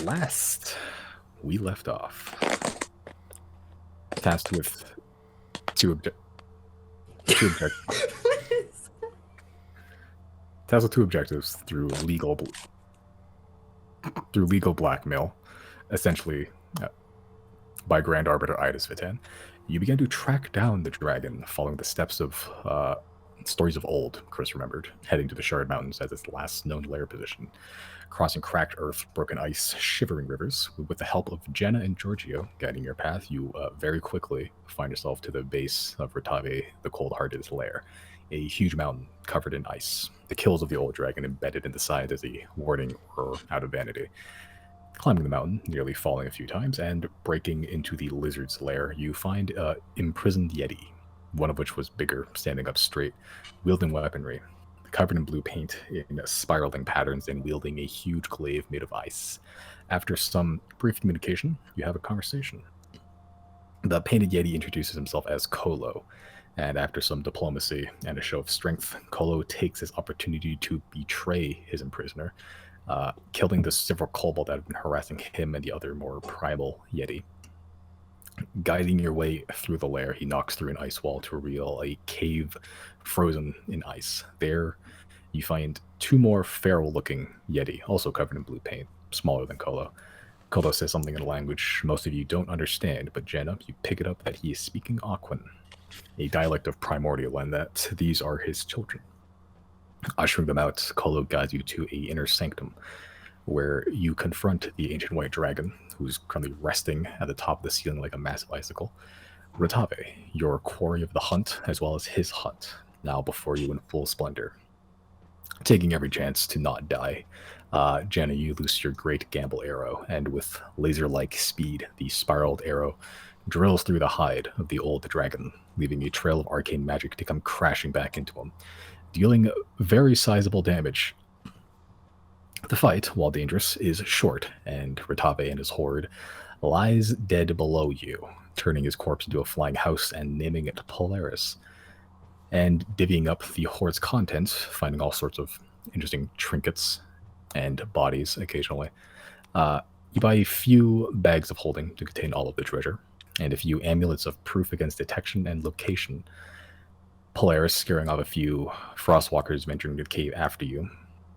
last we left off, tasked with two objectives. Tasked with two objectives through legal blackmail, essentially by Grand Arbiter Idis Vitan. You began to track down the dragon, following the steps of stories of old. Chris remembered, heading to the Shard Mountains as its last known lair position, crossing cracked earth, broken ice, shivering rivers. With the help of Jenna and Giorgio guiding your path, you very quickly find yourself to the base of Rotave, the cold-hearted's lair, a huge mountain covered in ice. The kills of the old dragon embedded in the side as a warning or out of vanity. Climbing the mountain, nearly falling a few times, and breaking into the lizard's lair, you find imprisoned Yeti, one of which was bigger, standing up straight, wielding weaponry, covered in blue paint in spiraling patterns and wielding a huge glaive made of ice. After some brief communication, you have a conversation. The painted Yeti introduces himself as Kolo, and after some diplomacy and a show of strength, Kolo takes his opportunity to betray his imprisoner, killing the several kobold that have been harassing him and the other more primal Yeti. Guiding your way through the lair, he knocks through an ice wall to reveal a cave frozen in ice. There, you find two more feral-looking Yeti, also covered in blue paint, smaller than Kolo. Kolo says something in a language most of you don't understand, but Jenna, you pick it up that he is speaking Aquan, a dialect of Primordial, and that these are his children. Ushering them out, Kolo guides you to an inner sanctum, where you confront the ancient white dragon, who's currently resting at the top of the ceiling like a massive icicle. Rotave, your quarry of the hunt, as well as his hunt, now before you in full splendor. Taking every chance to not die, Jenna, you loose your great gamble arrow, and with laser-like speed, the spiraled arrow drills through the hide of the old dragon, leaving a trail of arcane magic to come crashing back into him, dealing very sizable damage. The fight, while dangerous, is short, and Rotave and his horde lies dead below you, turning his corpse into a flying house and naming it Polaris, and divvying up the horde's contents, finding all sorts of interesting trinkets and bodies occasionally. You buy a few bags of holding to contain all of the treasure, and a few amulets of proof against detection and location. Polaris scaring off a few frostwalkers venturing to the cave after you,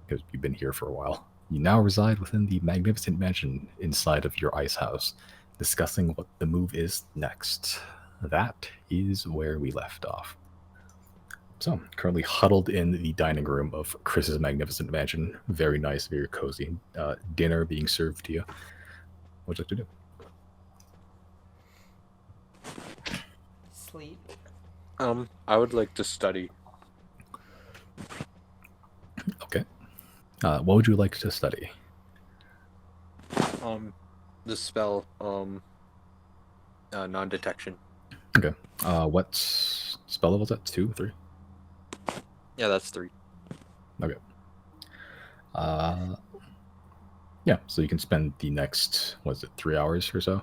because you've been here for a while. You now reside within the magnificent mansion inside of your ice house, discussing what the move is next. That is where we left off. So, currently huddled in the dining room of Chris's magnificent mansion. Very nice, very cozy. Dinner being served to you. What would you like to do? Sleep. I would like to study. Okay. What would you like to study? The spell, non-detection. Okay. What spell level is that? 2, 3? Yeah, that's 3. Okay. Yeah, so you can spend the next, 3 hours or so?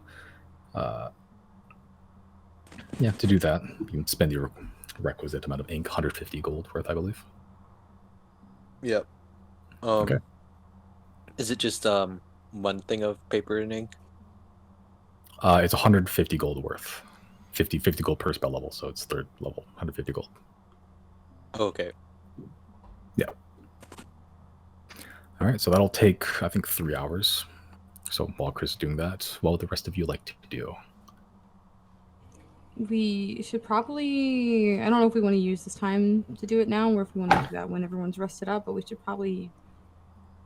Yeah, to do that, you can spend your requisite amount of ink, 150 gold worth, I believe. Yep. Okay. Is it just one thing of paper and ink? It's 150 gold worth. 50 gold per spell level, so it's 3rd level, 150 gold. Okay. Yeah. All right, so that'll take, I think, 3 hours. So while Chris is doing that, what would the rest of you like to do? We should probably, I don't know if we want to use this time to do it now or if we want to do that when everyone's rested up, but we should probably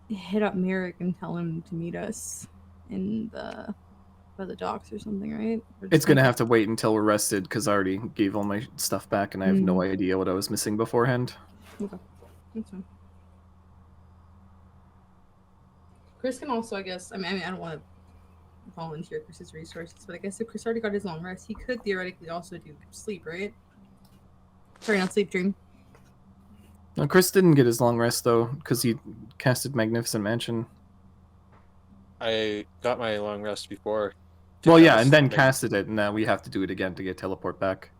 hit up Merrick and tell him to meet us in by the docks or something, right? It's going to have to wait until we're rested because I already gave all my stuff back and I have no idea what I was missing beforehand. Okay, that's fine. Chris can also, I guess, I mean, I don't want to volunteer Chris's resources, but I guess if Chris already got his long rest, he could theoretically also do sleep, right? Sorry, not sleep, dream. No, Chris didn't get his long rest though because he casted Magnificent Mansion. I got my long rest before. Well, yeah, and then casted it, and now we have to do it again to get teleport back.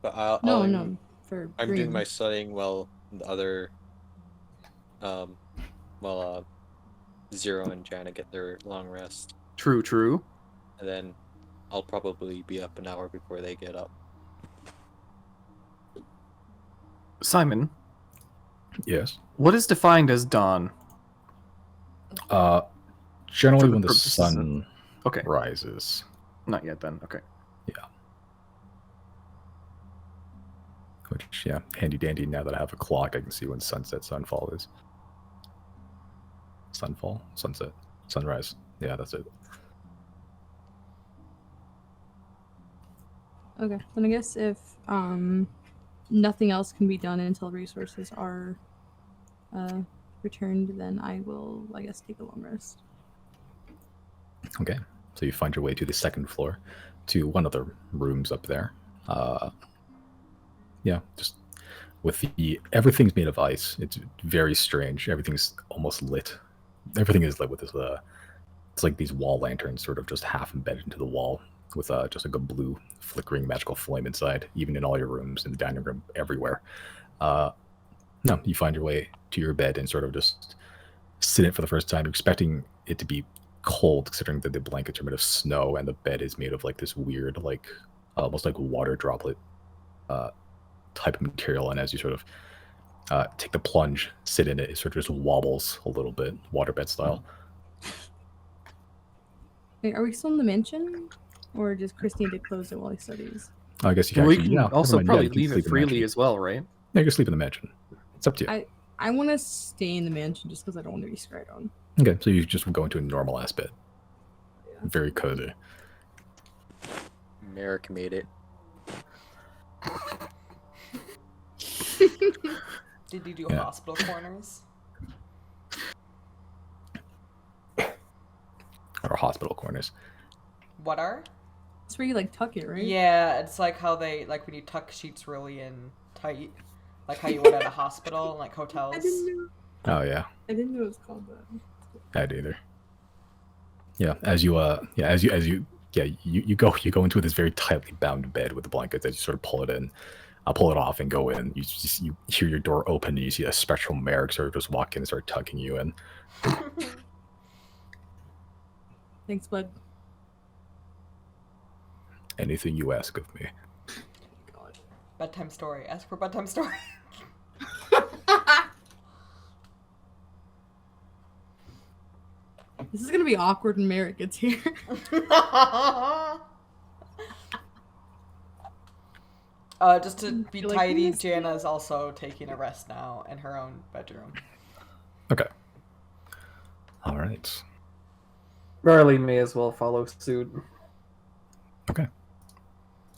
But I'm doing my studying while the other Zero and Jana get their long rest, True, true. and then I'll probably be up an hour before they get up. Simon, Yes. what is defined as dawn? Generally For when the purposes sun Okay, rises. not yet then. Okay. Which, yeah, handy dandy. Now that I have a clock, I can see when sunset, sunfall is. Sunfall, sunset, sunrise. Yeah, that's it. Okay, then I guess if nothing else can be done until resources are returned, then I will, I guess, take a long rest. Okay, so you find your way to the second floor, to one of the rooms up there. Yeah, just with everything's made of ice. It's very strange. Everything's almost lit. Everything is lit with this. It's like these wall lanterns, sort of just half embedded into the wall, with just like a blue flickering magical flame inside. Even in all your rooms, in the dining room, everywhere. No, you find your way to your bed and sort of just sit in it for the first time. You're expecting it to be cold, considering that the blankets are made of snow and the bed is made of like this weird, like almost like water droplet type of material. And as you sort of take the plunge, sit in it, it sort of just wobbles a little bit, waterbed style. Wait, are we still in the mansion? Or does Chris need to close it while he studies? I guess you can, We actually, can yeah, never also mind. probably You can leave sleep it in the mansion. freely as well, right? Yeah, you can sleep in the mansion. It's up to you. I want to stay in the mansion just because I don't want to be scared on. Okay, so you just go into a normal ass bed. Yeah. Very cozy. Merrick made it. Did you do Yeah. hospital corners? Or hospital corners. What are? It's where you like tuck it, right? Yeah, it's like how they like when you tuck sheets really in tight, like how you would at a hospital, like hotels. I didn't know. Oh yeah, I didn't know it was called that. I did either. Yeah, as you you go into this very tightly bound bed with the blankets. As you sort of pull it in, pull it off and go in. You hear your door open and you see a spectral Merrick sort of just walk in and start tucking you in. Thanks, bud. Anything you ask of me. God. Bedtime story. Ask for bedtime story. This is gonna be awkward when Merrick gets here. Just to be You're like, tidy, "Yes, Jana's also taking a rest now in her own bedroom. Okay. All right. Riley may as well follow suit. Okay.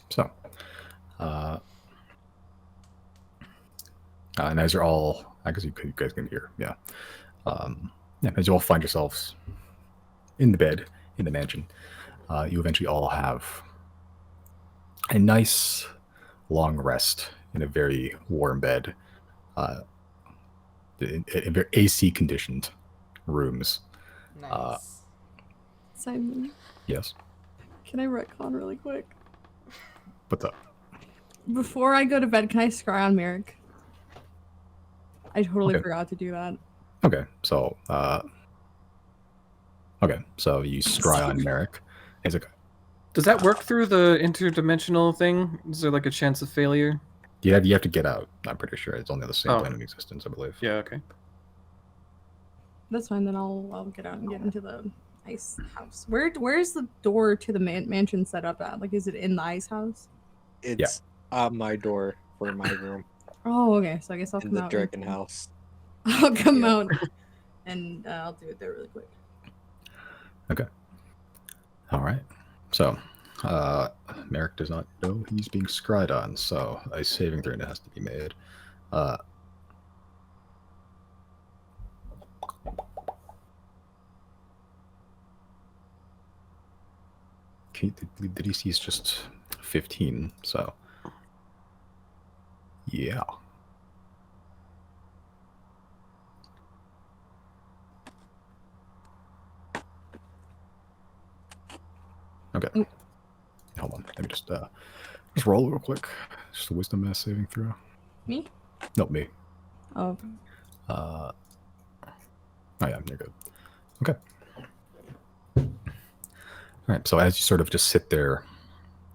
So, and as you're all, I guess you guys can hear, yeah. Yeah, as you all find yourselves in the bed in the mansion, you eventually all have a nice long rest in a very warm bed, in very AC conditioned rooms. Nice. Simon, Yes. can I retcon really quick? What's up? Before I go to bed, can I scry on Merrick? I totally Okay. forgot to do that. Okay, so you scry on Merrick. He's like, Does that work through the interdimensional thing? Is there like a chance of failure? you have to get out. I'm pretty sure it's only the same Oh. plane in existence, I believe. Yeah, okay. That's fine. Then I'll get out and get into the ice house. Where's the door to the mansion set up at? Like, is it in the ice house? It's at my door for my room Oh, okay. So I guess I'll in come the out. dragon house. I'll come Yeah. out, and I'll do it there really quick. All right. So, Merrick does not know he's being scried on, so a saving throw has to be made. The DC is just 15, so yeah. Okay. Mm. Hold on. Let me just roll real quick. Just a wisdom mass saving throw. Me? No, me. Oh, Oh yeah, you're good. Okay. All right. So as you sort of just sit there,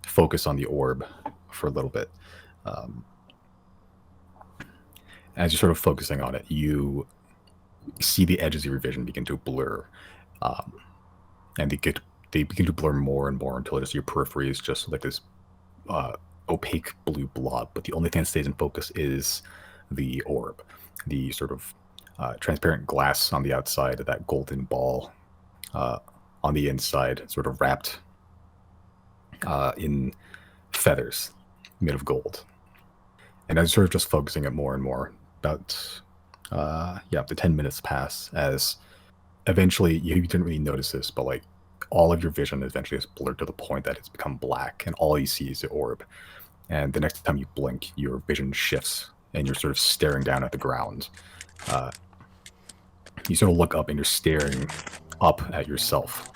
focus on the orb for a little bit. As you're sort of focusing on it, you see the edges of your vision begin to blur, and they begin to blur more and more until just your periphery is just like this opaque blue blob. But the only thing that stays in focus is the orb, the sort of transparent glass on the outside of that golden ball on the inside, sort of wrapped in feathers made of gold. And I was sort of just focusing it more and more. About the 10 minutes pass as eventually you didn't really notice this, but like all of your vision eventually is blurred to the point that it's become black, and all you see is the orb. And the next time you blink, your vision shifts, and you're sort of staring down at the ground. You sort of look up, and you're staring up at yourself,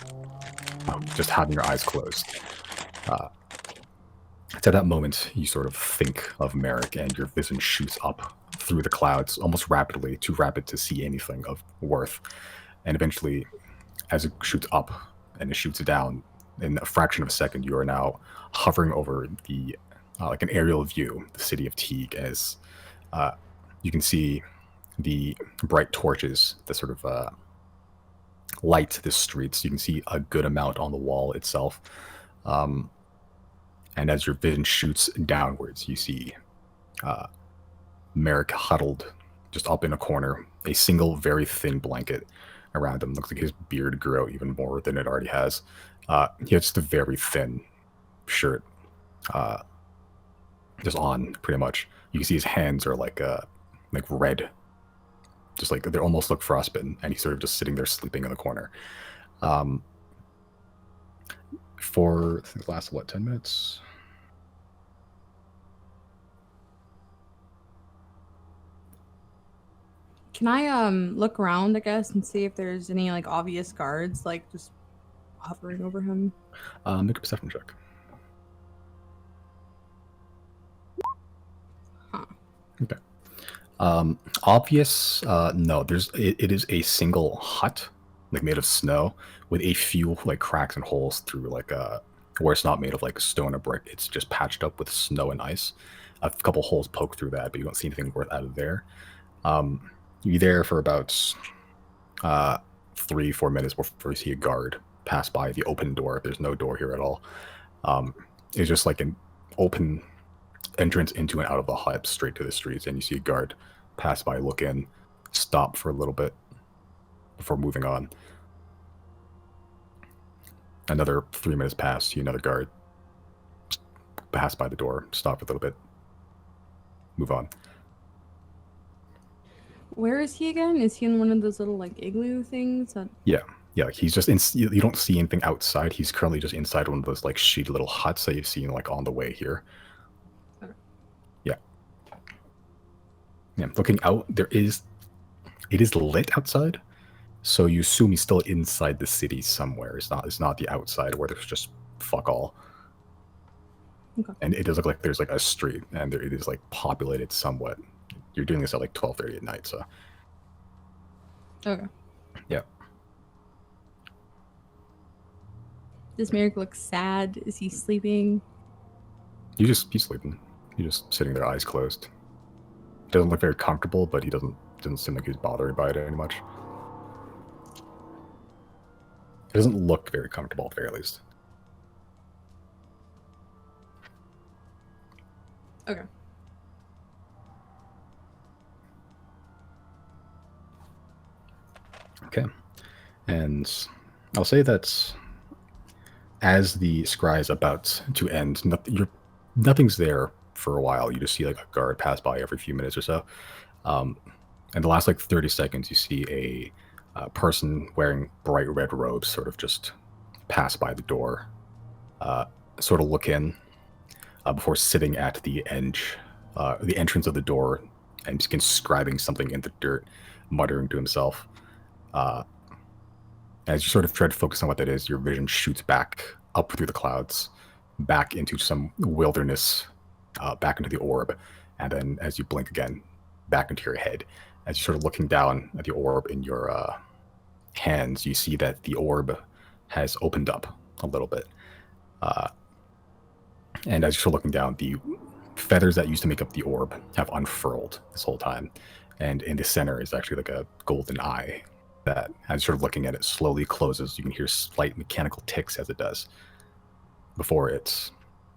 just having your eyes closed. It's at that moment you sort of think of Merrick, and your vision shoots up through the clouds almost rapidly, too rapid to see anything of worth. And eventually, as it shoots up and it shoots down, in a fraction of a second, you are now hovering over the like an aerial view, the city of Teague, as you can see the bright torches that sort of light the streets. You can see a good amount on the wall itself. And as your vision shoots downwards, you see Merrick huddled just up in a corner, a single very thin blanket around him. Looks like his beard grew out even more than it already has. He has just a very thin shirt just on, pretty much. You can see his hands are like red, just like they almost look frostbitten, and he's sort of just sitting there sleeping in the corner. For I think the last 10 minutes. Can I look around, I guess, and see if there's any like obvious guards like just hovering over him? Make a perception check. Huh. Okay. Obvious? No. It is a single hut, like made of snow, with a few like cracks and holes through like where it's not made of like stone or brick. It's just patched up with snow and ice. A couple holes poke through that, but you don't see anything worth out of there. You're there for about 3-4 minutes before you see a guard pass by the open door. There's no door here at all. It's just like an open entrance into and out of the hut straight to the streets, and you see a guard pass by, look in, stop for a little bit before moving on. Another 3 minutes pass, see another guard pass by the door, stop for a little bit, move on. Where is he again? Is he in one of those little like igloo things? Yeah, like he's just in. You don't see anything outside. He's currently just inside one of those like shitty little huts that you've seen like on the way here. Okay. Yeah. Looking out, it is lit outside, so you assume he's still inside the city somewhere. It's not the outside where there's just fuck all. Okay. And it does look like there's like a street, and it is like populated somewhat. You're doing this at like 12:30 at night, so. Okay. Yeah. Does Merrick look sad? Is he sleeping? He's sleeping. He's just sitting there, eyes closed. Doesn't look very comfortable, but he doesn't seem like he's bothered by it any much. He doesn't look very comfortable, at the very least. Okay. Okay. And I'll say that as the scry is about to end, nothing's there for a while. You just see like a guard pass by every few minutes or so. In the last like 30 seconds, you see a person wearing bright red robes sort of just pass by the door, sort of look in before sitting at the entrance of the door and begin scribing something in the dirt, muttering to himself. As you sort of try to focus on what that is, your vision shoots back up through the clouds, back into some wilderness, back into the orb, and then as you blink again, back into your head. As you're sort of looking down at the orb in your hands, you see that the orb has opened up a little bit. And as you're looking down, the feathers that used to make up the orb have unfurled this whole time. And in the center is actually like a golden eye that, as you're looking at it, slowly closes. You can hear slight mechanical ticks as it does before it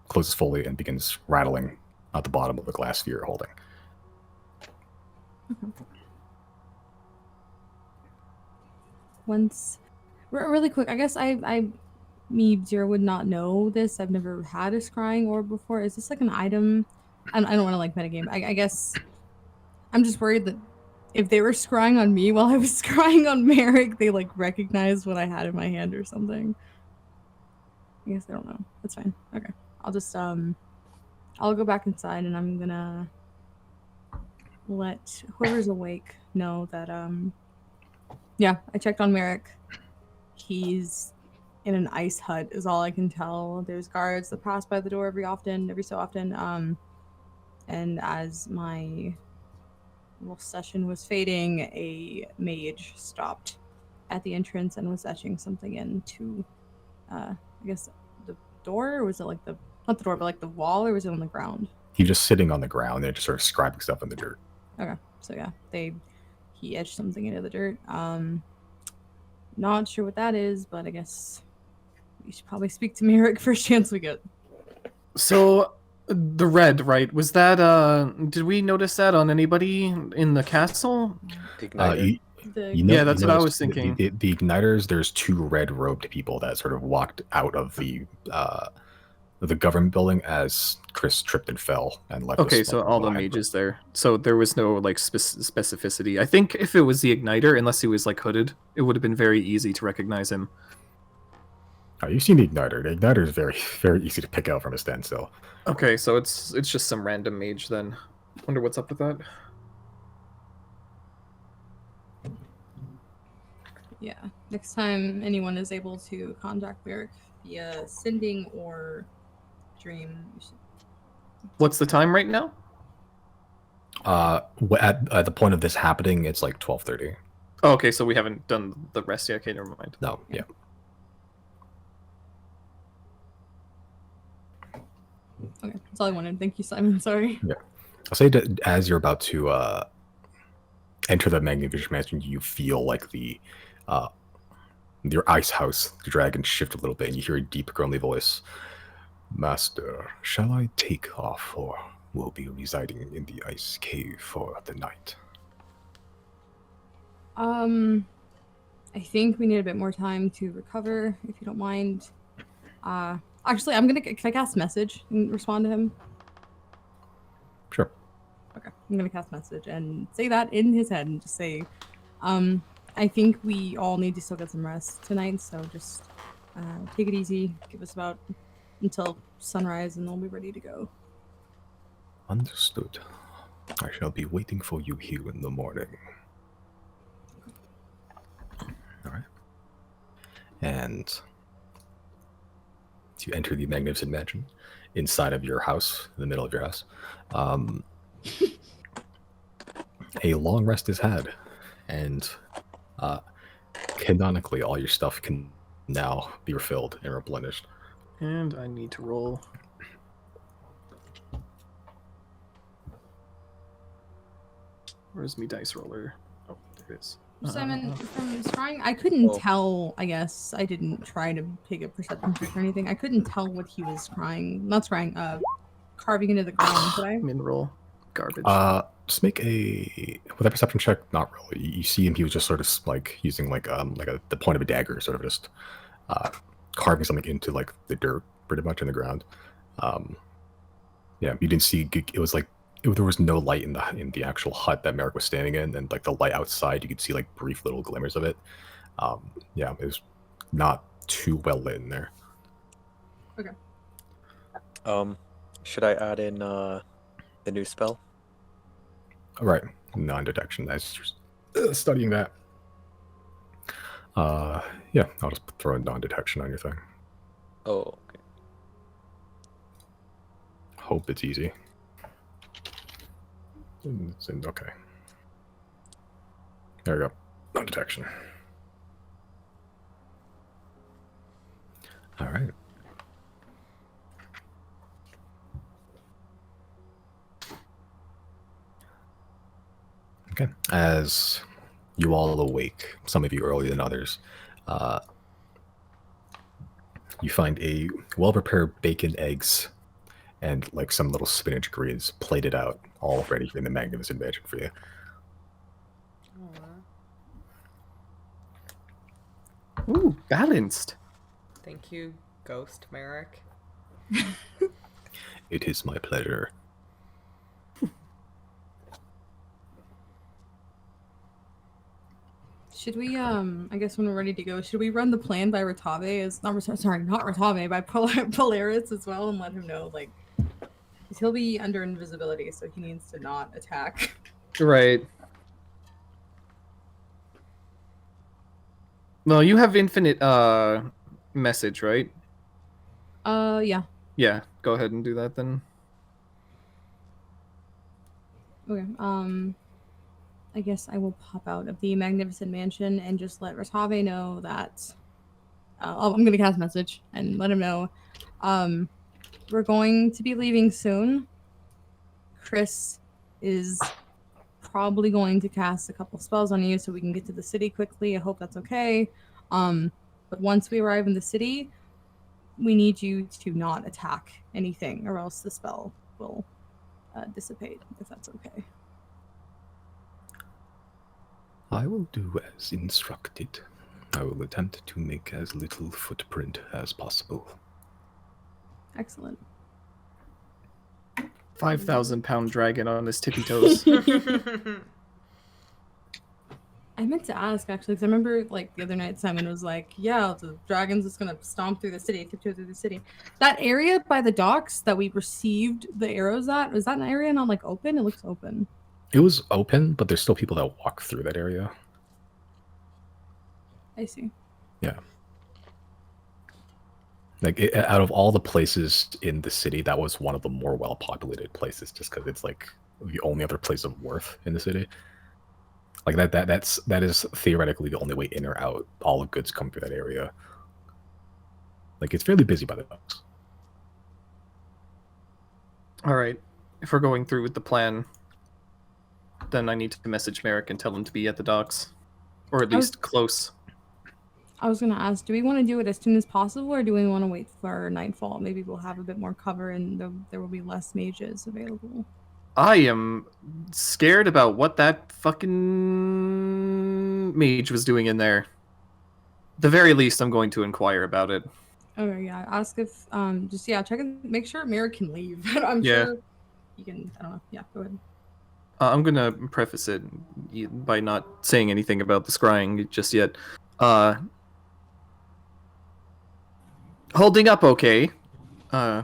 closes fully and begins rattling at the bottom of the glass sphere you're holding. Once, really quick, I guess me, Zero, would not know this. I've never had a scrying orb before. Is this like an item? I don't want to like metagame. I guess I'm just worried that if they were scrying on me while I was scrying on Merrick, they like recognized what I had in my hand or something. I guess I don't know. That's fine. Okay. I'll just I'll go back inside and I'm gonna let whoever's awake know that yeah, I checked on Merrick. He's in an ice hut is all I can tell. There's guards that pass by the door every so often. And as my little session was fading, a mage stopped at the entrance and was etching something into I guess the door, or was it like not the door, but like the wall, or was it on the ground? He's just sitting on the ground and just sort of scribing stuff in the dirt. Okay. So yeah, he etched something into the dirt. Not sure what that is, but I guess we should probably speak to Merrick first chance we get. So the red, right? Was that did we notice that on anybody in the castle? Igniter. Yeah, that's what I was thinking. The igniters, there's 2 red-robed people that sort of walked out of the government building as Chris tripped and fell and left. Okay, so all the mages there. So there was no like specificity. I think if it was the igniter, unless he was like hooded, it would have been very easy to recognize him. Oh, you've seen the igniter. The igniter is very, very easy to pick out from a standstill. Okay, so it's just some random mage then. Wonder what's up with that. Yeah. Next time anyone is able to contact Merrick via sending or dream, you should... What's the time right now? At the point of this happening, it's like 12:30. Oh, okay, so we haven't done the rest yet. Okay, never mind. No, yeah. Okay, that's all I wanted. Thank you, Simon. Sorry. Yeah. I'll say that as you're about to enter the magnificent mansion, you feel like your ice house, the dragon, shift a little bit, and you hear a deep, grumbly voice. Master, shall I take off, or will be residing in the ice cave for the night? I think we need a bit more time to recover, if you don't mind. Actually, can I cast message and respond to him? Sure. Okay, I'm gonna cast message and say that in his head and just say, I think we all need to still get some rest tonight, so just take it easy, give us about until sunrise, and we'll be ready to go. Understood. I shall be waiting for you here in the morning. All right. And you enter the magnificent mansion inside of your house, in the middle of your house. A long rest is had, and canonically, all your stuff can now be refilled and replenished. And I need to roll. Where's my dice roller? Oh, there it is. Simon, from scrying, I couldn't tell, I guess. I didn't try to take a perception check or anything. I couldn't tell what he was carving into the ground, could I? Mineral. Garbage. Just make with a perception check. Not really. You see him. He was just sort of like using the point of a dagger, sort of just carving something into like the dirt, pretty much in the ground. Yeah, you didn't see. It was like there was no light in the actual hut that Merrick was standing in, and like the light outside, you could see like brief little glimmers of it. Yeah, it was not too well lit in there. Okay. Should I add in the new spell? All right, non-detection. As you're studying that. Yeah, I'll just throw a non-detection on your thing. Oh, okay. Hope it's easy. Okay. There we go. Non-detection. All right. Okay. As you all awake, some of you earlier than others, uh, you find a well-prepared bacon, eggs, and like some little spinach greens plated out, all ready in the magnificent mansion for you. Aw. Ooh, balanced. Thank you, Ghost Merrick. It is my pleasure. Should we, I guess when we're ready to go, should we run the plan by Rotave as, not Rotave, by Polaris as well and let him know, like, 'cause he'll be under invisibility, so he needs to not attack. Right. Well, you have infinite message, right? Yeah. Yeah, go ahead and do that then. Okay, I guess I will pop out of the magnificent mansion and just let Rotave know that, I'm gonna cast message and let him know, we're going to be leaving soon. Chris is probably going to cast a couple spells on you so we can get to the city quickly. I hope that's okay. But once we arrive in the city, we need you to not attack anything, or else the spell will dissipate, if that's okay. I will do as instructed. I will attempt to make as little footprint as possible. Excellent. 5,000-pound dragon on his tippy toes. I meant to ask actually, because I remember like the other night Simon was like, "Yeah, the dragon's just gonna stomp through the city, tiptoe through the city." That area by the docks that we received the arrows at, was that an area not like open? It looks open. It was open, but there's still people that walk through that area. I see. Yeah. Like, out of all the places in the city, that was one of the more well-populated places, just because it's like the only other place of worth in the city. Like that is theoretically the only way in or out. All the goods come through that area. Like, it's fairly busy by the docks. All right. If we're going through with the plan, then I need to message Merrick and tell him to be at the docks, or at least close. I was gonna ask, do we want to do it as soon as possible, or do we want to wait for nightfall? Maybe we'll have a bit more cover and there will be less mages available. I am scared about what that fucking mage was doing in there. At the very least, I'm going to inquire about it. Okay, yeah. Ask if check and make sure Merrick can leave. I'm Yeah. sure you can. I don't know. Yeah, go ahead. I'm gonna preface it by not saying anything about the scrying just yet. Holding up okay. I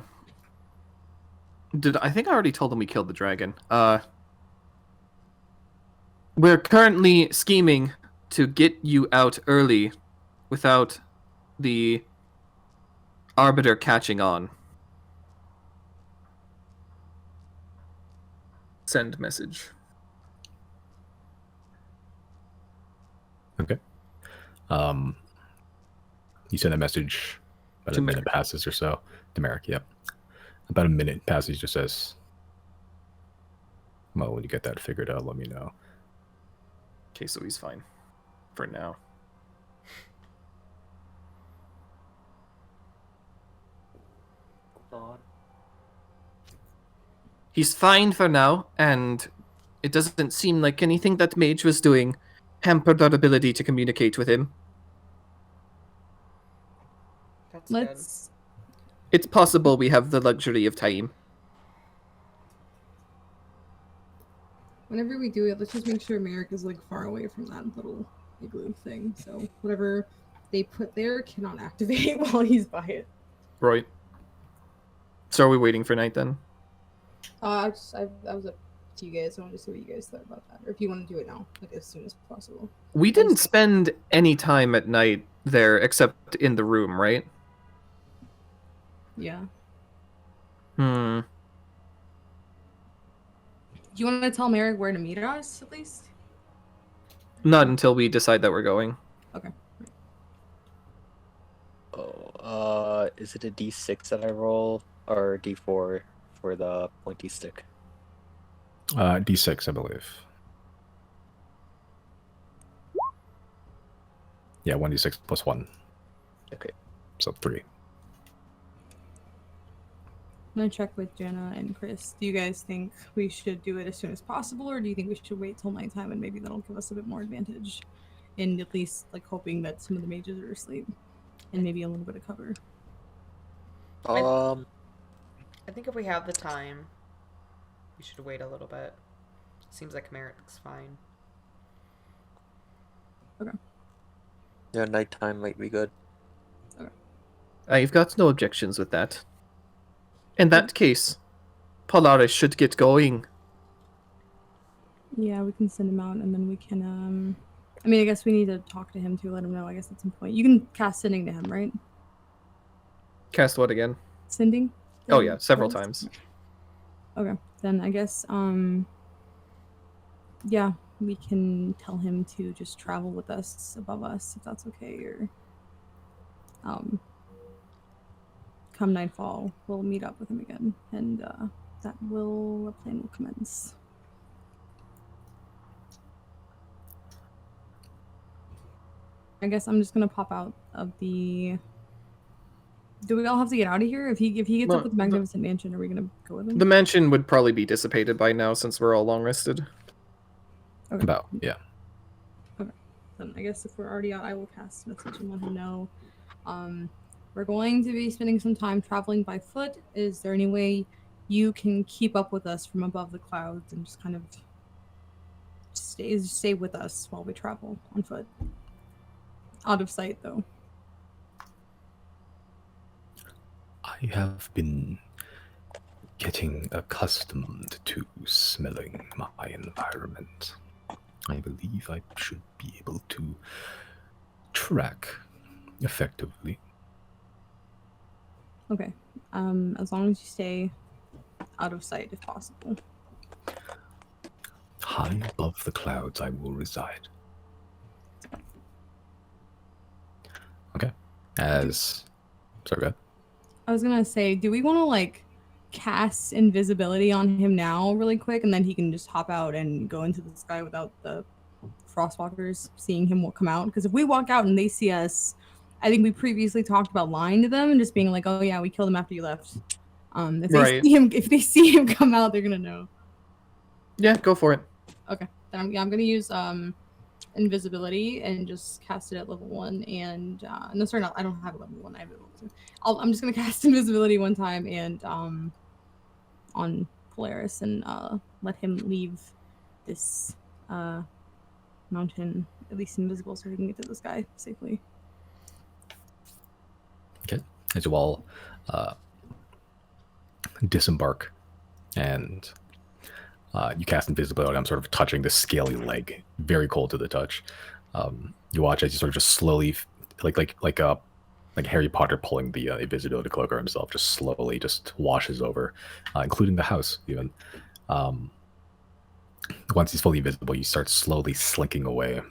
think I already told them we killed the dragon. We're currently scheming to get you out early without the Arbiter catching on. Send message. Okay. You send a message, about To a minute Merrick. passes or so. To Merrick, yep. About a minute passes, just says, well, when you get that figured out, let me know. Okay, so he's fine. For now. He's fine for now, and it doesn't seem like anything that Mage was doing hampered our ability to communicate with him. That's Let's. It's possible we have the luxury of time. Whenever we do it, let's just make sure Merrick is like far away from that little igloo thing. So whatever they put there cannot activate while he's by it. Right. So are we waiting for night then? I was up to you guys. I wanted to see what you guys thought about that, or if you want to do it now, like as soon as possible. We didn't spend any time at night there except in the room, right? Yeah. Hmm. Do you want to tell Merrick where to meet us at least? Not until we decide that we're going. Okay. Oh, Is it a D6 that I roll or D4 for the pointy stick? D6, I believe. Yeah, 1d6 plus 1. Okay. So 3. I'm gonna check with Jenna and Chris. Do you guys think we should do it as soon as possible, or do you think we should wait till nighttime and maybe that'll give us a bit more advantage? In at least like hoping that some of the mages are asleep, and maybe a little bit of cover. I think if we have the time, we should wait a little bit. Seems like Merrick's fine. Yeah, nighttime might be good. I've got no objections with that. In that case, Polaris should get going. Yeah, we can send him out, and then we can. I mean, I guess we need to talk to him to let him know. I guess at some point, you can cast sending to him, right? Cast what again? Sending. Oh yeah, several times. Okay, then I guess yeah, we can tell him to just travel with us above us if that's okay, or come nightfall we'll meet up with him again, and our plan will commence. I guess I'm just gonna pop out of the. Do we all have to get out of here? If he gets Well, up with the Magnificent Mansion, are we gonna go with him? The mansion would probably be dissipated by now since we're all long rested. Okay. About, yeah. Then I guess if we're already out, I will cast message and let him know. We're going to be spending some time traveling by foot. Is there any way you can keep up with us from above the clouds and just kind of stay with us while we travel on foot? Out of sight, though. I have been getting accustomed to smelling my environment. I believe I should be able to track effectively. Okay. As long as you stay out of sight if possible. High above the clouds I will reside. Okay. Sorry, go ahead. I was gonna say, do we want to like cast invisibility on him now really quick, and then he can just hop out and go into the sky without the Frostwalkers seeing him come out? Because if we walk out and they see us, I think we previously talked about lying to them and just being like, "Oh yeah, we killed him after you left." If they see him come out, they're gonna know. Yeah, go for it. Okay, then I'm gonna use invisibility and just cast it at level 1. And no, sorry, I don't have a level 1. I have it level 2. I'm just gonna cast invisibility one time and on Polaris and let him leave this mountain at least invisible so he can get to the sky safely. Okay. As you all disembark and you cast invisibility, I'm sort of touching the scaly leg, very cold to the touch. You watch as you sort of just slowly, like Harry Potter pulling the invisibility cloak over himself, just slowly just washes over, including the house even. Once he's fully invisible, you start slowly slinking away.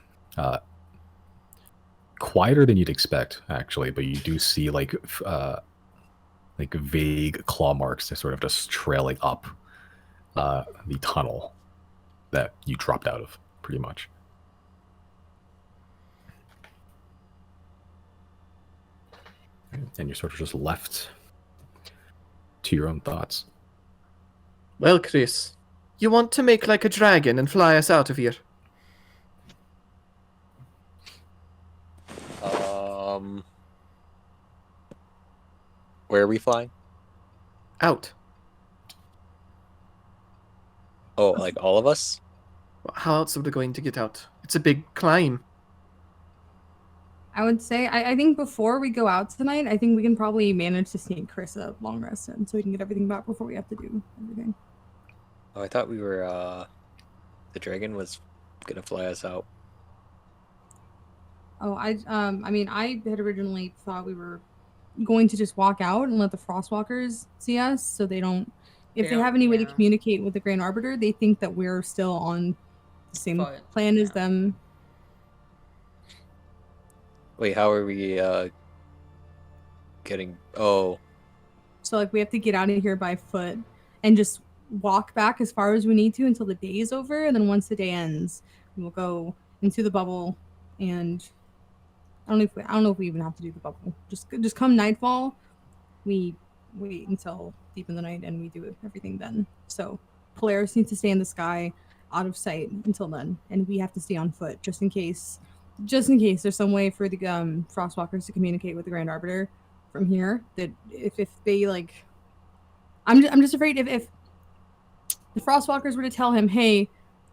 Quieter than you'd expect, actually, but you do see like vague claw marks that sort of just trailing up the tunnel that you dropped out of, pretty much. And you're sort of just left to your own thoughts. Well, Chris, you want to make like a dragon and fly us out of here? Where are we flying? Out. Oh, like all of us? How else are we going to get out? It's a big climb. I would say, I think before we go out tonight, I think we can probably manage to sneak Chris a long rest in so we can get everything back before we have to do everything. Oh, I thought we were, the dragon was gonna fly us out. Oh, I mean, I had originally thought we were going to just walk out and let the Frostwalkers see us so they don't, if they have any way to communicate with the Grand Arbiter, they think that we're still on the same plan as them. Wait, how are we, Getting oh So like we have to get out of here by foot and just walk back as far as we need to until the day is over, and then once the day ends, we'll go into the bubble. And I don't know if we even have to do the bubble. Just come nightfall, we wait until deep in the night and we do everything then. So Polaris needs to stay in the sky, out of sight until then, and we have to stay on foot just in case there's some way for the Frostwalkers to communicate with the Grand Arbiter from here. That if they like, I'm just afraid if the Frostwalkers were to tell him, hey,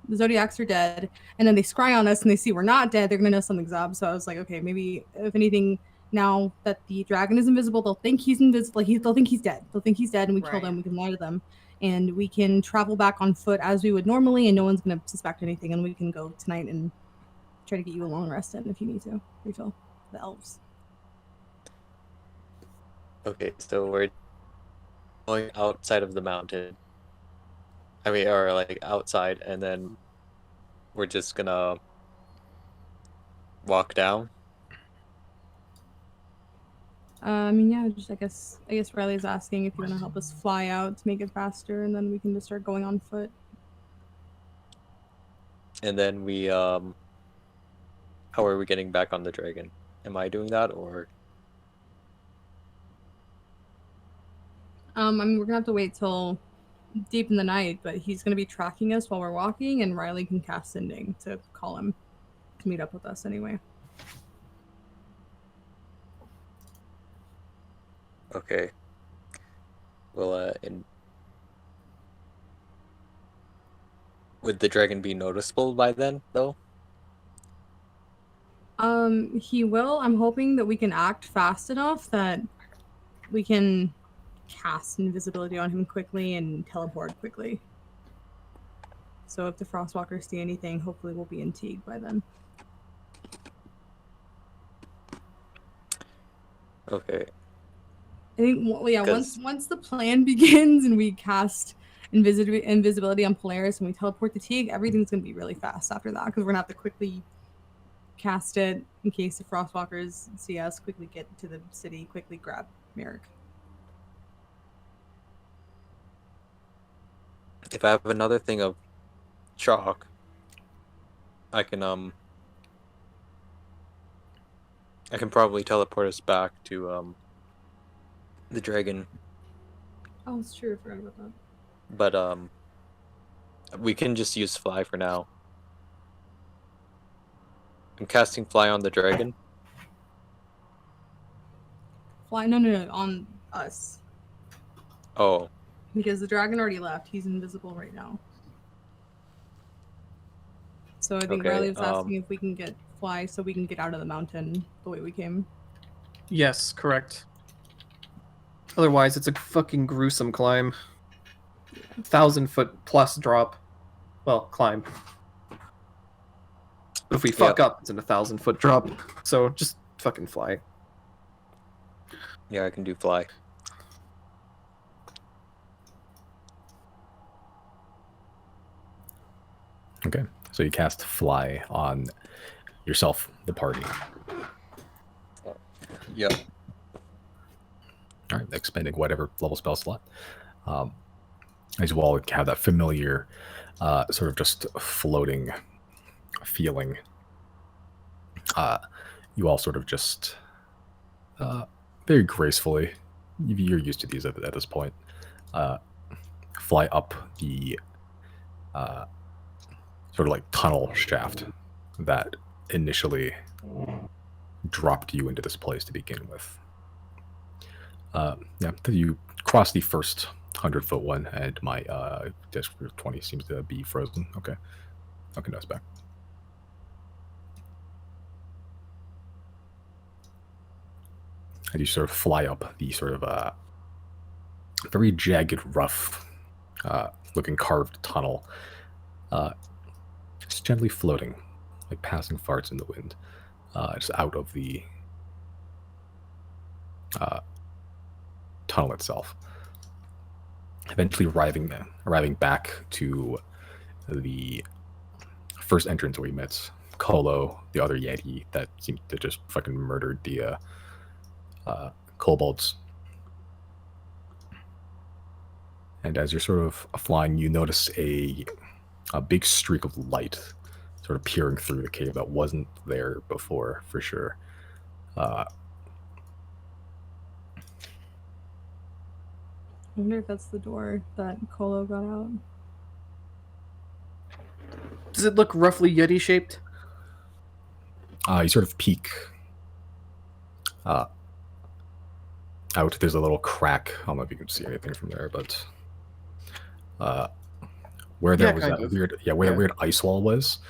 the Zodiacs are dead, and then they scry on us and they see we're not dead, they're gonna know something's up. So I was like, okay, maybe if anything, now that the dragon is invisible, they'll think he's invisible. Like they'll think he's dead. They'll think he's dead, and we kill them. We can lie to them, and we can travel back on foot as we would normally, and no one's gonna suspect anything. And we can go tonight and try to get you a long rest in if you need to refill the elves. okay, so we're going outside of the mountain. I mean, or like outside, and then we're just gonna walk down. I mean, yeah, just I guess Riley's asking if you want to help us fly out to make it faster, and then we can just start going on foot. And then we how are we getting back on the dragon? Am I doing that or? I mean, we're gonna have to wait till deep in the night, but he's gonna be tracking us while we're walking, and Riley can cast Sending to call him to meet up with us anyway. Okay. Well, would the dragon be noticeable by then, though? He will. I'm hoping that we can act fast enough that we can cast invisibility on him quickly and teleport quickly. So if the Frostwalkers see anything, hopefully we'll be in Teague by then. Okay. I think, well, yeah, once the plan begins and we cast invisibility on Polaris and we teleport to Teague, everything's going to be really fast after that, because we're going to have to quickly cast it in case the Frostwalkers see us, quickly get to the city, quickly grab Merrick. If I have another thing of chalk, I can probably teleport us back to the dragon. Oh, it's true. I forgot about that. But we can just use fly for now. I'm casting fly on the dragon. Fly? No, on us. Oh. Because the dragon already left. He's invisible right now. So I think Okay, Riley was asking if we can get fly so we can get out of the mountain the way we came. Yes, correct. Otherwise, it's a fucking gruesome climb. 1,000-foot plus drop. Well, climb. But if we fuck up, it's an 1,000-foot drop. So just fucking fly. Yeah, I can do fly. Okay, so you cast fly on yourself, the party. Yep. All right, expending whatever level spell slot. As well, have that familiar, sort of just floating feeling. You all sort of just very gracefully, you're used to these at this point, fly up the sort of like tunnel shaft that initially dropped you into this place to begin with. Yeah, you cross the first 100-foot one, and my disc for 20 seems to be frozen. Okay, no, it's back. And you sort of fly up the sort of very jagged, rough looking carved tunnel, just gently floating, like passing farts in the wind, just out of the tunnel itself. Eventually arriving back to the first entrance where he met Kolo, the other Yeti that seemed to just fucking murdered the kobolds. And as you're sort of flying, you notice a big streak of light sort of peering through the cave that wasn't there before, for sure. I wonder if that's the door that Kolo got out. Does it look roughly Yeti shaped? You sort of peek out. There's a little crack. I don't know if you can see anything from there, but where there was that weird, where that weird ice wall was,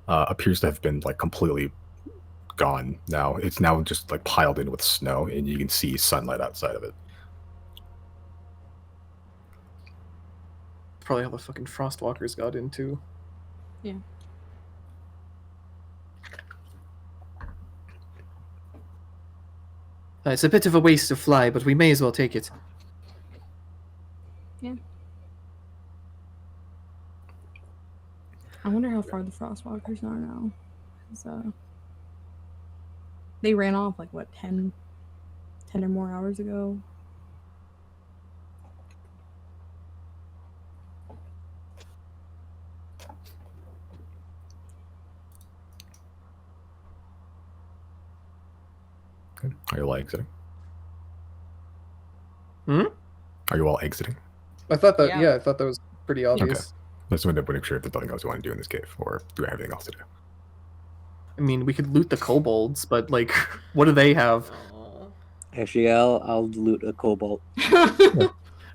appears to have been like completely gone now. It's now just like piled in with snow, and you can see sunlight outside of it. Probably how the fucking Frostwalkers got in too. Yeah. It's a bit of a waste to fly, but we may as well take it. Yeah. I wonder how far the Frostwalkers are now. 'Cause, they ran off like what, 10 or more hours ago. Okay. Are you all exiting? Hmm? Are you all exiting? I thought that. Yeah. Yeah, I thought that was pretty obvious. Let's make sure if there's nothing else you want to do in this cave, or do I have anything else to do? I mean, we could loot the kobolds, but like, what do they have? Oh. Actually, I'll loot a cobalt.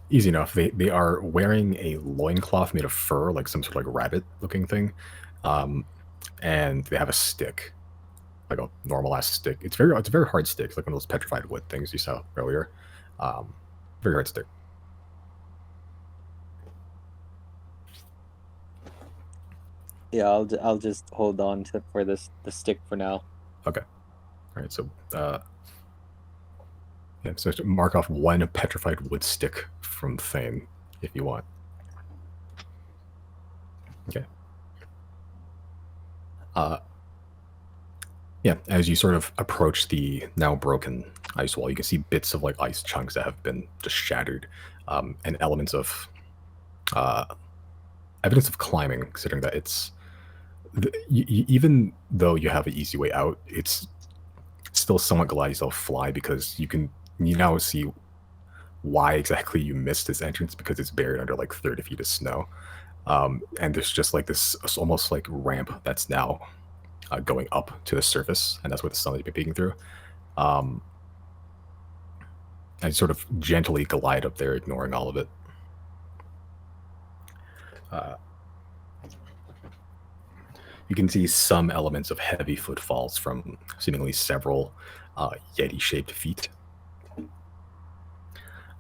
Easy enough. They are wearing a loincloth made of fur, like some sort of like rabbit-looking thing, and they have a stick, like a normal ass stick. It's a very hard stick. It's like one of those petrified wood things you saw earlier. Very hard stick. Yeah, I'll just hold on for the stick for now. Okay. All right. So yeah. So mark off one petrified wood stick from Thane if you want. Okay. Yeah, as you sort of approach the now broken ice wall, you can see bits of like ice chunks that have been just shattered, and elements of evidence of climbing. Considering that it's even though you have an easy way out, it's still somewhat glad you still fly, because you now see why exactly you missed this entrance, because it's buried under like 30 feet of snow, and there's just like this almost like ramp that's now going up to the surface, and that's where the sun has been peeking through. And sort of gently glide up there, ignoring all of it. You can see some elements of heavy footfalls from seemingly several Yeti-shaped feet.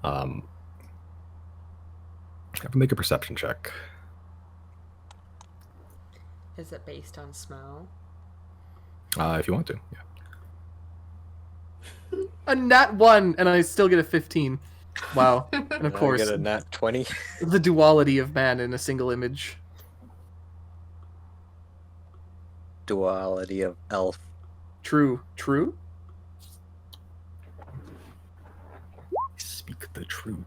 Have to make a perception check. Is it based on smell? If you want to, yeah. A nat 1, and I still get a 15. Wow. And of And course, I get a nat 20. the duality of man in a single image. Duality of elf. True. True? Speak the true.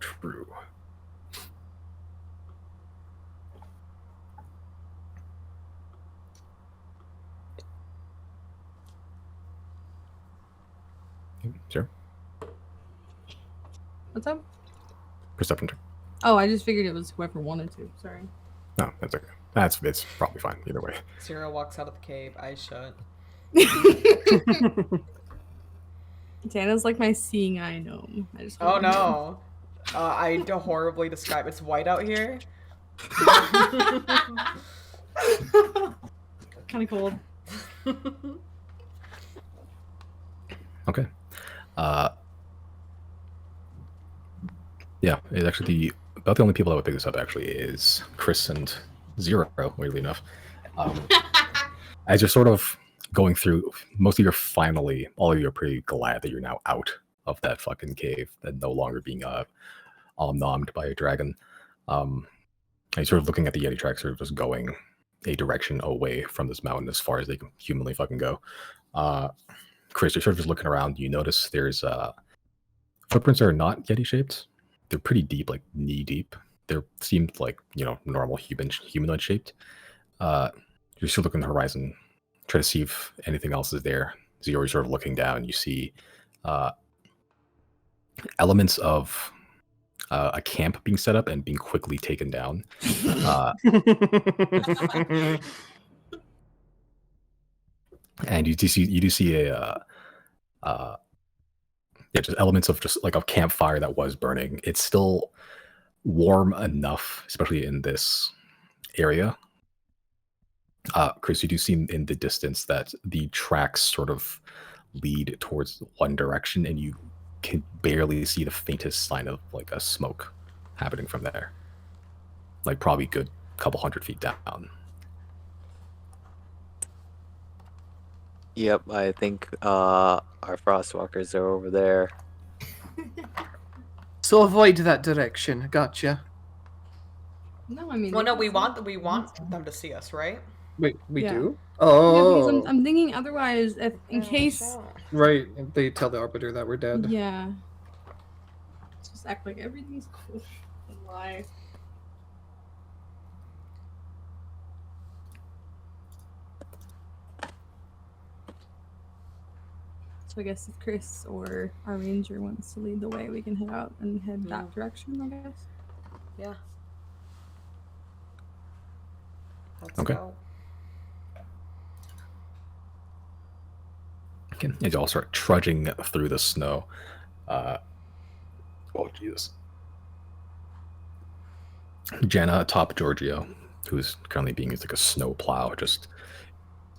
Sure. What's up? Perception check. Oh, I just figured it was whoever wanted to. Sorry. No, that's okay. It's probably fine either way. Zero walks out of the cave, eyes shut. Tana's like my seeing eye gnome. I just Oh no. I horribly describe it's white out here. Kind of cold. Okay. Yeah, it's actually about the only people that would pick this up actually is Chris and Zero, weirdly enough. As you're sort of going through, most of you are all of you are pretty glad that you're now out of that fucking cave, and no longer being nommed by a dragon. And you're sort of looking at the Yeti tracks, sort of just going a direction away from this mountain as far as they can humanly fucking go. Chris, you're sort of just looking around. You notice there's footprints are not Yeti shaped. They're pretty deep, like knee deep. They seemed like normal humanoid shaped. You're still looking at the horizon, try to see if anything else is there. So you're always sort of looking down. You see elements of a camp being set up and being quickly taken down. And you do see a just elements of just like a campfire that was burning. It's still warm enough, especially in this area. Chris, you do see in the distance that the tracks sort of lead towards one direction, and you can barely see the faintest sign of like a smoke happening from there. Like probably a good couple 100 feet down. Yep, I think our frostwalkers are over there. So avoid that direction. Gotcha. No, I mean. Well, no, we it's want not- them to see us, right? Wait, we Yeah. do? Yeah, Oh, because I'm thinking otherwise, if in case. right. They tell the Arbiter that we're dead. Yeah. Just act like everything's cool and lie. So I guess if Chris or our ranger wants to lead the way, we can head out and head that direction, I guess. Yeah. Let's Okay. go. Okay. As you all start trudging through the snow. Oh, Jesus. Jenna atop Giorgio, who's currently being used like a snow plow, just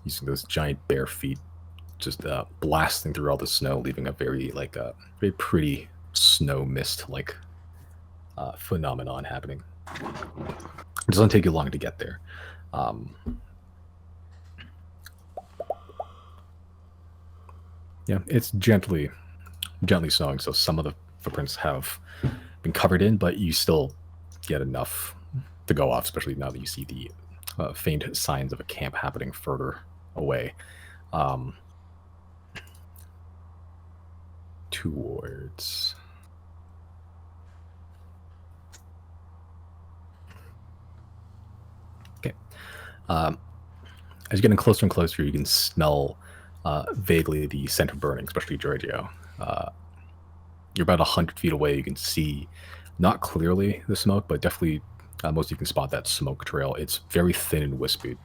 using those giant bare feet, just blasting through all the snow, leaving a very very pretty snow mist like phenomenon happening. It doesn't take you long to get there. Yeah, it's gently snowing, so some of the footprints have been covered in, but you still get enough to go off, especially now that you see the faint signs of a camp happening further away. Towards... Okay. As you're getting closer and closer, you can smell vaguely the scent of burning, especially Giorgio. You're about 100 feet away. You can see, not clearly the smoke, but definitely most of you can spot that smoke trail. It's very thin and wispy,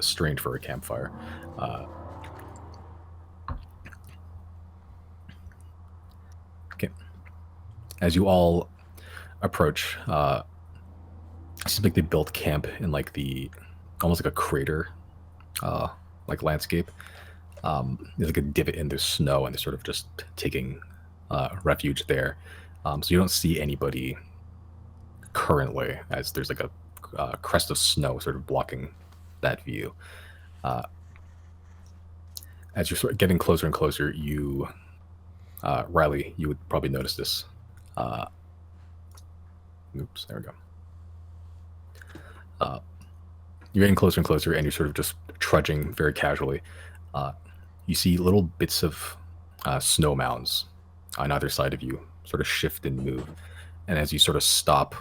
strange for a campfire. Okay. As you all approach, it seems like they built camp in like almost like a crater, like landscape. There's like a divot in the snow, and they're sort of just taking refuge there. So you don't see anybody currently, as there's like a crest of snow sort of blocking that view. As you're sort of getting closer and closer, you, Riley, you would probably notice this. Oops, there we go. You're getting closer and closer, and you're sort of just trudging very casually. You see little bits of snow mounds on either side of you sort of shift and move. And as you sort of stop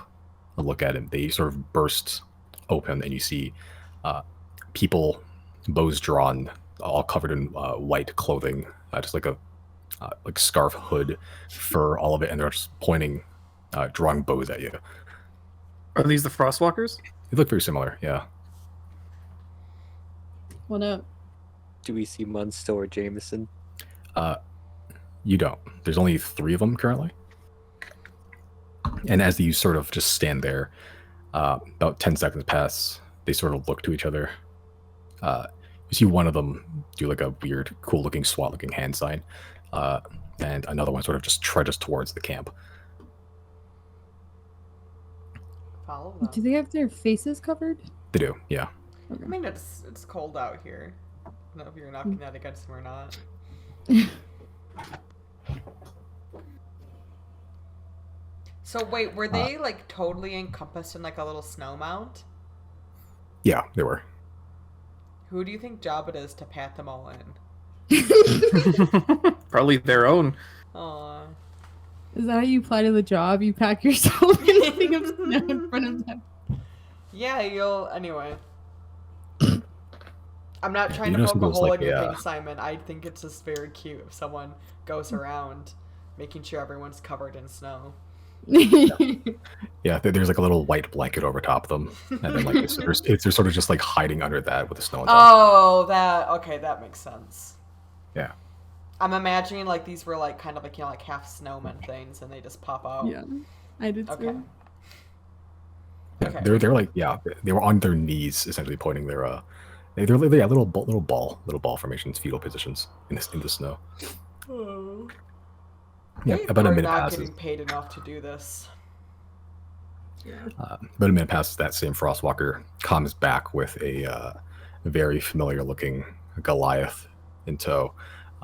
and look at them, they sort of burst open, and you see people, bows drawn, all covered in white clothing, just like a like scarf, hood, fur, all of it, and they're just pointing, drawing bows at you. Are these the Frostwalkers? They look very similar, yeah. What up? Do we see Munster or Jameson? You don't. There's only 3 of them currently. And as you sort of just stand there, about 10 seconds pass, they sort of look to each other. You see one of them do like a weird, cool-looking, SWAT-looking hand sign, and another one sort of just trudges towards the camp. Follow them. Do they have their faces covered? They do, yeah. I mean, it's cold out here. I don't know if you're knocking that against them or not. So wait, were they like totally encompassed in like a little snow mount? Yeah, they were. Who do you think job it is to pat them all in? Probably their own. Aw. Is that how you apply to the job? You pack yourself in a thing of snow in front of them. Yeah, you'll. Anyway. I'm not Yeah, trying you to notice poke a there's hole like in your a, paid assignment. I think it's just very cute if someone goes around making sure everyone's covered in snow. yeah, there's like a little white blanket over top of them, and then like they're sort of just like hiding under that with the snow on top. Oh, that makes sense. Yeah. I'm imagining like these were like kind of like, you know, like half snowman things and they just pop out. Yeah, I did too. Okay. Yeah, Okay. they're like, yeah, they were on their knees essentially pointing their they're yeah, little ball formations, fetal positions in the snow. Oh. Yeah, They about a are minute not passes. getting paid enough to do this. About a minute passes. That same Frostwalker comes back with a very familiar looking Goliath in tow.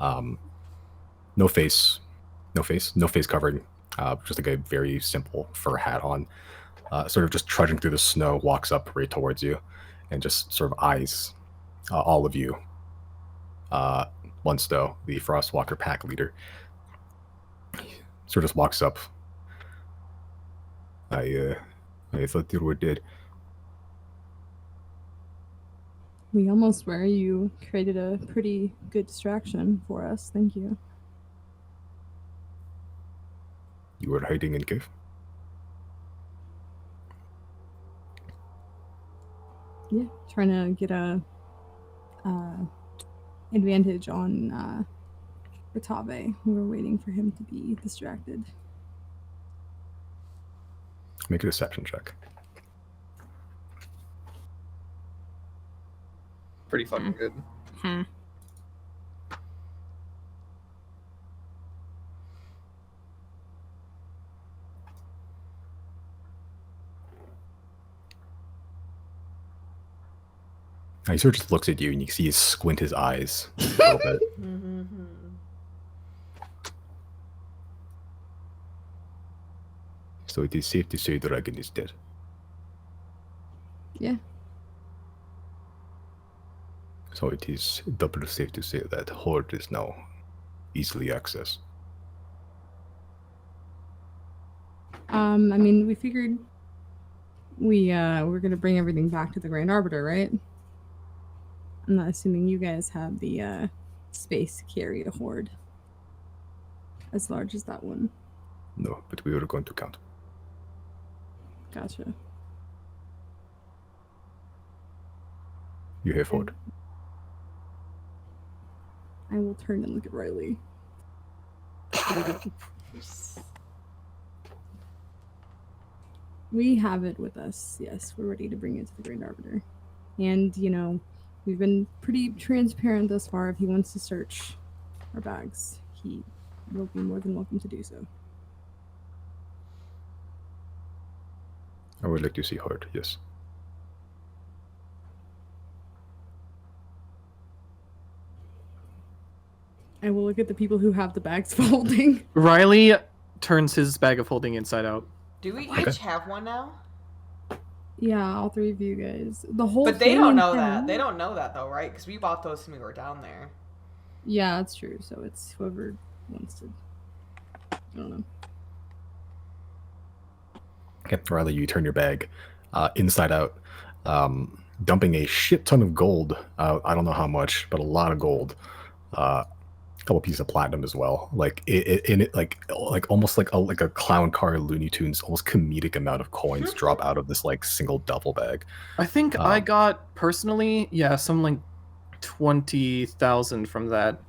No face covering. Just like a very simple fur hat on. Sort of just trudging through the snow, walks up right towards you, and just sort of eyes all of you. Lunstow, the Frostwalker pack leader, sort of just walks up. I thought you were dead. We almost were. You created a pretty good distraction for us. Thank you. You were hiding in cave. Yeah, trying to get a advantage on Ratabe. We were waiting for him to be distracted. Make a deception check. Pretty fucking good. He sort of just looks at you, and you see he squint his eyes a little bit. Mm-hmm. So it is safe to say the dragon is dead. Yeah. So it is doubly safe to say that Horde is now easily accessed. I mean, we figured we're gonna bring everything back to the Grand Arbiter, right? I'm not assuming you guys have the space to carry a horde as large as that one. No, but we were going to count. Gotcha. You have Horde. I will turn and look at Riley. We have it with us. Yes, we're ready to bring it to the Grand Arbiter. And, you know, we've been pretty transparent thus far. If he wants to search our bags, he will be more than welcome to do so. I would like to see Horde, yes. I will look at the people who have the bags folding. Riley turns his bag of holding inside out. Do we Okay. each have one now? Yeah, all three of you guys. The whole But they thing don't know in that. town- They don't know that though, right? Because we bought those when we were down there. Yeah, that's true. So it's whoever wants to. I don't know. Okay, Riley, you turn your bag inside out, dumping a shit ton of gold out. I don't know how much, but a lot of gold. A couple pieces of platinum as well. Like it like almost like a clown car Looney Tunes, almost comedic amount of coins drop out of this like single duffel bag. I think I got personally, some like 20,000 from that.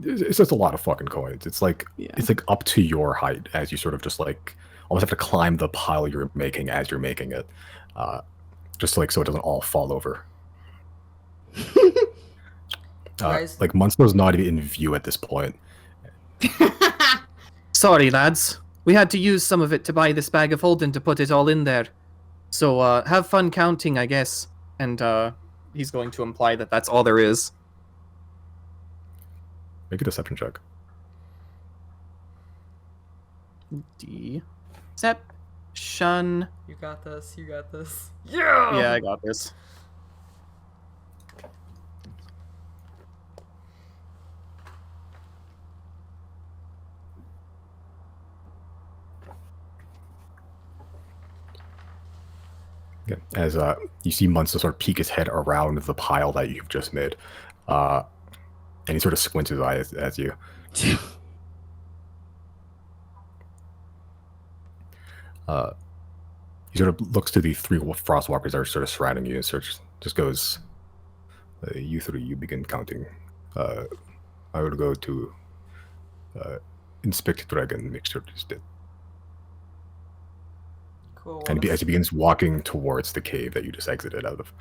It's just a lot of fucking coins. It's like Yeah. it's like up to your height as you sort of just like almost have to climb the pile you're making as you're making it, just like so it doesn't all fall over. Guys. Like Munster's not even in view at this point. Sorry, lads. We had to use some of it to buy this bag of holding to put it all in there. So, have fun counting, I guess. And, he's going to imply that that's all there is. Make a deception check. Deception. You got this. You got this. Yeah, I got this. Yeah, as you see Munster sort of peek his head around the pile that you've just made, and he sort of squints his eyes at you. He sort of looks to the three Frostwalkers that are sort of surrounding you, and sort of just goes, "You three, you begin counting. I will go to inspect dragon, make sure he's dead." Cool. And as he begins walking towards the cave that you just exited out of.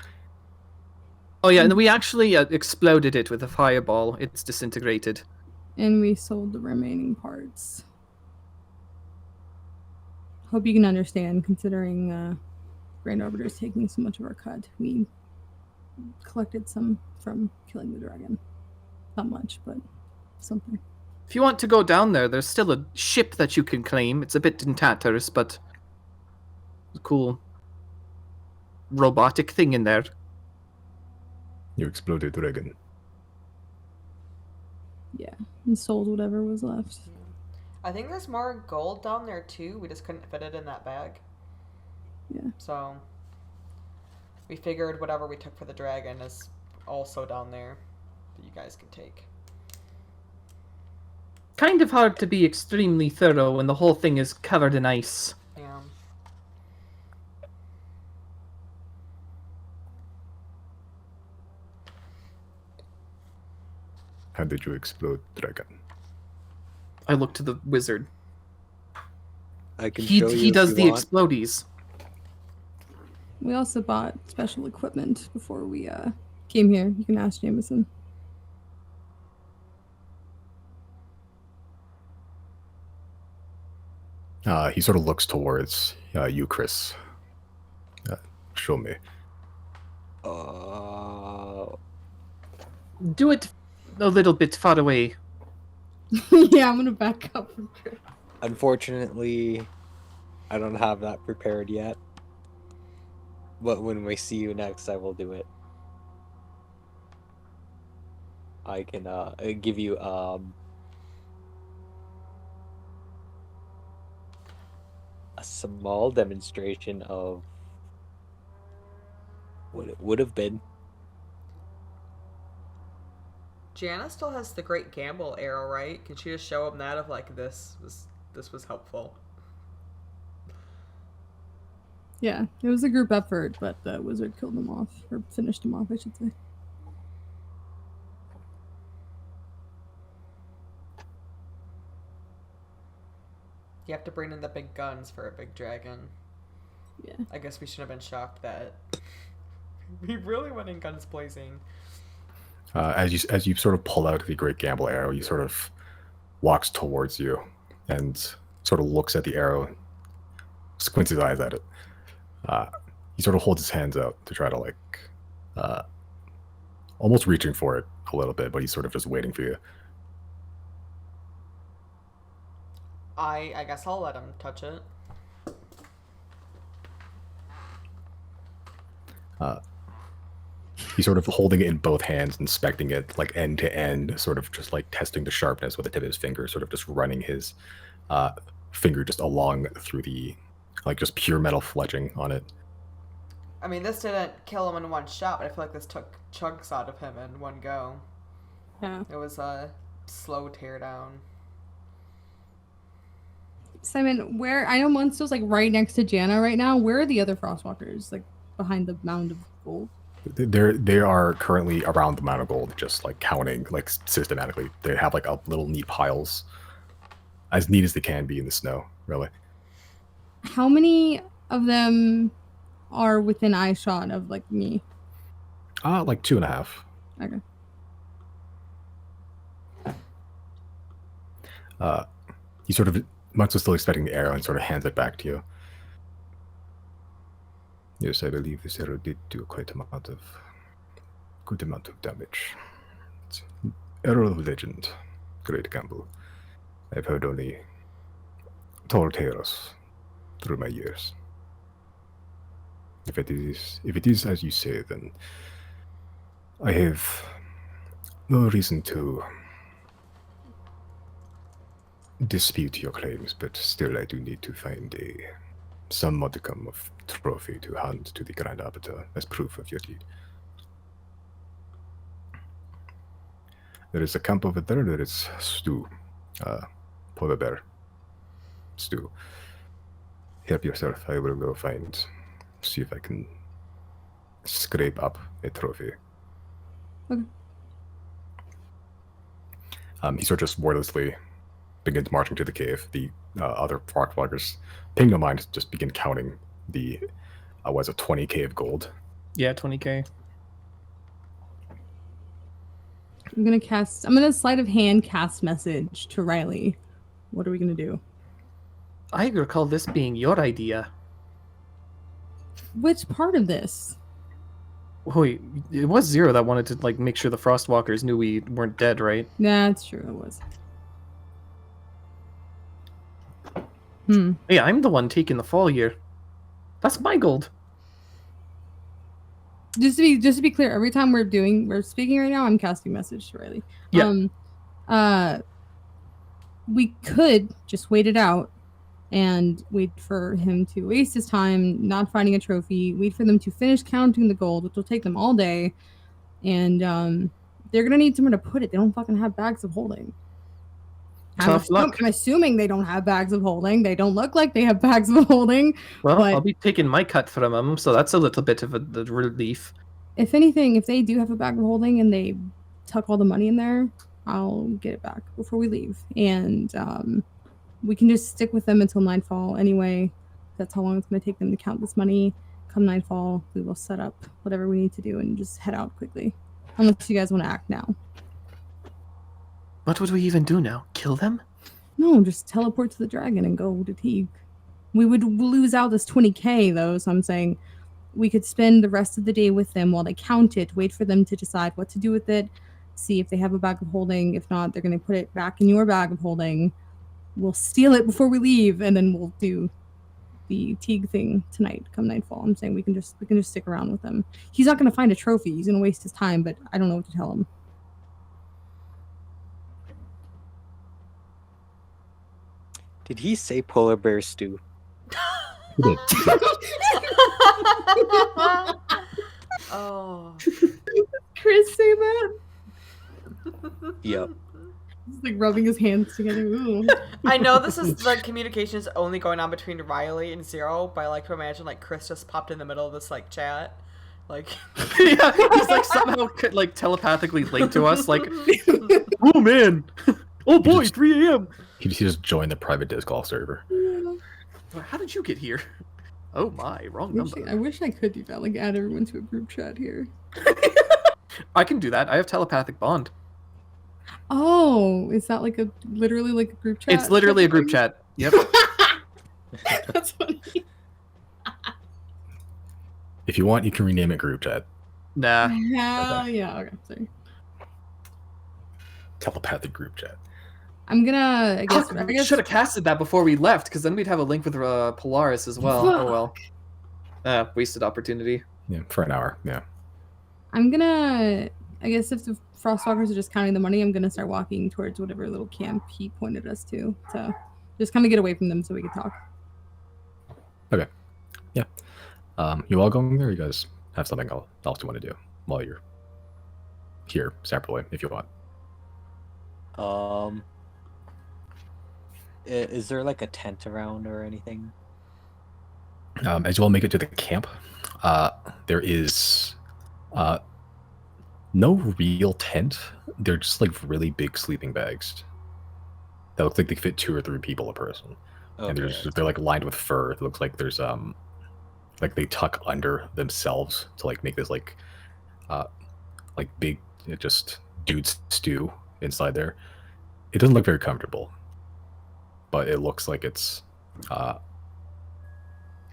Oh yeah, and we actually exploded it with a fireball. It's disintegrated. And we sold the remaining parts. Hope you can understand, considering Grand Arbiter's taking so much of our cut. We collected some from killing the dragon. Not much, but something. If you want to go down there, there's still a ship that you can claim. It's a bit in tatters, but a cool robotic thing in there. You exploded dragon. Yeah, and sold whatever was left. I think there's more gold down there too. We just couldn't fit it in that bag. Yeah. So we figured whatever we took for the dragon is also down there that you guys can take. Kind of hard to be extremely thorough when the whole thing is covered in ice. Yeah. How did you explode dragon? I look to the wizard. I can show you He if does you the want. explodies. We also bought special equipment before we came here. You can ask Jameson. He sort of looks towards you, Chris. Show me. Do it a little bit far away. Yeah, I'm gonna back up. Unfortunately, I don't have that prepared yet. But when we see you next, I will do it. I can give you a small demonstration of what it would have been. Gianna still has the Great Gamble arrow, right? Can she just show him that of like this was helpful? Yeah, it was a group effort, but the wizard killed them off, or finished them off, I should say. You have to bring in the big guns for a big dragon. Yeah. I guess we should have been shocked that we really went in guns blazing. As you sort of pull out the Great Gamble arrow, he sort of walks towards you and sort of looks at the arrow, squints his eyes at it. He sort of holds his hands out to try to almost reaching for it a little bit, but he's sort of just waiting for you. I guess I'll let him touch it. He's sort of holding it in both hands, inspecting it like end to end, sort of just like testing the sharpness with the tip of his finger, sort of just running his finger just along through the just pure metal fletching on it. I mean, this didn't kill him in one shot, but I feel like this took chunks out of him in one go. Yeah. It was a slow tear down. Simon, where I know Munster's like right next to Jana right now. Where are the other Frostwalkers? Like behind the mound of gold? They are currently around the mound of gold, just like counting like systematically. They have like a little neat piles, as neat as they can be in the snow, really. How many of them are within eyeshot of like me? Like 2.5. Okay. He sort of, Munster's still expecting the arrow and sort of hands it back to you. Yes, I believe this arrow did do quite good amount of damage. It's arrow of legend, Great Gamble. I've heard only tall tales through my years. If it is as you say, then I have no reason to dispute your claims, but still I do need to find a some modicum of trophy to hand to the Grand Arbiter as proof of your deed. There is a camp over there. There is stew, polar bear stew. Help yourself. I will go see if I can scrape up a trophy. Okay. He sort of just wordlessly begins marching to the cave. The other Farkwalkers, paying no mind, just begin counting the, 20k of gold. Yeah, 20k. I'm gonna sleight of hand cast message to Riley. What are we gonna do? I recall this being your idea. Which part of this? Wait, it was Zero that wanted to like make sure the Frostwalkers knew we weren't dead, right? Yeah, that's true. It was. Yeah, I'm the one taking the fall here. That's my gold. Just to be clear, every time we're speaking right now, I'm casting message to Riley. Yeah. We could just wait it out and wait for him to waste his time not finding a trophy, wait for them to finish counting the gold, which will take them all day, and they're gonna need somewhere to put it. They don't fucking have bags of holding. Tough luck. I'm assuming they don't have bags of holding. They don't look like they have bags of holding. Well, but I'll be taking my cut from them, so that's a little bit of the relief. if anything, if they do have a bag of holding and they tuck all the money in there, I'll get it back before we leave. And we can just stick with them until nightfall anyway. That's how long it's going to take them to count this money. Come nightfall, we will set up whatever we need to do and just head out quickly. Unless you guys want to act now. What would we even do now? Kill them? No, just teleport to the dragon and go to Teague. We would lose out this 20k though, so I'm saying we could spend the rest of the day with them while they count it, wait for them to decide what to do with it, see if they have a bag of holding. If not, they're going to put it back in your bag of holding. We'll steal it before we leave, and then we'll do the Teague thing tonight come nightfall. I'm saying we can just stick around with him. He's not going to find a trophy. He's going to waste his time, but I don't know what to tell him. Did he say polar bear stew? Oh. Chris say that? Yep. He's like rubbing his hands together. Ooh. I know this is the communication is only going on between Riley and Zero, but I like to imagine like Chris just popped in the middle of this like chat. Like Yeah, he's like somehow like telepathically linked to us, like, oh man, oh boy, 3 a.m. He just joined the private Discord server. How did you get here? Oh my, wrong number. I wish I could do that, like add everyone to a group chat here. I can do that. I have telepathic bond. Oh, is that like literally like a group chat? It's literally a group chat. Yep. That's funny. If you want, you can rename it group chat. Nah. Hell yeah. Okay, sorry. Telepathic group chat. I'm gonna. I guess Should have casted that before we left, because then we'd have a link with Polaris as well. Fuck. Oh well. Wasted opportunity. Yeah, for an hour. Yeah. I'm gonna. I guess if the Frostwalkers are just counting the money, I'm gonna start walking towards whatever little camp he pointed us to just kind of get away from them so we can talk. Okay. Yeah. You all going there? You guys have something else you want to do while you're here separately, if you want. Is there like a tent around or anything? As you all make it to the camp, there is no real tent. They're just like really big sleeping bags that look like they fit 2 or 3 people a person. Okay. And they're like lined with fur. It looks like there's like they tuck under themselves to like make this like big just dude stew inside there. It doesn't look very comfortable, but it looks like it's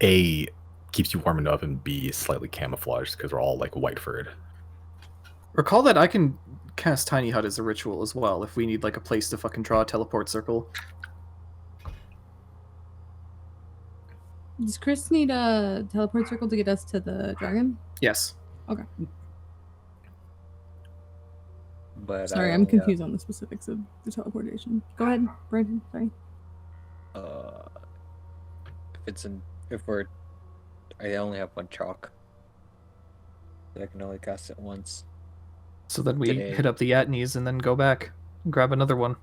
A, keeps you warm enough, and B, slightly camouflaged because they're all like white furred. Recall that I can cast Tiny Hut as a ritual as well if we need like a place to fucking draw a teleport circle. Does Chris need a teleport circle to get us to the dragon? Yes. Okay. But Sorry, I'm confused on the specifics of the teleportation. Go ahead, Brandon. Sorry. If it's in I only have one chalk. I can only cast it once. So then we Today. hit up the Yatnies and then go back and grab another one.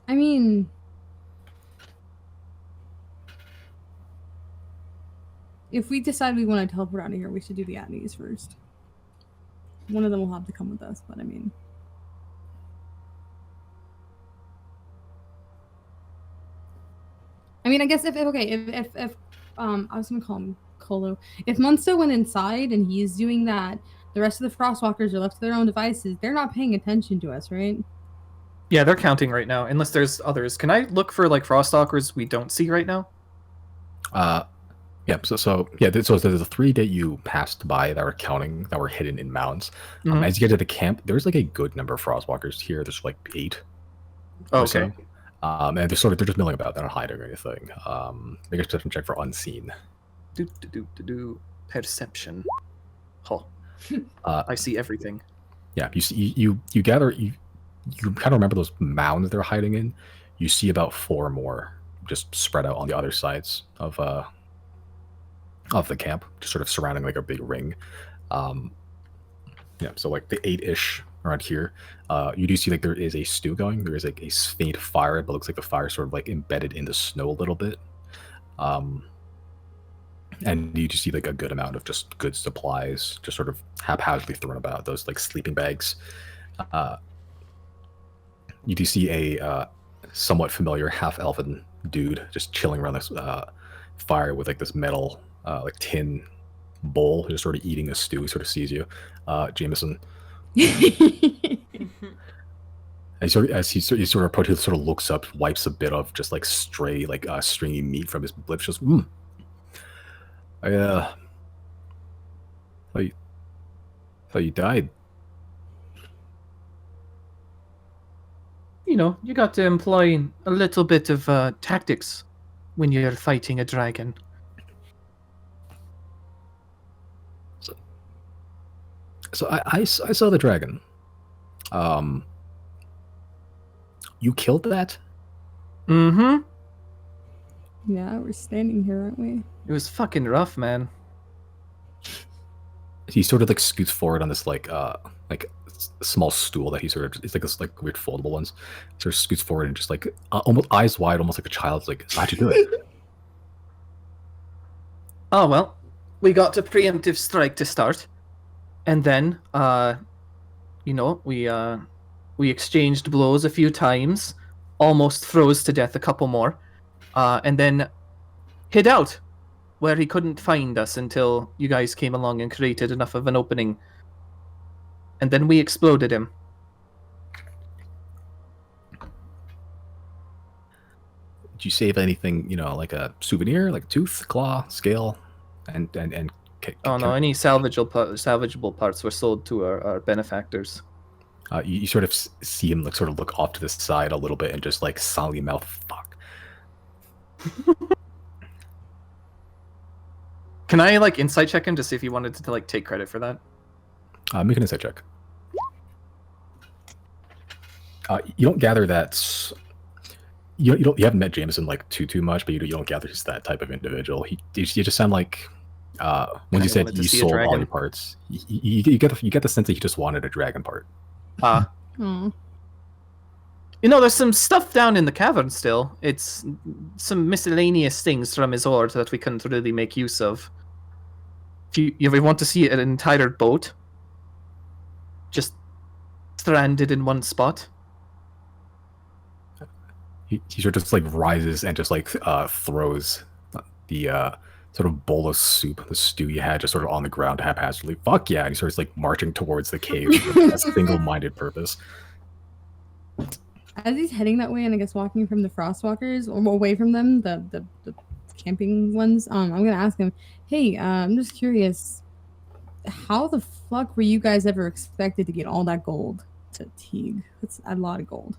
I mean, if we decide we want to teleport out of here, we should do the Atneys first. One of them will have to come with us, but I mean... I guess if I was gonna call him Colo. If Munsto went inside and he's doing that, the rest of the Frostwalkers are left to their own devices. They're not paying attention to us, right? Yeah, they're counting right now, unless there's others. Can I look for like Frostalkers we don't see right now? Yeah. So there's the 3 that you passed by that were counting, that were hidden in mounds. Mhm. As you get to the camp, there's like a good number of Frostwalkers here. There's like 8. or so. Okay. And they're just milling about. They're not hiding or anything. Make a perception check for unseen. Perception. Oh. I see everything. Yeah, you see, you gather, you kind of remember those mounds they're hiding in. You see about 4 more just spread out on the other sides of the camp, just sort of surrounding like a big ring. Yeah, so like the 8-ish around here. You do see like there is a stew going. There is like a faint fire, but looks like the fire sort of like embedded in the snow a little bit. And you just see like a good amount of just good supplies, just sort of haphazardly thrown about. Those like sleeping bags. You do see a somewhat familiar half-elven dude just chilling around this fire with like this metal like tin bowl, just sort of eating a stew. He sort of sees you, Jameson. As he sort of approaches, sort of looks up, wipes a bit of just like stray like stringy meat from his lips. Just I thought you died. You know, you got to employ a little bit of tactics when you're fighting a dragon. So I saw the dragon. You killed that? Mm-hmm. Yeah, we're standing here, aren't we? It was fucking rough, man. He sort of like scoots forward on this like small stool that he sort of, it's like this like weird foldable ones. Sort of scoots forward and just like almost eyes wide, almost like a child's like, how'd you do it? Oh well, we got a preemptive strike to start, and then you know, we exchanged blows a few times, almost froze to death a couple more, and then hid out where he couldn't find us until you guys came along and created enough of an opening. And then we exploded him. Did you save anything, you know, like a souvenir, like tooth, claw, scale, and Oh no, any salvageable parts were sold to our benefactors. You sort of see him like sort of look off to the side a little bit and just like silently mouth, fuck. Can I like insight check him to see if he wanted to like take credit for that? Make an insight check. You don't gather that you haven't met Jameson like too much, but you don't gather he's that type of individual. You just sound like when you said you sold all your parts, you get the sense that he just wanted a dragon part. Oh. You know, there's some stuff down in the cavern still. It's some miscellaneous things from his hoard that we couldn't really make use of. If you ever want to see an entire boat just stranded in one spot. He sort of just like rises and just like throws the sort of bowl of soup, the stew you had, just sort of on the ground haphazardly. Fuck yeah! And he starts like marching towards the cave with a single-minded purpose. As he's heading that way, and I guess walking from the Frostwalkers or away from them, the camping ones, I'm gonna ask him, hey, I'm just curious, how the fuck were you guys ever expected to get all that gold to Teague? That's a lot of gold.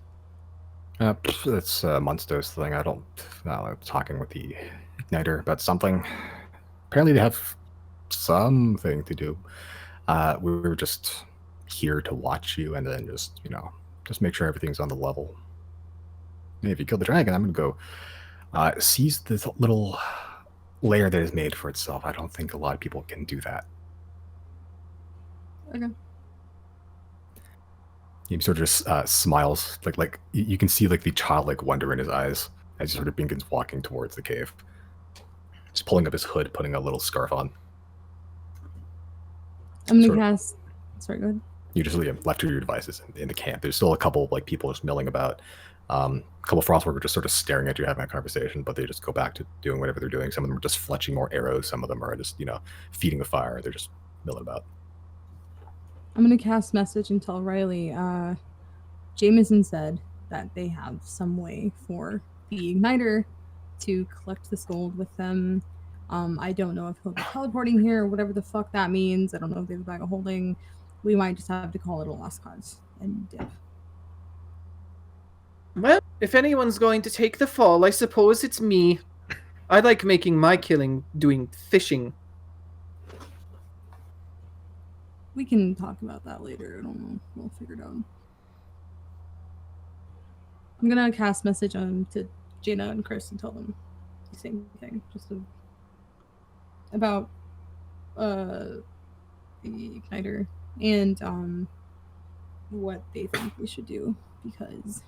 That's Munsto's thing. I don't know. Talking with the Igniter about something. Apparently, they have something to do. We were just here to watch you, and then just just make sure everything's on the level. And if you kill the dragon, I'm going to go seize this little lair that is made for itself. I don't think a lot of people can do that. Okay. He sort of just smiles, like you can see like the childlike wonder in his eyes as he sort of begins walking towards the cave. Just pulling up his hood, putting a little scarf on. I'm gonna Sort of- cast. Sorry, go ahead. You just left your devices in the camp. There's still a couple like people just milling about. A couple of frostworkers just sort of staring at you having a conversation, but they just go back to doing whatever they're doing. Some of them are just fletching more arrows. Some of them are just feeding the fire. They're just milling about. I'm gonna cast message and tell Riley. Jameson said that they have some way for the igniter to collect this gold with them. I don't know if he'll be teleporting here or whatever the fuck that means. I don't know if they have a bag of holding. We might just have to call it a lost cause and dip. Well, if anyone's going to take the fall, I suppose it's me. I like making my killing doing fishing. We can talk about that later. I don't know. We'll figure it out. I'm gonna cast message to Jaina and Chris and tell them the same thing, about the igniter and what they think we should do, because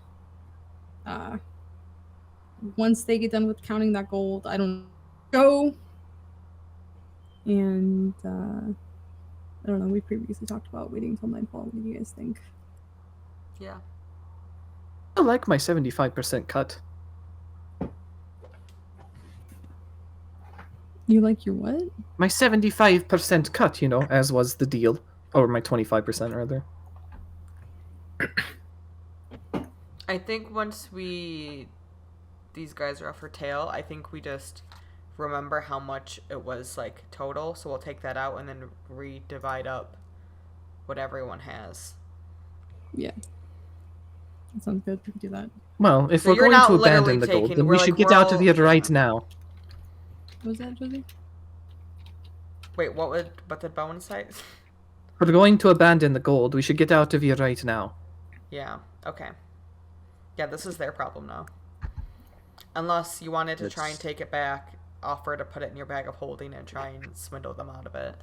once they get done with counting that gold, I don't go. And I don't know. We previously talked about waiting until nightfall. What do you guys think? Yeah. I like my 75% cut. You like your what? My 75% cut, as was the deal. Or my 25% rather. I think once these guys are off her tail, I think we just remember how much it was like total, so we'll take that out and then re-divide up what everyone has. Yeah. That sounds good. We can do that. Well, if So we're you're going not to abandon literally the gold, taking- then we're we like, should get we're out of all- here right yeah. now. What was that, Josie? Wait, what did Bowen say? If we're going to abandon the gold, we should get out of here right now. Yeah, okay. Yeah, this is their problem now. Unless you wanted to try and take it back, offer to put it in your bag of holding and try and swindle them out of it.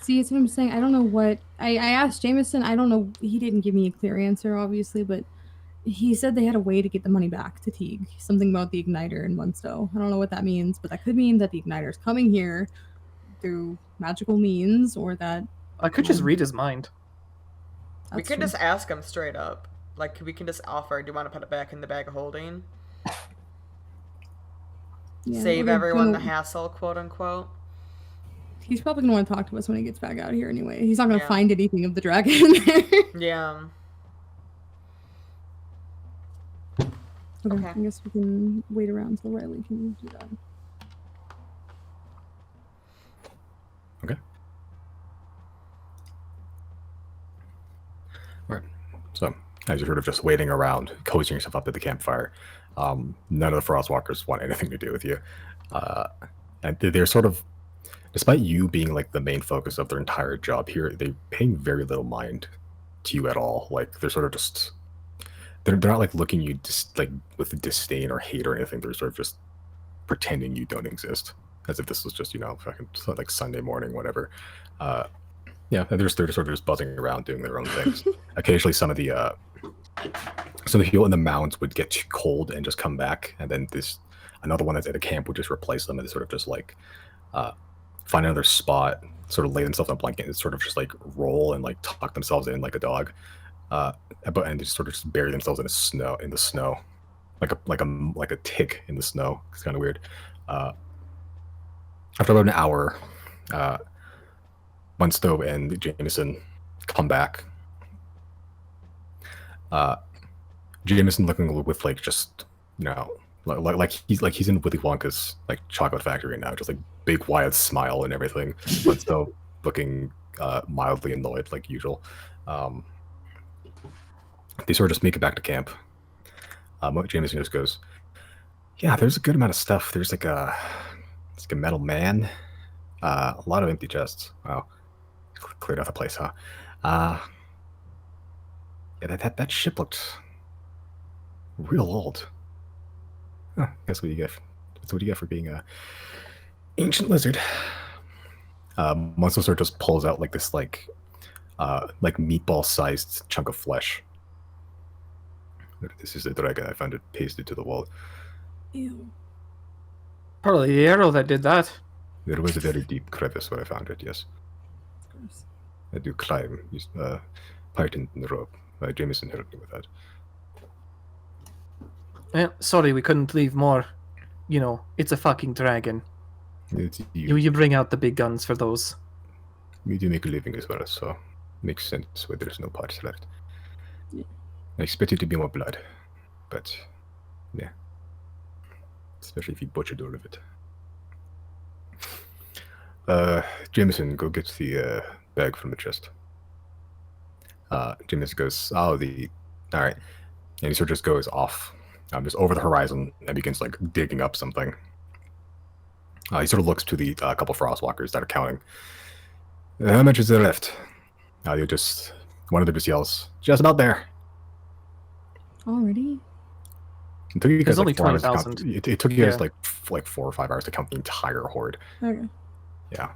See, it's what I'm saying. I don't know what... I asked Jameson. I don't know. He didn't give me a clear answer, obviously, but he said they had a way to get the money back to Teague. Something about the igniter in Munsto. I don't know what that means, but that could mean that the igniter is coming here through magical means, or that... I could just read his mind. We could just ask him straight up. Like, we can just offer, do you want to put it back in the bag of holding? Yeah, Save we're everyone gonna- the hassle, quote unquote. He's probably going to want to talk to us when he gets back out here anyway. He's not going to Yeah. find anything of the dragon there. Yeah. Okay, Okay. I guess we can wait around until Riley can do that. Okay. Right. So, as you're sort of just waiting around, cozying yourself up to the campfire, none of the Frostwalkers want anything to do with you. And they're sort of, despite you being like the main focus of their entire job here, they're paying very little mind to you at all. Like, they're sort of just, they're not like looking at you just like with disdain or hate or anything. They're sort of just pretending you don't exist, as if this was just, fucking like Sunday morning, whatever. Yeah, and they're sort of just buzzing around doing their own things. Occasionally, some of the people in the mounds would get too cold and just come back, and then another one that's at the camp would just replace them and sort of just like find another spot, sort of lay themselves on a blanket and sort of just like roll and like tuck themselves in like a dog, and just sort of just bury themselves in the snow, like a tick in the snow. It's kind of weird. After about an hour, Munsto and Jameson come back. Jameson looking with like just like he's in Willy Wonka's like chocolate factory now, just like big wide smile and everything. Munsto looking mildly annoyed like usual. They sort of just make it back to camp. Jameson just goes, "Yeah, there's a good amount of stuff. There's like a metal man, a lot of empty chests. Wow, cleared out the place, huh? Yeah, that ship looked real old. Huh, that's what you get. That's what you get for being a ancient lizard. Monster just pulls out like this like meatball-sized chunk of flesh. This is the dragon. I found it pasted to the wall. Ew. Probably the arrow that did that. There was a very deep crevice where I found it. Yes, Gross. I do climb. Python in the rope. Jameson helped me with that. Sorry, we couldn't leave more. You know, it's a fucking dragon. It's You bring out the big guns for those. We do make a living as well, so makes sense where there's no parts left. Yeah. I expected to be more blood, but yeah. Especially if you butchered all of it. Jameson, go get the bag from the chest. Jameson goes, alright. And he sort of just goes off, just over the horizon and begins like digging up something. He sort of looks to the couple frostwalkers that are counting. How much is there left? One of them just yells, just about there. Already? It took you guys There's only like 4 hours to count. 20,000. It took you guys Yeah. like 4 or 5 hours to count the entire horde. Okay. Yeah.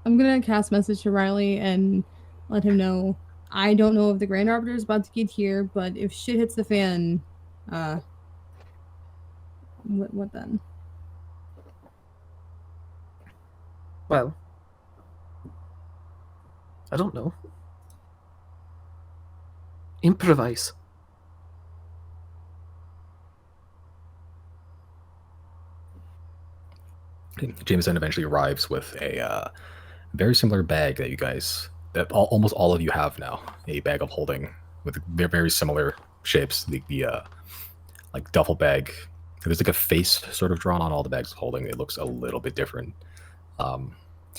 I'm gonna cast message to Riley and let him know. I don't know if the Grand Arbiter is about to get here, but if shit hits the fan, what then? Well, I don't know. Improvise. Jameson eventually arrives with a very similar bag that almost all of you have now. A bag of holding with they're very similar shapes. The like duffel bag. There's like a face sort of drawn on all the bags of holding. It looks a little bit different. Sort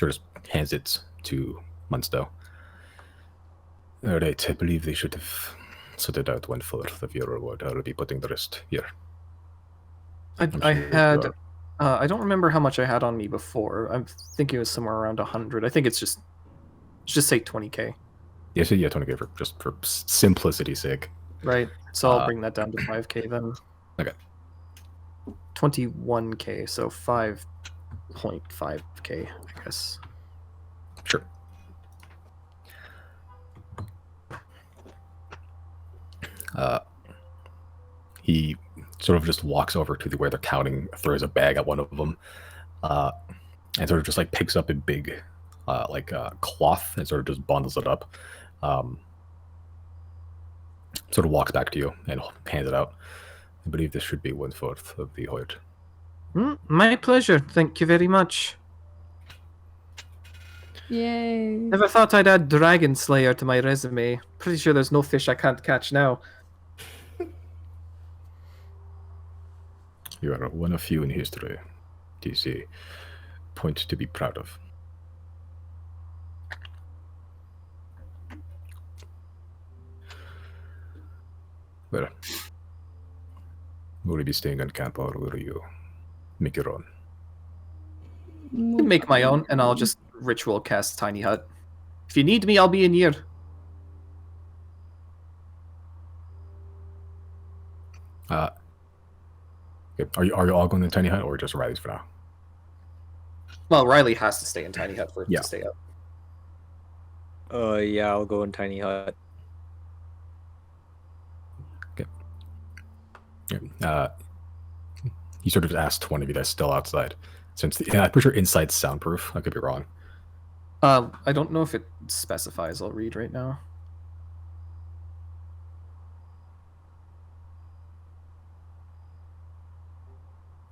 of hands it to Munsto. All right, I believe they should have sorted out 1/4 of your reward. I'll be putting the rest here. I sure had. you I don't remember how much I had on me before. I'm thinking it was somewhere around 100. I think it's just say 20k. Yeah, so yeah, 20k for simplicity's sake. Right. So I'll bring that down to 5k then. Okay. 21k, so 5.5k, I guess. Sure. He sort of just walks over to where they're counting, throws a bag at one of them, and sort of just like picks up a big cloth and sort of just bundles it up. Sort of walks back to you and hands it out. I believe this should be 1/4 of the horde. My pleasure. Thank you very much. Yay. Never thought I'd add Dragon Slayer to my resume. Pretty sure there's no fish I can't catch now. You are one of few in history. It is a point to be proud of. Well, will you be staying on camp or will you make your own? I'll make my own, and I'll just ritual cast Tiny Hut. If you need me, I'll be in here. Okay. Are you all going to Tiny Hut or just Riley's for now? Well, Riley has to stay in Tiny Hut for it Yeah. to stay up. Yeah, I'll go in Tiny Hut. Yeah. He sort of asked one of you that's still outside. I'm pretty sure inside's soundproof. I could be wrong. I don't know if it specifies. I'll read right now.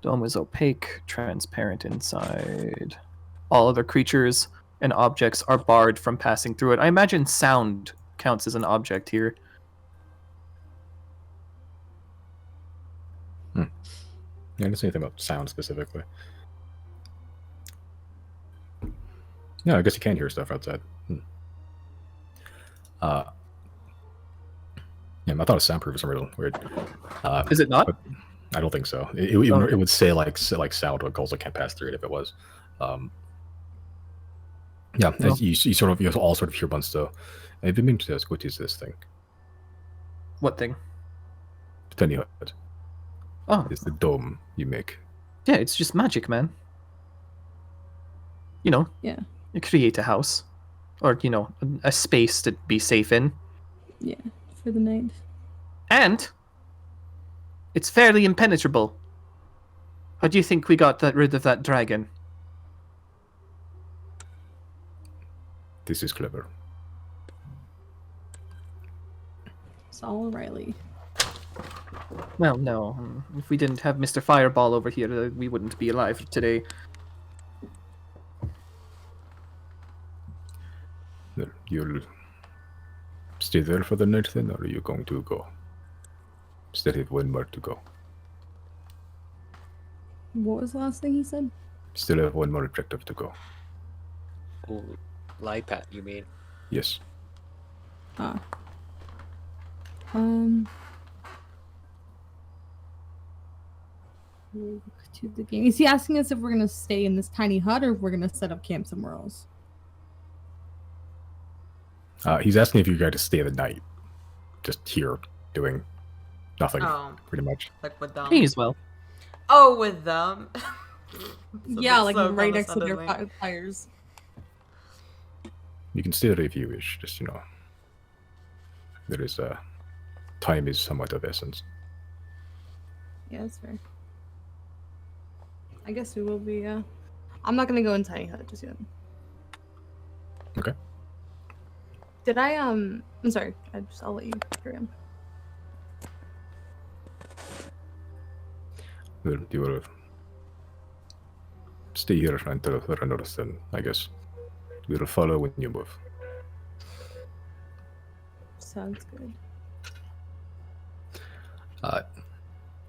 Dome is opaque, transparent inside. All other creatures and objects are barred from passing through it. I imagine sound counts as an object here. Yeah, I didn't say anything about sound specifically. Yeah, I guess you can hear stuff outside. Yeah, I thought it was soundproof for some reason. Weird. Is it not? but I don't think so. It would say like sound what goals that can't pass through it if it was. Yeah, No. you all sort of hear Bunsto I've been meaning to ask, what is this thing? What thing? Tiny hut. Oh, It's the dome you make. yeah, it's just magic, man. You know, Yeah. you create a house, or you know, a space to be safe in, Yeah, for the night. and it's fairly impenetrable. How do you think we got rid of that dragon? This is clever. It's all Riley. Well, no. If we didn't have Mr. Fireball over here, we wouldn't be alive today. Well, you'll stay there for the night then, or are you going to go? Still have one more to go. What was the last thing he said? Still have one more objective to go. Oh, Lipat, you mean? Yes. Ah. Look to the game. Is he asking us if we're gonna stay in this tiny hut or if we're gonna set up camp somewhere else? He's asking if you guys to stay the night. Just here, doing nothing, Oh, pretty much. like with them. Me as well. Oh, with them. Yeah, like so right next to their condescendingly. fires. You can stay there if you wish, just, you know. There is, time is somewhat of essence. Yeah, that's fair. I guess we will be, I'm not gonna go in tiny hut just yet. Okay. Did I, I'm sorry. I'll let you carry on. Well, you will stay here until Reynolds, then, I guess. We'll follow when you move. Sounds good.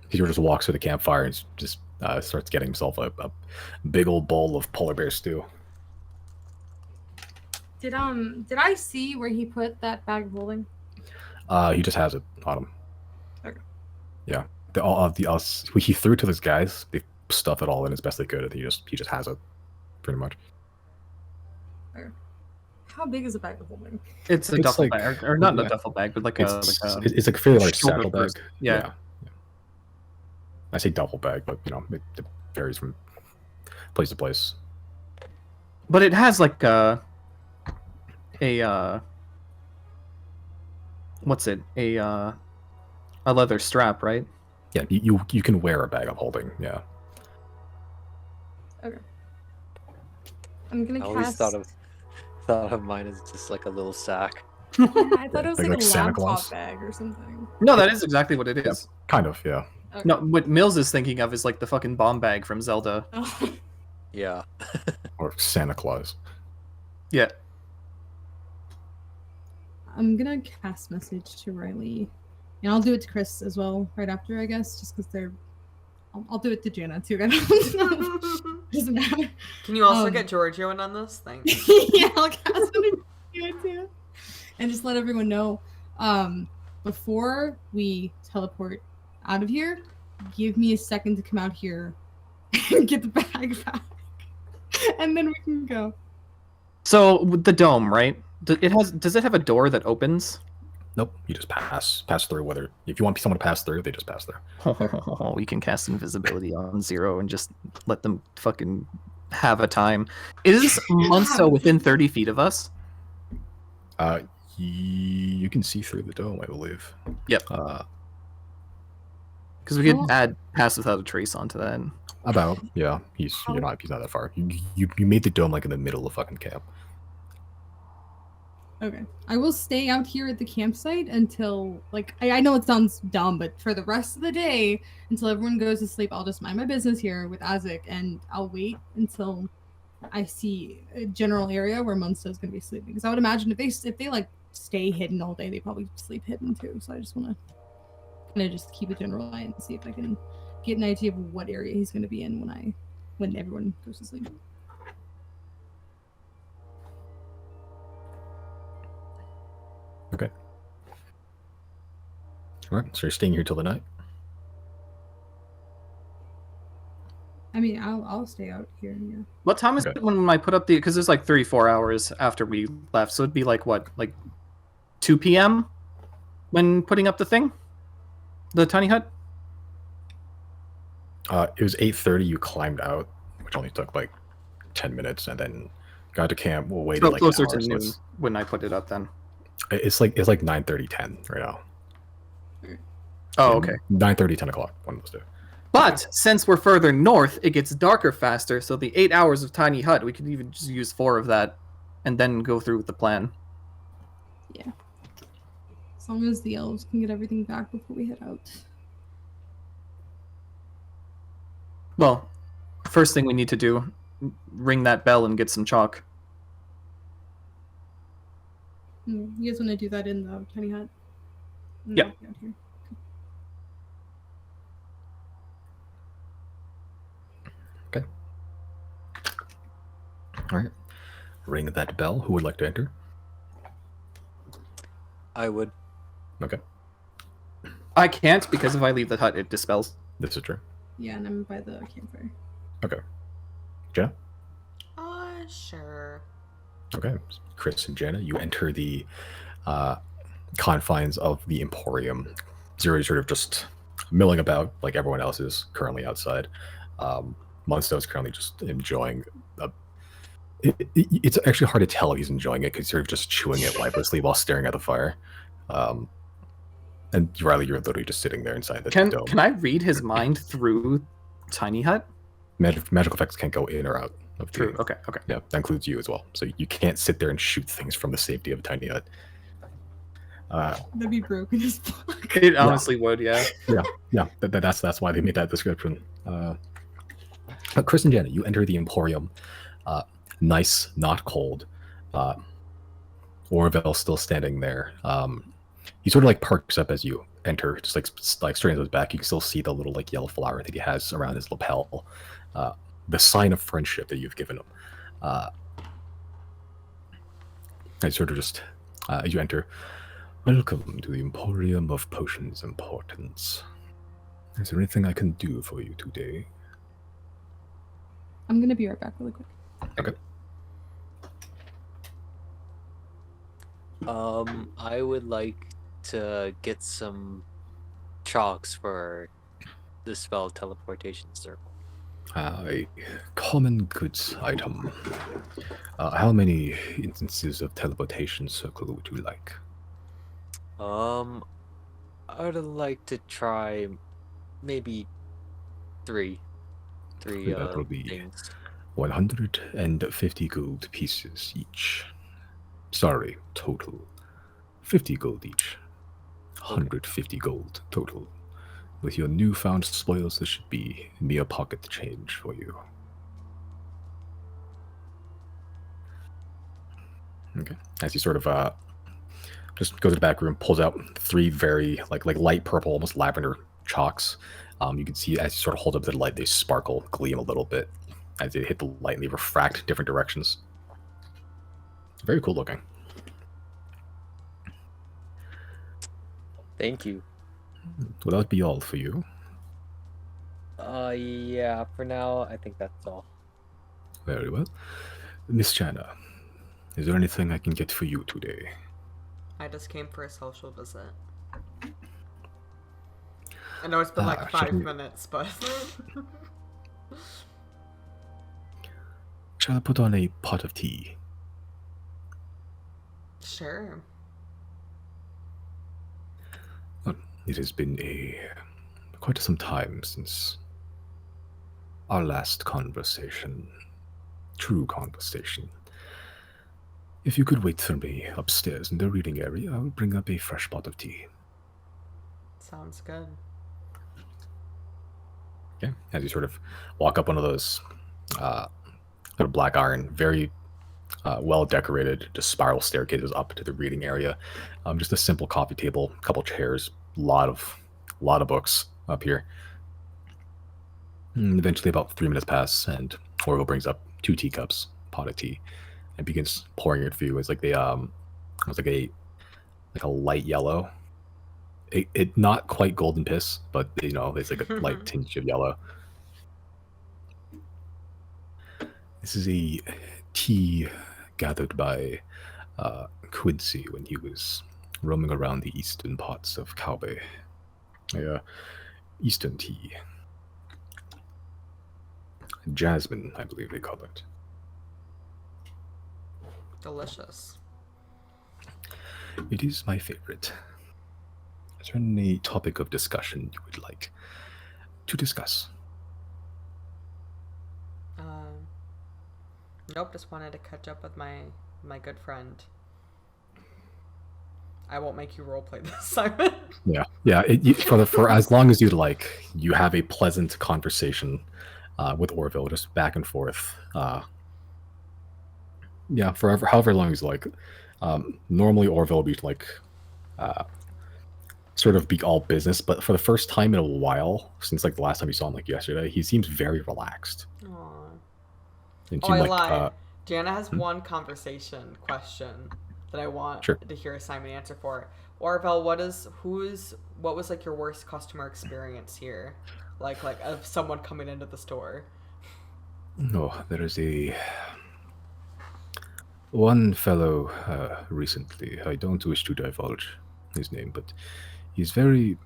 Peter just walks to the campfire and just starts getting himself a big old bowl of polar bear stew. Did I see where he put that bag of holding? He just has it on him. Okay. Yeah. He threw it to those guys. They stuff it all in as best they could, and he just has it, pretty much. How big is a bag of holding? It's a It's duffel like- bag, or not yeah. a duffel bag, but like It's like a fairly large shoulder saddle bag. purse. Yeah. I say duffel bag, but you know it varies from place to place. But it has like what's it? A leather strap, right? Yeah, you can wear a bag of holding. Yeah. I'm gonna I always cast. thought of mine as just like a little sack. Yeah, I thought it was Like like a Santa laptop Claus? bag or something. No, that is exactly what it is. Kind of. Yeah. Okay. No, what Mills is thinking of is like the fucking bomb bag from Zelda. Oh. Yeah. Or Santa Claus. Yeah. I'm gonna cast message to Riley, and I'll do it to Chris as well right after, I guess, just because they're. I'll do it to Jana too. I don't doesn't matter. Can you also Um, get Giorgio in on this? Thanks. Yeah, I'll cast it too, and just let everyone know. Before we teleport out of here, give me a second to come out here and get the bag back, and then we can go. So with the dome, right? Does it have a door that opens? Nope. You just pass through. Whether if you want someone to pass through, they just pass through. We can cast invisibility on Zero and just let them fucking have a time. Is Munso within 30 feet of us? You can see through the dome, I believe. Yep. Because we could add Pass Without a Trace onto that. About yeah. He's not that far. You made the dome like in the middle of fucking camp. Okay. I will stay out here at the campsite until, like, I know it sounds dumb, but for the rest of the day, until everyone goes to sleep, I'll just mind my business here with Isaac, and I'll wait until I see a general area where Munsto's going to be sleeping. Because I would imagine if they like stay hidden all day, they probably sleep hidden too. So I just want to kind of just keep a general eye and see if I can get an idea of what area he's going to be in when everyone goes to sleep. Okay. All right. So you're staying here till the night. I mean, I'll stay out here. Yeah. What time is Okay. it when I put up the? Because it's like 3-4 hours after we left, so it'd be like what, like 2 p.m. when putting up the thing? The tiny hut? It was 8:30. You climbed out, which only took like 10 minutes, and then got to camp. We'll wait So like closer an hour. to So noon when I put it up then. it's like 9:30, 10 right now. Oh, okay. 9:30, 10 o'clock. One of those two. But since we're further north, it gets darker faster, so the 8 hours of tiny hut, we could even just use 4 of that and then go through with the plan. Yeah. As long as the elves can get everything back before we head out. Well, first thing we need to do, ring that bell and get some chalk. You guys want to do that in the tiny hut? Yeah. Out here. Okay. All right. Ring that bell. Who would like to enter? I would. Okay. I can't because if I leave the hut, it dispels. This is true. Yeah, and I'm by the campfire. Okay. Jenna? Sure. Okay. Chris and Jenna, you enter the confines of the Emporium. Zero is sort of just milling about like everyone else is currently outside. Munsto is currently just enjoying it's actually hard to tell if he's enjoying it because you're just chewing it lifelessly while staring at the fire. And Riley, you're literally just sitting there inside the dome. Can I read his mind through tiny hut? Magical effects can't go in or out of the... True. Okay. Yeah, that includes you as well. So you can't sit there and shoot things from the safety of a tiny hut. That'd be broken as fuck. It honestly would, yeah. Yeah. That's why they made that description. But Chris and Jenna, you enter the Emporium. Nice, not cold. Orville still standing there. He sort of like perks up as you enter, just like straight into his back. You can still see the little like yellow flower that he has around his lapel. The sign of friendship that you've given him. And sort of just as you enter, welcome to the Emporium of Potions Importance. Is there anything I can do for you today? I'm gonna be right back really quick. Okay. I would like to get some chalks for the spell teleportation circle. A common goods item. How many instances of teleportation circle would you like? I would like to try maybe three That will be things. 150 gold pieces each. Sorry, total. 50 gold each. 150 gold total. With your newfound spoils, this should be mere pocket change for you. Okay. As he sort of just goes to the back room, pulls out 3 very like light purple, almost lavender chalks. You can see as he sort of holds up to the light, they sparkle, gleam a little bit as they hit the light and they refract different directions. Very cool looking. Thank you. Will that be all for you? Yeah, for now, I think that's all. Very well. Miss Chana, is there anything I can get for you today? I just came for a social visit. I know it's been like 5 shouldn't- minutes, but... Shall I put on a pot of tea? Sure. It has been quite some time since our last conversation. True conversation. If you could wait for me upstairs in the reading area, I will bring up a fresh pot of tea. Sounds good. Okay. As you sort of walk up one of those little black iron, very well decorated, just spiral staircases up to the reading area. Just a simple coffee table, a couple chairs, lot of books up here. And eventually, about 3 minutes pass, and Orville brings up 2 teacups, pot of tea, and begins pouring it for you. It's like it's like a light yellow. It not quite golden piss, but it's like a light tinge of yellow. This is a tea gathered by Quincy when he was roaming around the eastern parts of Kabe. Eastern tea. Jasmine, I believe they call it. Delicious. It is my favorite. Is there any topic of discussion you would like to discuss? Nope, just wanted to catch up with my good friend. I won't make you roleplay this, Simon. Yeah. For as long as you'd like, you have a pleasant conversation with Orville, just back and forth. Forever, however long as you like. Normally, Orville would be like, sort of be all business, but for the first time in a while, since like the last time you saw him, like yesterday, he seems very relaxed. Aww. And Oh, seemed I like, lied. Jana has one conversation question that I want Sure. to hear Simon answer for. Orville, what was like your worst customer experience here? Like of someone coming into the store. Oh, there is one fellow recently. I don't wish to divulge his name, but he's very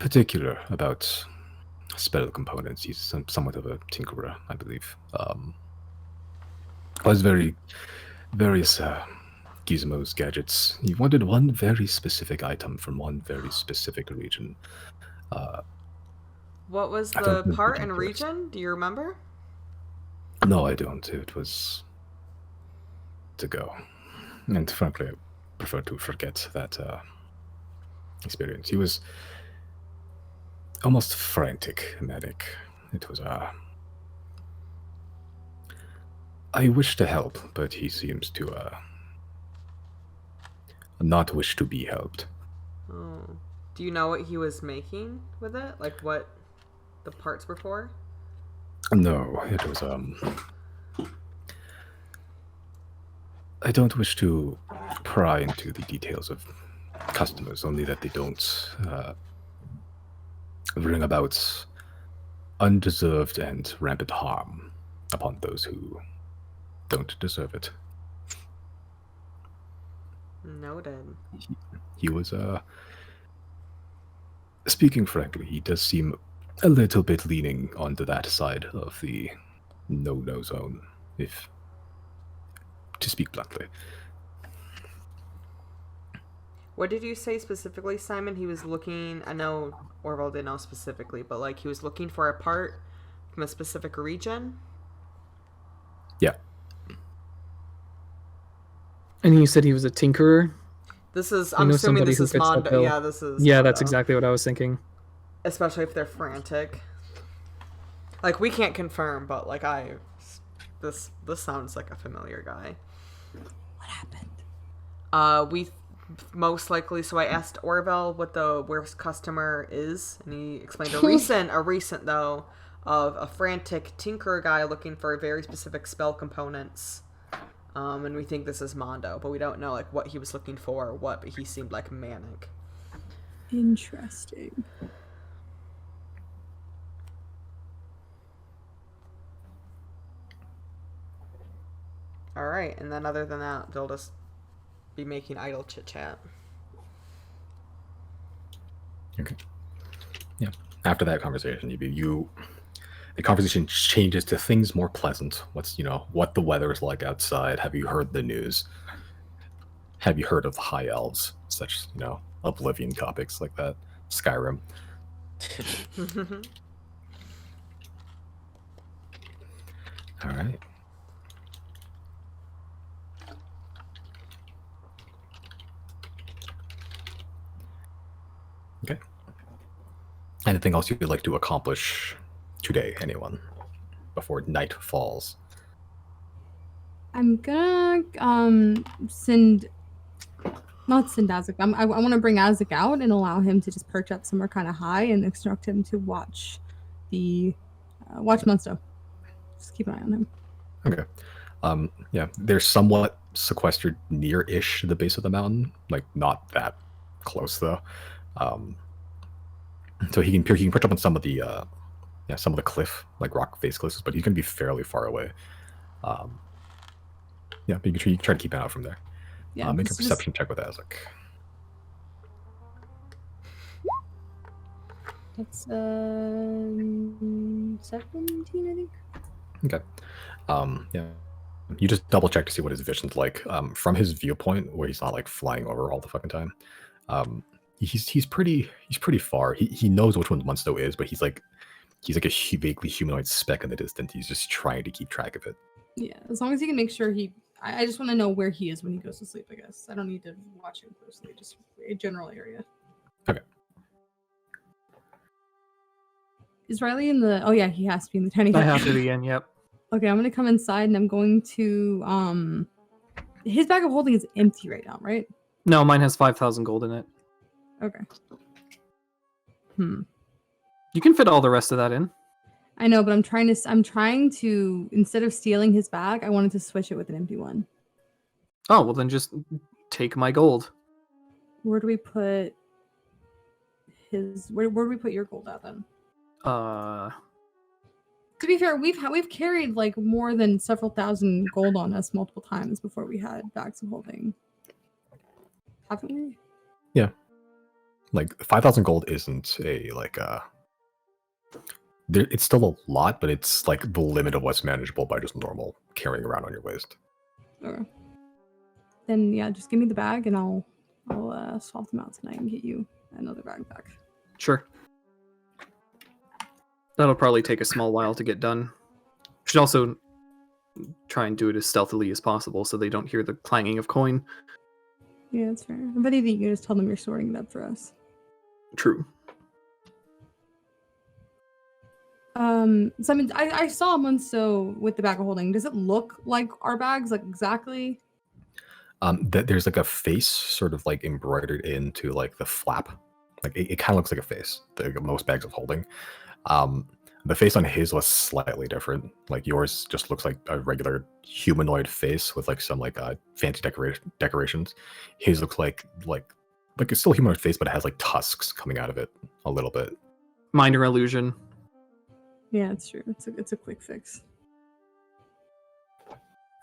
particular about spell components. He's somewhat of a tinkerer, I believe. Was various gizmos, gadgets. He wanted one very specific item from one very specific region. What was I the don't know part the and details. region? Do you remember? No, I don't. It was to go. And frankly, I prefer to forget that experience. He was almost frantic, manic. It was I wish to help, but he seems to not wish to be helped. Oh. Do you know what he was making with it? Like what the parts were for? No, it was I don't wish to pry into the details of customers, only that they don't bring about undeserved and rampant harm upon those who don't deserve it. Noted. He was speaking frankly, he does seem a little bit leaning onto that side of the no-no zone, if to speak bluntly. What did you say specifically, Simon? He was looking, I know Orville didn't know specifically, but like he was looking for a part from a specific region? Yeah. And you said he was a tinkerer? This is, You I'm know assuming somebody this who is fits that Mondo. bill. Yeah, this is Yeah, that's Mondo. exactly what I was thinking. Especially if they're frantic. Like, we can't confirm, but like this sounds like a familiar guy. What happened? We most likely, so I asked Orville what the worst customer is, and he explained a recent though, of a frantic tinkerer guy looking for very specific spell components. And we think this is Mondo, but we don't know like what he was looking for or what, but he seemed like manic. Interesting. Alright, and then other than that, they'll just be making idle chit chat. Okay. Yeah. After that conversation, the conversation changes to things more pleasant. What the weather is like outside. Have you heard the news? Have you heard of the high elves? Such, Oblivion topics like that. Skyrim. All right. Okay. Anything else you'd like to accomplish today, anyone, before night falls? I'm gonna not send Azek. I want to bring Azek out and allow him to just perch up somewhere kind of high and instruct him to watch Munsto. Just keep an eye on him. Okay. Yeah, they're somewhat sequestered near-ish the base of the mountain, like not that close though. So he can perch up on some of the cliff, like rock face cliffs, but he's gonna be fairly far away. Yeah, but you can try to keep it out from there. Yeah, Make a this is perception check with Isaac. That's 17, I think. Okay. Yeah. You just double check to see what his vision's like. From his viewpoint, where he's not like flying over all the fucking time. He's pretty far. He knows which one Munsto is, but he's like a vaguely humanoid speck in the distance. He's just trying to keep track of it. Yeah, as long as he can make sure I just want to know where he is when he goes to sleep, I guess. I don't need to watch him closely, just a general area. Okay. Is Riley in the... Oh yeah, he has to be in the tiny I hut. have to be in. Yep. Okay, I'm gonna come inside and I'm going to his bag of holding is empty right now, right? No, mine has 5,000 gold in it. Okay. You can fit all the rest of that in. I know, but I'm trying to instead of stealing his bag, I wanted to switch it with an empty one. Oh, well then just take my gold. Where do we put where do we put your gold at then? To be fair, we've carried like more than several thousand gold on us multiple times before we had bags of holding. Haven't we? Yeah. Like 5,000 gold isn't it's still a lot, but it's like the limit of what's manageable by just normal carrying around on your waist. Okay. Then yeah, just give me the bag and I'll swap them out tonight and get you another bag back. Sure. That'll probably take a small while to get done. Should also try and do it as stealthily as possible so they don't hear the clanging of coin. Yeah, that's fair. I bet you can just tell them you're sorting it up for us. True. So I saw Munsto with the bag of holding. Does it look like our bags, like exactly? There's like a face sort of like embroidered into like the flap. Like it kind of looks like a face. Most bags of holding. The face on his was slightly different. Like yours just looks like a regular humanoid face with like some like fancy decorations. His looks like it's still a humanoid face, but it has like tusks coming out of it a little bit. Minor illusion. Yeah, it's true. It's a quick fix.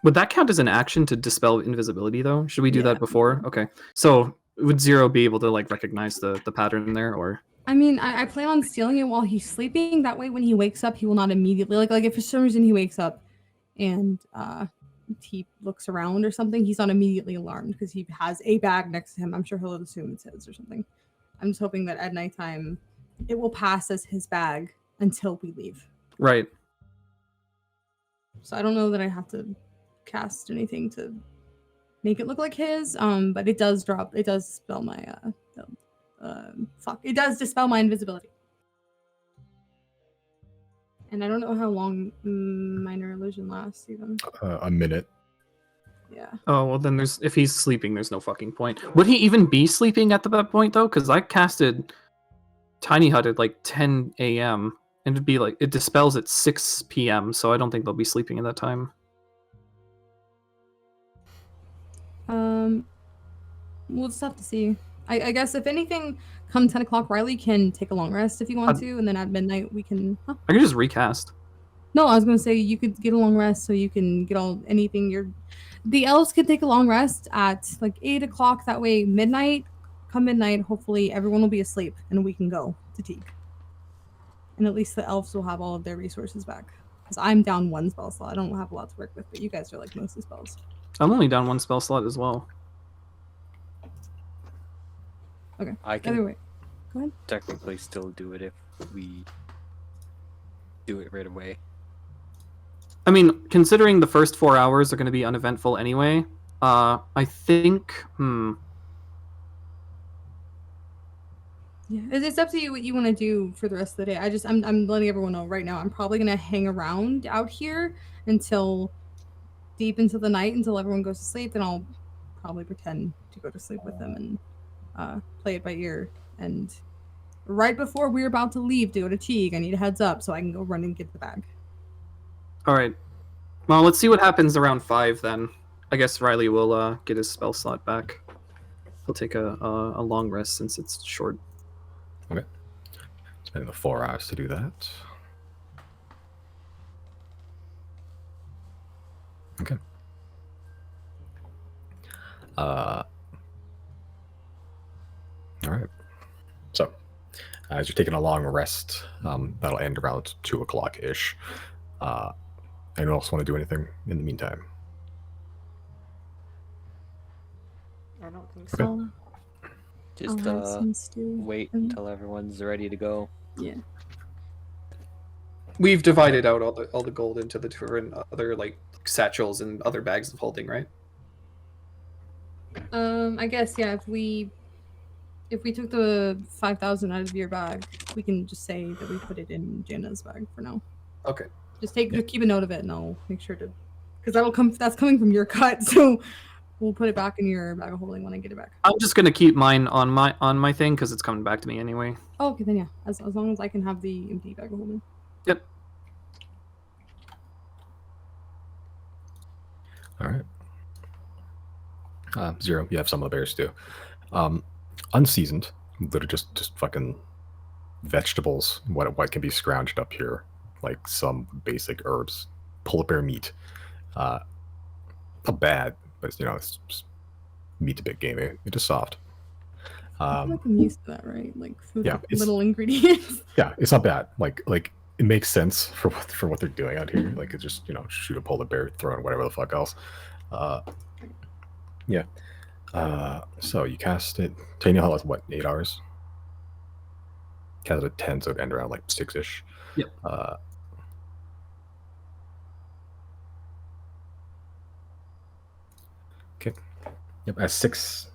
Would that count as an action to dispel invisibility though? Should we do Yeah. that before? Okay. So would Zero be able to like recognize the pattern there, or? I mean, I plan on stealing it while he's sleeping. That way, when he wakes up, he will not immediately like if for some reason he wakes up and he looks around or something, he's not immediately alarmed because he has a bag next to him. I'm sure he'll assume it's his or something. I'm just hoping that at nighttime it will pass as his bag until we leave. Right. So I don't know that I have to cast anything to make it look like his. But it does dispel my it does dispel my invisibility. And I don't know how long minor illusion lasts even. A minute. Yeah. Oh, well then if he's sleeping, there's no fucking point. Would he even be sleeping at that point though? Because I casted Tiny Hut at like 10 a.m. and it'd be like it dispels at 6 p.m. So I don't think they'll be sleeping at that time. We'll just have to see. I guess if anything, come 10 o'clock, Riley can take a long rest if you want to, and then at midnight we can. Huh? I can just recast. No, I was gonna say you could get a long rest so you can get anything. The elves could take a long rest at like 8 o'clock. That way, come midnight, hopefully everyone will be asleep and we can go to Teague. And at least the elves will have all of their resources back. Because I'm down one spell slot. I don't have a lot to work with, but you guys are like most of the spells. I'm only down one spell slot as well. Okay. I Either can way, go ahead. technically still do it if we do it right away. I mean, considering the first 4 hours are going to be uneventful anyway, I think, Yeah, it's up to you what you want to do for the rest of the day. I'm letting everyone know right now. I'm probably gonna hang around out here until deep into the night until everyone goes to sleep. Then I'll probably pretend to go to sleep with them and play it by ear. And right before we're about to leave to go to Teague, I need a heads up so I can go run and get the bag. all right. Well, let's see what happens around 5 then. I guess Riley will get his spell slot back. He'll take a long rest since it's short. Okay. Spending the 4 hours to do that. Okay. All right. So, as you're taking a long rest, that'll end around 2 o'clock ish. Anyone else want to do anything in the meantime? I don't think Okay. so. Just I'll have some stew. wait and- until everyone's ready to go. Yeah. We've divided out all the gold into the different other like satchels and other bags of holding, right? I guess yeah. If we took the 5,000 out of your bag, we can just say that we put it in Jana's bag for now. Okay. Just keep a note of it, and I'll make sure to, because that's coming from your cut, so we'll put it back in your bag of holding when I get it back. I'm just gonna keep mine on my thing because it's coming back to me anyway. Oh, okay, then yeah. As long as I can have the empty bag of holding. Yep. All right. Zero, you have some of the bears too. Unseasoned, literally just fucking vegetables. What can be scrounged up here, like some basic herbs, polar bear meat. Not bad, but it's just meat's a bit gamey. It's just soft. I feel like I'm used to that, right? Like food yeah, with little ingredients. Yeah, it's not bad. Like it makes sense for what they're doing out here. Like it's just shoot a polar bear, throw in whatever the fuck else. Yeah. So you cast it. Tanya Hall has what, 8 hours? Cast it at 10, so it'd end around like 6-ish. Yep. Okay. Yep. As 6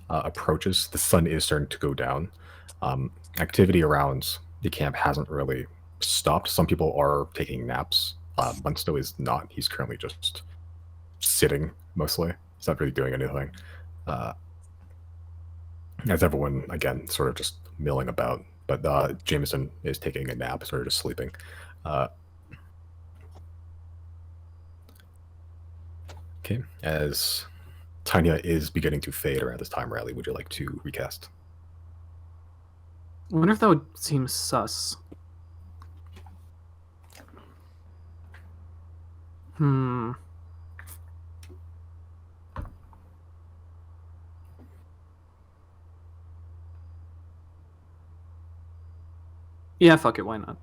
approaches, the sun is starting to go down. Activity around the camp hasn't really stopped. Some people are taking naps. Munsto is not. He's currently just sitting mostly. He's not really doing anything. As everyone, again, sort of just milling about. But Jameson is taking a nap, sort of just sleeping. Okay, as Tanya is beginning to fade around this time, Riley, would you like to recast? I wonder if that would seem sus. Yeah, fuck it, why not?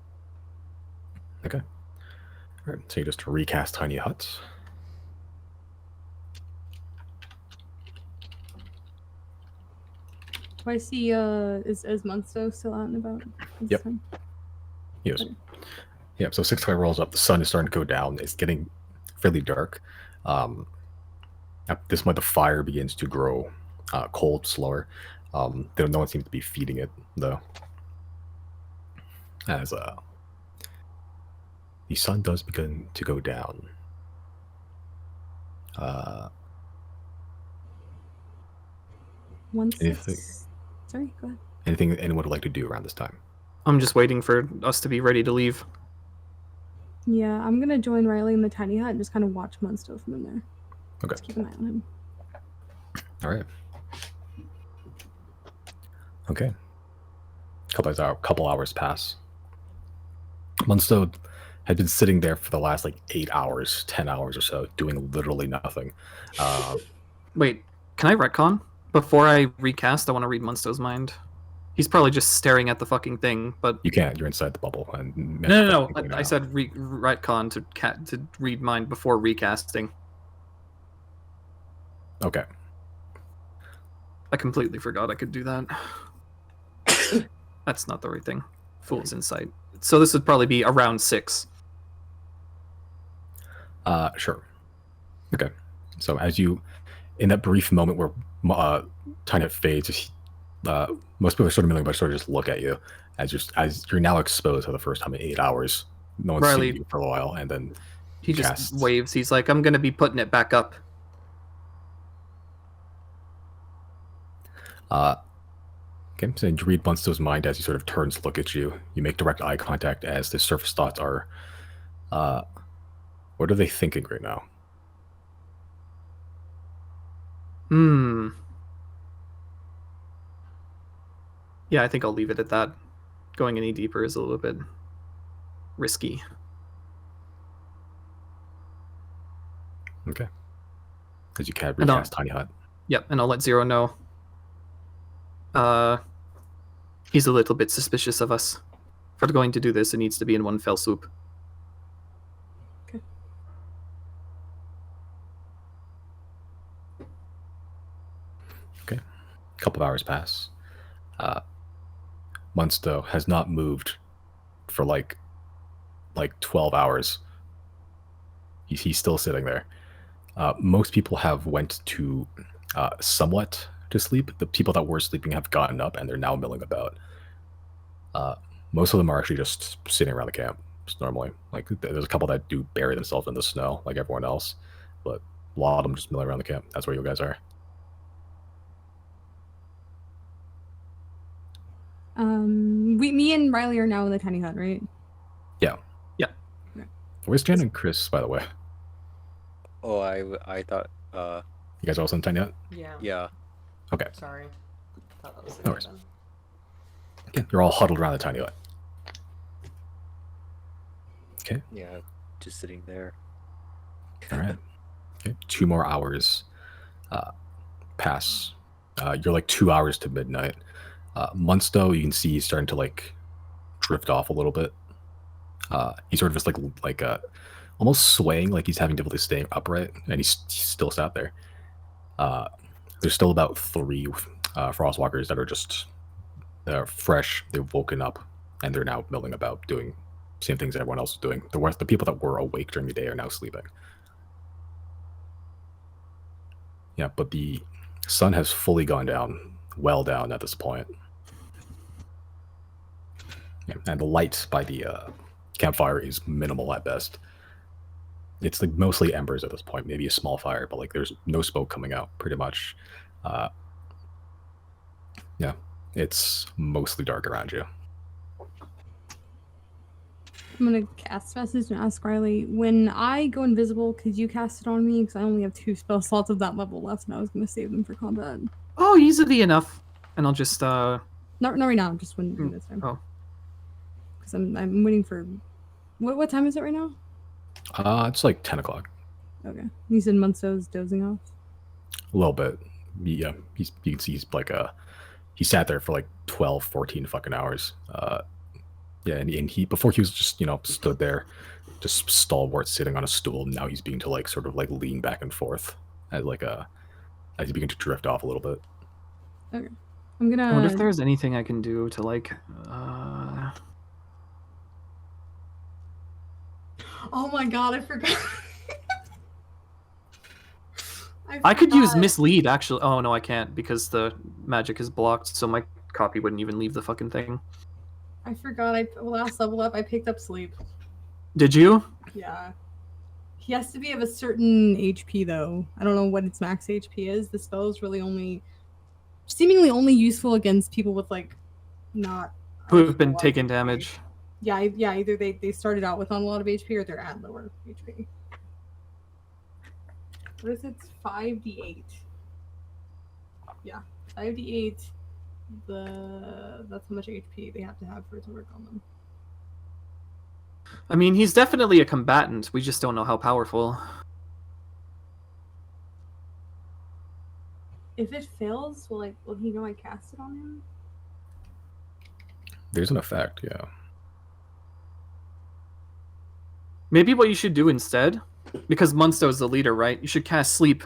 Okay. All right, so you just recast Tiny Huts. Do I see is Munsto still out and about? This Yep. time? Yes. Yeah, so 6 o'clock rolls up. The sun is starting to go down. It's getting fairly dark. At this point, the fire begins to grow cold slower. No one seems to be feeding it, though. As the sun does begin to go down. Anything- Sorry, go ahead. Anything that anyone would like to do around this time? I'm just waiting for us to be ready to leave. Yeah, I'm gonna join Riley in the tiny hut and just kind of watch Munsto from in there. Okay. Just keep an eye on him. All right. Okay. Couple hours pass. Munsto had been sitting there for the last 8 hours, 10 hours or so, doing literally nothing. Wait, can I retcon? Before I recast, I want to read Munsto's mind. He's probably just staring at the fucking thing, but... You can't. You're inside the bubble. And No. I said retcon to read mind before recasting. Okay. I completely forgot I could do that. That's not the right thing. Fool's insight. So this would probably be around 6. Sure. Okay. So as you, in that brief moment where Tanya fades, most people are sort of milling, but sort of just look at you as you're now exposed for the first time in 8 hours. No one's Riley, seen you for a while, and then he just casts. waves. He's like, "I'm gonna be putting it back up." Okay, so you read Munsto's mind as he sort of turns to look at you. You make direct eye contact as the surface thoughts are, what are they thinking right now? Yeah, I think I'll leave it at that. Going any deeper is a little bit risky. Okay. Because you can't And recast Tiny Hut. Yep, and I'll let Zero know. He's a little bit suspicious of us. If we're going to do this, it needs to be in one fell swoop. Okay. Okay. A couple of hours pass. Munsto has not moved for like 12 hours. He's still sitting there. Most people have went to somewhat to sleep. The people that were sleeping have gotten up and they're now milling about. Most of them are actually just sitting around the camp just normally. Like there's a couple that do bury themselves in the snow like everyone else, but a lot of them just milling around the camp. That's where you guys are. Me and Riley are now in the tiny hut, right? Yeah. Yeah. Okay. Where's Jan and Chris, by the way? Oh, I thought. You guys are also in tiny hut? Yeah. Yeah. Okay. Sorry. Thought that was the No worries. one. Okay. You're all huddled around the tiny hut. Okay. Yeah. Just sitting there. All right. Okay. 2 more hours pass. You're like 2 hours to midnight. Munsto, you can see he's starting to like drift off a little bit. He's sort of just like almost swaying, like he's having difficulty staying upright, and he's still sat there. There's still about 3 frostwalkers that are just fresh. They've woken up and they're now milling about, doing same things everyone else is doing. The people that were awake during the day are now sleeping. Yeah, but the sun has fully gone down, well down at this point. Yeah, and the light by the campfire is minimal at best. It's like mostly embers at this point, maybe a small fire, but like there's no smoke coming out pretty much. Yeah, it's mostly dark around you. I'm gonna cast message and ask Riley, when I go invisible, could you cast it on me? Because I only have 2 spell slots of that level left, and I was gonna save them for combat. Oh, easily enough. And I'll just Not right now, just when this time. Oh. Because I'm waiting for. What time is it right now? It's like 10 o'clock. Okay. You said Munsto's dozing off. A little bit. Yeah, you can see he's like he sat there for like 12, 14 fucking hours. Yeah, and he before he was just stood there, just stalwart sitting on a stool. Now he's beginning to like sort of like lean back and forth as as he begins to drift off a little bit. Okay. I'm gonna. I wonder if there's anything I can do to like. Oh my god, I forgot. I could use forgot. mislead actually. Oh no, I can't because the magic is blocked, so my copy wouldn't even leave the fucking thing. I forgot. Last level up, I picked up sleep. Did you? Yeah. He has to be of a certain HP though. I don't know what its max HP is. The spell is really seemingly only useful against people with like not Who have been taking damage? Yeah, either they started out with on a lot of HP or they're at lower HP. What is it? It's 5d8. Yeah, 5d8. That's how much HP they have to have for it to work on them. I mean, he's definitely a combatant. We just don't know how powerful. If it fails, will he know I cast it on him? There's an effect, yeah. Maybe what you should do instead, because Munsto's the leader, right? You should cast sleep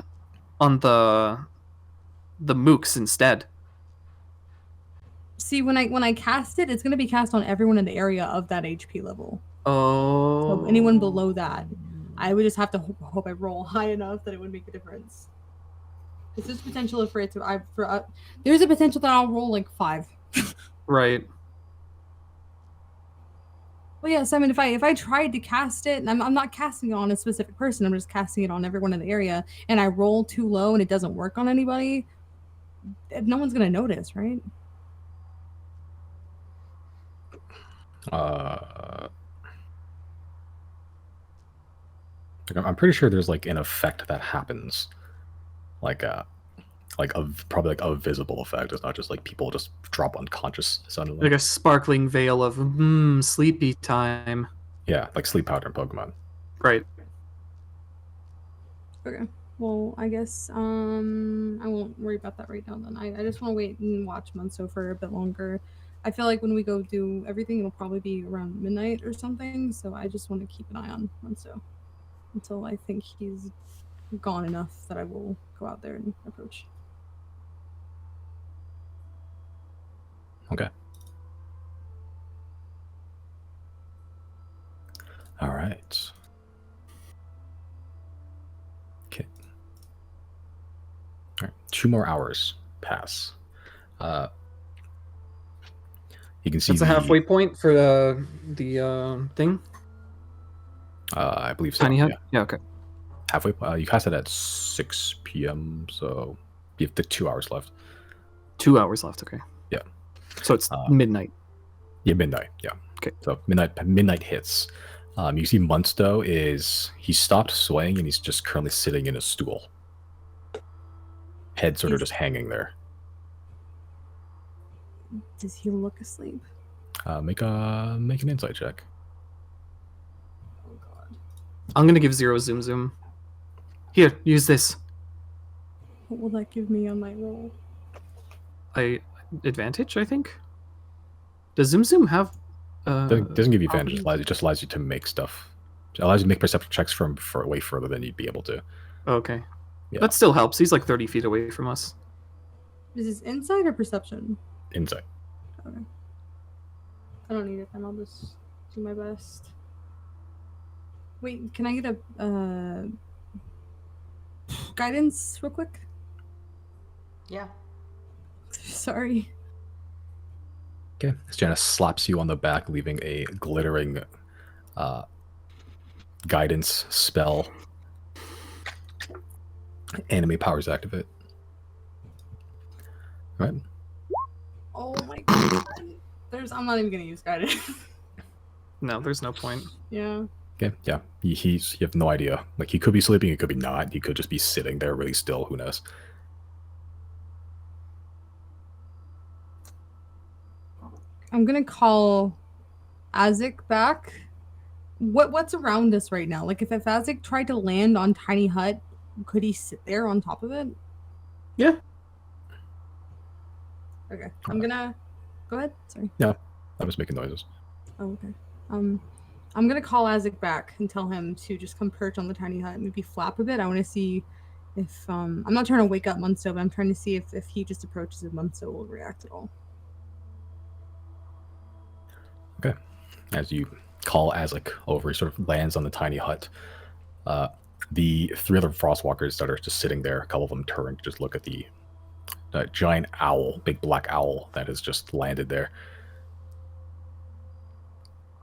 on the mooks instead. See, when I cast it, it's gonna be cast on everyone in the area of that HP level. Oh. So anyone below that, I would just have to hope I roll high enough that it would make a difference. There's potential for it to. There's a potential that I'll roll like 5. Right. Well, yes. I mean, if I tried to cast it, and I'm not casting it on a specific person, I'm just casting it on everyone in the area, and I roll too low and it doesn't work on anybody, no one's gonna notice, right? I'm pretty sure there's like an effect that happens, probably like a visible effect. It's not just like people just drop unconscious suddenly. Like a sparkling veil of sleepy time. Yeah, like sleep powder in Pokemon. Right. Okay. Well, I guess I won't worry about that right now. Then I just want to wait and watch Munso for a bit longer. I feel like when we go do everything, it'll probably be around midnight or something. So I just want to keep an eye on Munso until I think he's gone enough that I will go out there and approach. Okay. All right. Okay. All right. 2 more hours pass. You can see That's a halfway point for the thing. I believe so. Tiny hut. Yeah. Yeah. Okay. Halfway. You cast it at 6 p.m. So you have the 2 hours left. 2 hours left. Okay. Yeah. So it's midnight. Yeah, midnight. Yeah. Okay. So midnight hits. You see Munsto he stopped swaying and he's just currently sitting in a stool. Head sort of just hanging there. Does he look asleep? Make an insight check. Oh god. I'm gonna give Zero Zoom. Here, use this. What will that give me on my roll? Advantage, I think. Does Zoom have? Doesn't give you advantage. It just allows you to make stuff. It allows you to make perception checks from way further than you'd be able to. Okay. Yeah. That still helps. He's like 30 feet away from us. Is this insight or perception? Insight. Okay. I don't need it then. I'll just do my best. Wait, can I get a guidance real quick? Yeah. Okay. Sorry. Janice slaps you on the back, leaving a glittering guidance spell. Enemy powers activate. Right. Oh my god. I'm not even gonna use guidance. No, there's no point. Yeah. Okay. Yeah. You have no idea. Like, he could be sleeping, he could be not. He could just be sitting there really still. Who knows? I'm gonna call Azik back. What's around us right now? Like, if Azik tried to land on Tiny Hut, could he sit there on top of it? Yeah. Okay. I'm gonna go ahead. Sorry. I was making noises. Oh, okay. I'm gonna call Azik back and tell him to just come perch on the tiny hut and maybe flap a bit. I want to see if I'm not trying to wake up Munso, but I'm trying to see if he just approaches and Munso will react at all. Okay. As you call Azik over, he sort of lands on the tiny hut. The 3 other Frostwalkers that are just sitting there, a couple of them turn to just look at the giant owl, big black owl that has just landed there.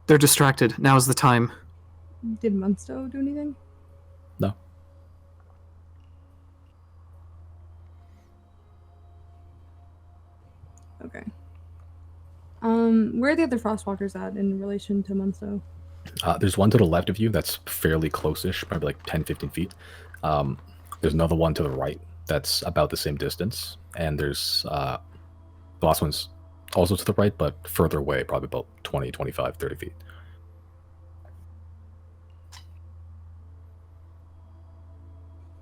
They're distracted. Now's the time. Did Munso do anything? No. Okay. Where are the other Frostwalkers at in relation to Munso? There's one to the left of you that's fairly close-ish, probably like 10, 15 feet. There's another one to the right that's about the same distance. And there's the last one's also to the right, but further away, probably about 20, 25, 30 feet.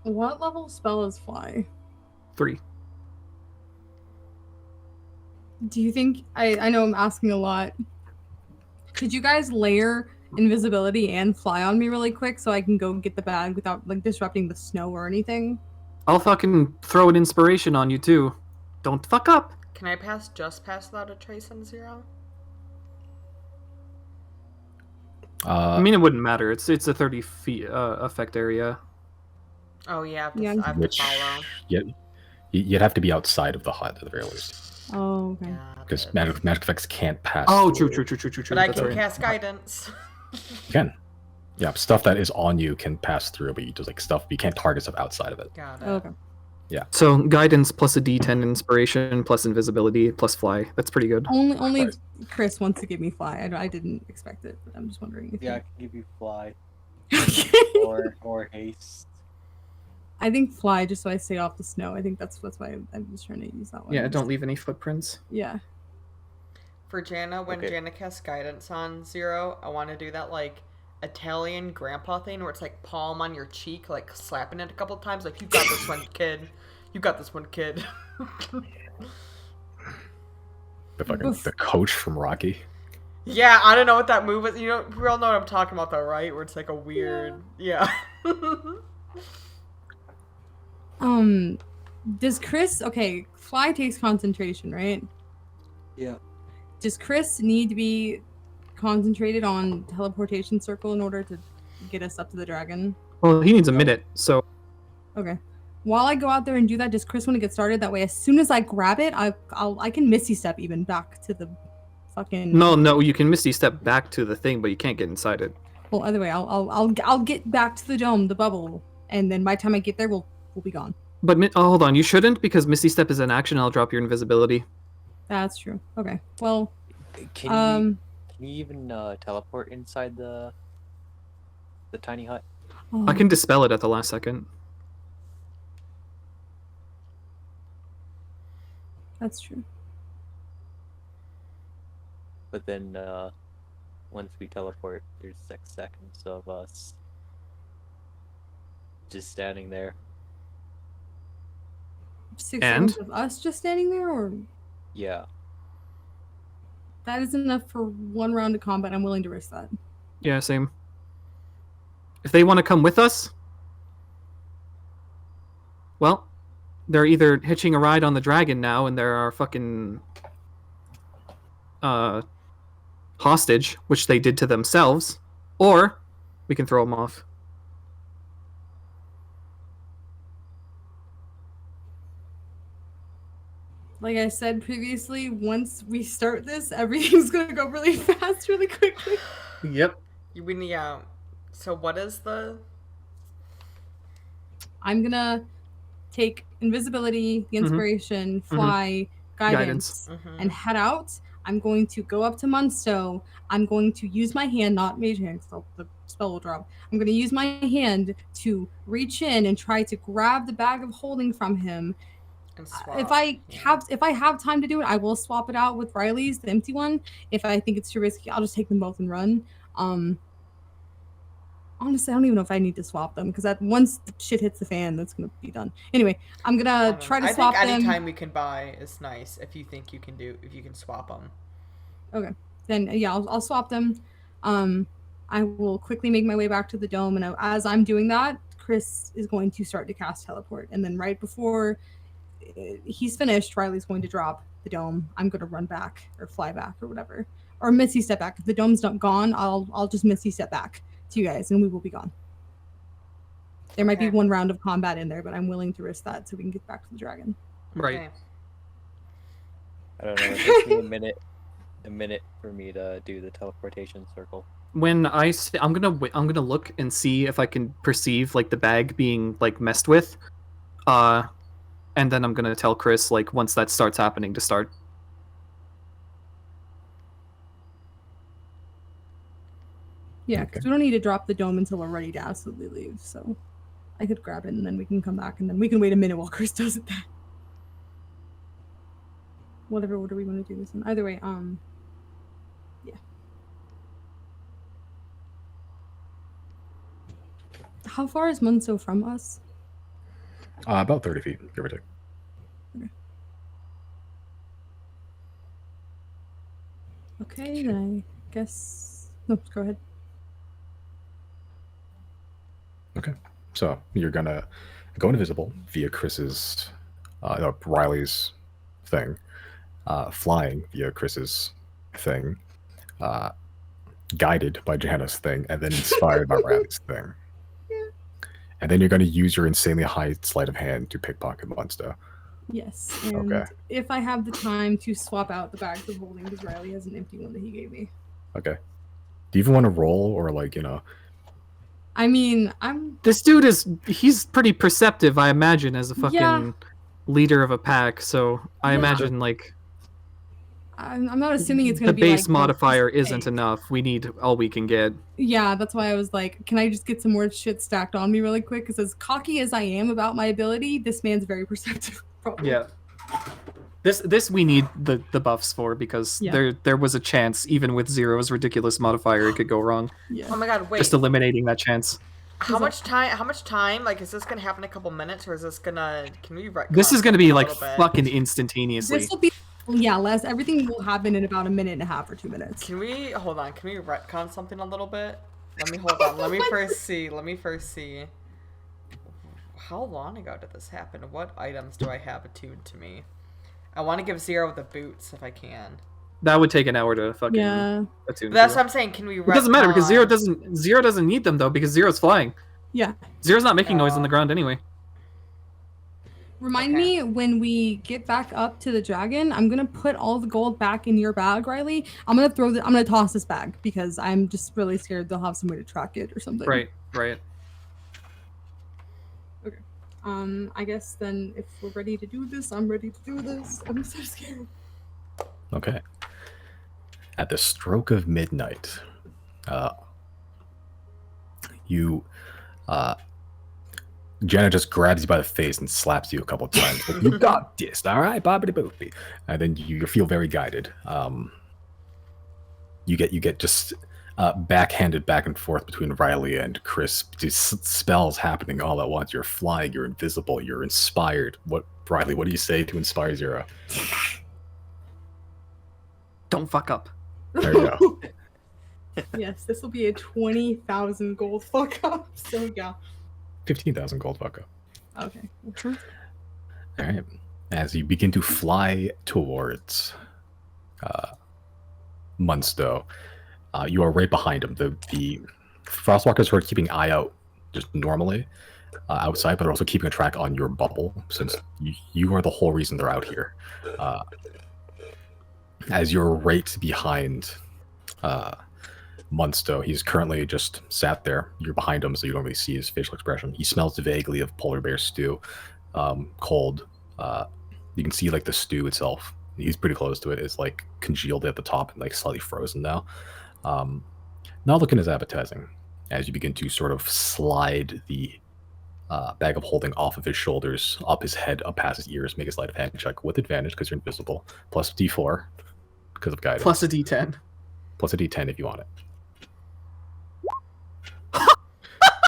What level spell is Fly? 3. Do you think I know I'm asking a lot. Could you guys layer invisibility and fly on me really quick so I can go get the bag without like disrupting the snow or anything? I'll fucking throw an inspiration on you too. Don't fuck up. Can I pass without a trace on Zero? I mean, it wouldn't matter. It's a 30 feet effect area. Oh yeah, Yeah. I have to follow. You'd have to be outside of the hut at the very least. Oh, okay. Because Got it. magic effects can't pass. Oh, through. true. But I That's can right. cast guidance. You can. Yeah, stuff that is on you can pass through, but you just like stuff you can't target stuff outside of it. Got it. Oh, okay. So guidance plus a D10 inspiration plus invisibility plus fly. That's pretty good. Only Right. Chris wants to give me fly. I didn't expect it, but I'm just wondering if Yeah, I can give you fly you... or haste. I think fly just so I stay off the snow. I think that's why I'm just trying to use that one. Yeah, don't leave any footprints. Yeah. For Jana, when Okay. Jana casts guidance on Zero, I want to do that like Italian grandpa thing where it's like palm on your cheek, like slapping it a couple times, like, you got this one, kid. You got this one, kid. The coach from Rocky. Yeah, I don't know what that move is. You know, we all know what I'm talking about, though, right? Where it's like a weird, yeah. Does Chris? Okay, Fly takes concentration, right? Yeah. Does Chris need to be concentrated on teleportation circle in order to get us up to the dragon? Well, he needs a minute, so Okay. While I go out there and do that, does Chris want to get started? That way, as soon as I grab it, I can Misty Step even back to the fucking. no, you can Misty Step back to the thing, but you can't get inside it. Well, either way, I'll get back to the dome, the bubble, and then by the time I get there, we'll be gone. But hold on, you shouldn't, because Misty Step is an action. I'll drop your invisibility. That's true. Okay. Well. Can you even teleport inside the tiny hut? I can dispel it at the last second. That's true. But then once we teleport, there's 6 seconds of us just standing there. 6 seconds of us just standing there, or Yeah. that is enough for 1 round of combat. I'm willing to risk that. Yeah, same. If they want to come with us, well, they're either hitching a ride on the dragon now and they're our fucking hostage, which they did to themselves, or we can throw them off. Like I said previously, once we start this, everything's gonna go really fast, really quickly. Yep. Yeah. So what is the? I'm gonna take invisibility, the inspiration, fly, guidance, and head out. I'm going to go up to Munsto. I'm going to use my hand, not mage hand, so the spell will drop. I'm going to use my hand to reach in and try to grab the bag of holding from him. And swap. If I have time to do it, I will swap it out with Riley's, the empty one. If I think it's too risky, I'll just take them both and run. Honestly, I don't even know if I need to swap them, because once the shit hits the fan, that's gonna be done. Anyway, I'm gonna try to swap them. I think any time we can buy is nice if you think you can swap them. Okay, then yeah, I'll swap them. I will quickly make my way back to the dome, and as I'm doing that, Chris is going to start to cast teleport, and then right before he's finished, Riley's going to drop the dome. I'm gonna run back or fly back or whatever, or Misty step back. If the dome's not gone, I'll just Misty step back to you guys, and we will be gone. There might be 1 round of combat in there, but I'm willing to risk that so we can get back to the dragon. Right. Okay. I don't know. It takes me a minute for me to do the teleportation circle. When I'm gonna look and see if I can perceive like the bag being like messed with, and then I'm gonna tell Chris like once that starts happening to start. Yeah, because we don't need to drop the dome until we're ready to absolutely leave. So I could grab it and then we can come back and then we can wait a minute while Chris does it then. Whatever order we want to do this in. Either way, yeah. How far is Munso from us? About 30 feet, give or take. Okay, then I guess. No, go ahead. Okay, so you're gonna go invisible via Chris's, Riley's thing, flying via Chris's thing, guided by Jana's thing, and then inspired by Riley's thing. Yeah. And then you're gonna use your insanely high sleight of hand to pickpocket Munsto. Yes, and Okay. if I have the time to swap out the bags of holding, because Riley has an empty one that he gave me. Okay. Do you even want to roll, or like, you know? I mean, This dude he's pretty perceptive, I imagine, as a fucking leader of a pack. So I imagine like I'm not assuming it's gonna the be base like, modifier isn't enough. We need all we can get. Yeah, that's why I was like, can I just get some more shit stacked on me really quick? Because as cocky as I am about my ability, this man's very perceptive. Probably. Yeah. This we need the buffs for, because Yeah. there was a chance, even with Zero's ridiculous modifier, it could go wrong. Yeah. Oh my god, wait. Just eliminating that chance. How much time? Like, is this gonna happen in a couple minutes, or is this gonna? Can we? This is gonna be like little bit? fucking instantaneously. This will be less. Everything will happen in about a minute and a half or 2 minutes. Can we hold on? Can we retcon something a little bit? Let me hold on. Let me first see. How long ago did this happen? What items do I have attuned to me? I want to give Zero the boots if I can. That would take an hour to fucking Yeah. attune But that's to. what I'm saying. Can we? It doesn't matter because retcon- Zero doesn't need them though, because Zero's flying. Yeah. Zero's not making noise on the ground anyway. Remind me when we get back up to the dragon, I'm gonna put all the gold back in your bag, Riley. I'm gonna toss this bag because I'm just really scared they'll have some way to track it or something. Right. Okay. I guess then if we're ready to do this, I'm ready to do this. I'm so scared. Okay. At the stroke of midnight, Jenna just grabs you by the face and slaps you a couple times. Like, you got this, all right, bobbity boopy. And then you feel very guided. You get just backhanded back and forth between Riley and Chris. Just spells happening all at once. You're flying. You're invisible. You're inspired. What, Riley? What do you say to inspire Zero? Don't fuck up. There you go. Yes, this will be a 20,000 gold fuck up. So yeah. 15,000 gold, Bucko. Okay. All right. As you begin to fly towards Munsto, you are right behind him. The Frostwalkers are keeping an eye out just normally outside, but they're also keeping a track on your bubble, since you are the whole reason they're out here. As you're right behind Munsto, he's currently just sat there. You're behind him, so you don't really see his facial expression. He smells vaguely of polar bear stew, cold. You can see like the stew itself. He's pretty close to it. It's like congealed at the top and like slightly frozen now. Not looking as appetizing as you begin to sort of slide the bag of holding off of his shoulders, up his head, up past his ears. Make a sleight of hand check with advantage because you're invisible. Plus D4 because of guidance. Plus a D10. Plus a D10 if you want it.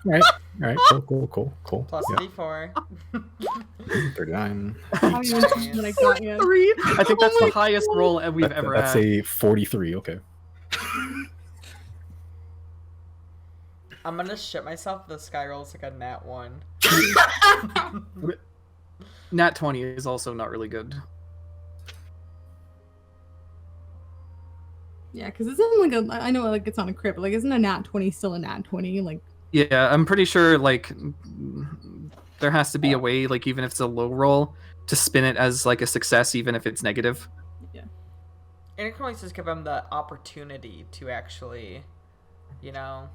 All right, cool. Plus Yeah. D4. 39. I don't even know what I got yet. 3. I think that's Oh the highest roll we've ever That's had. a 43. Okay. I'm gonna shit myself. The sky rolls like a nat 1. Nat 20 is also not really good. Yeah, because isn't like I know like it's on a crit, but like isn't a nat 20 still a nat 20? Like Yeah, I'm pretty sure like there has to be a way, like even if it's a low roll, to spin it as like a success, even if it's negative. And it can always just give him the opportunity to actually, you know.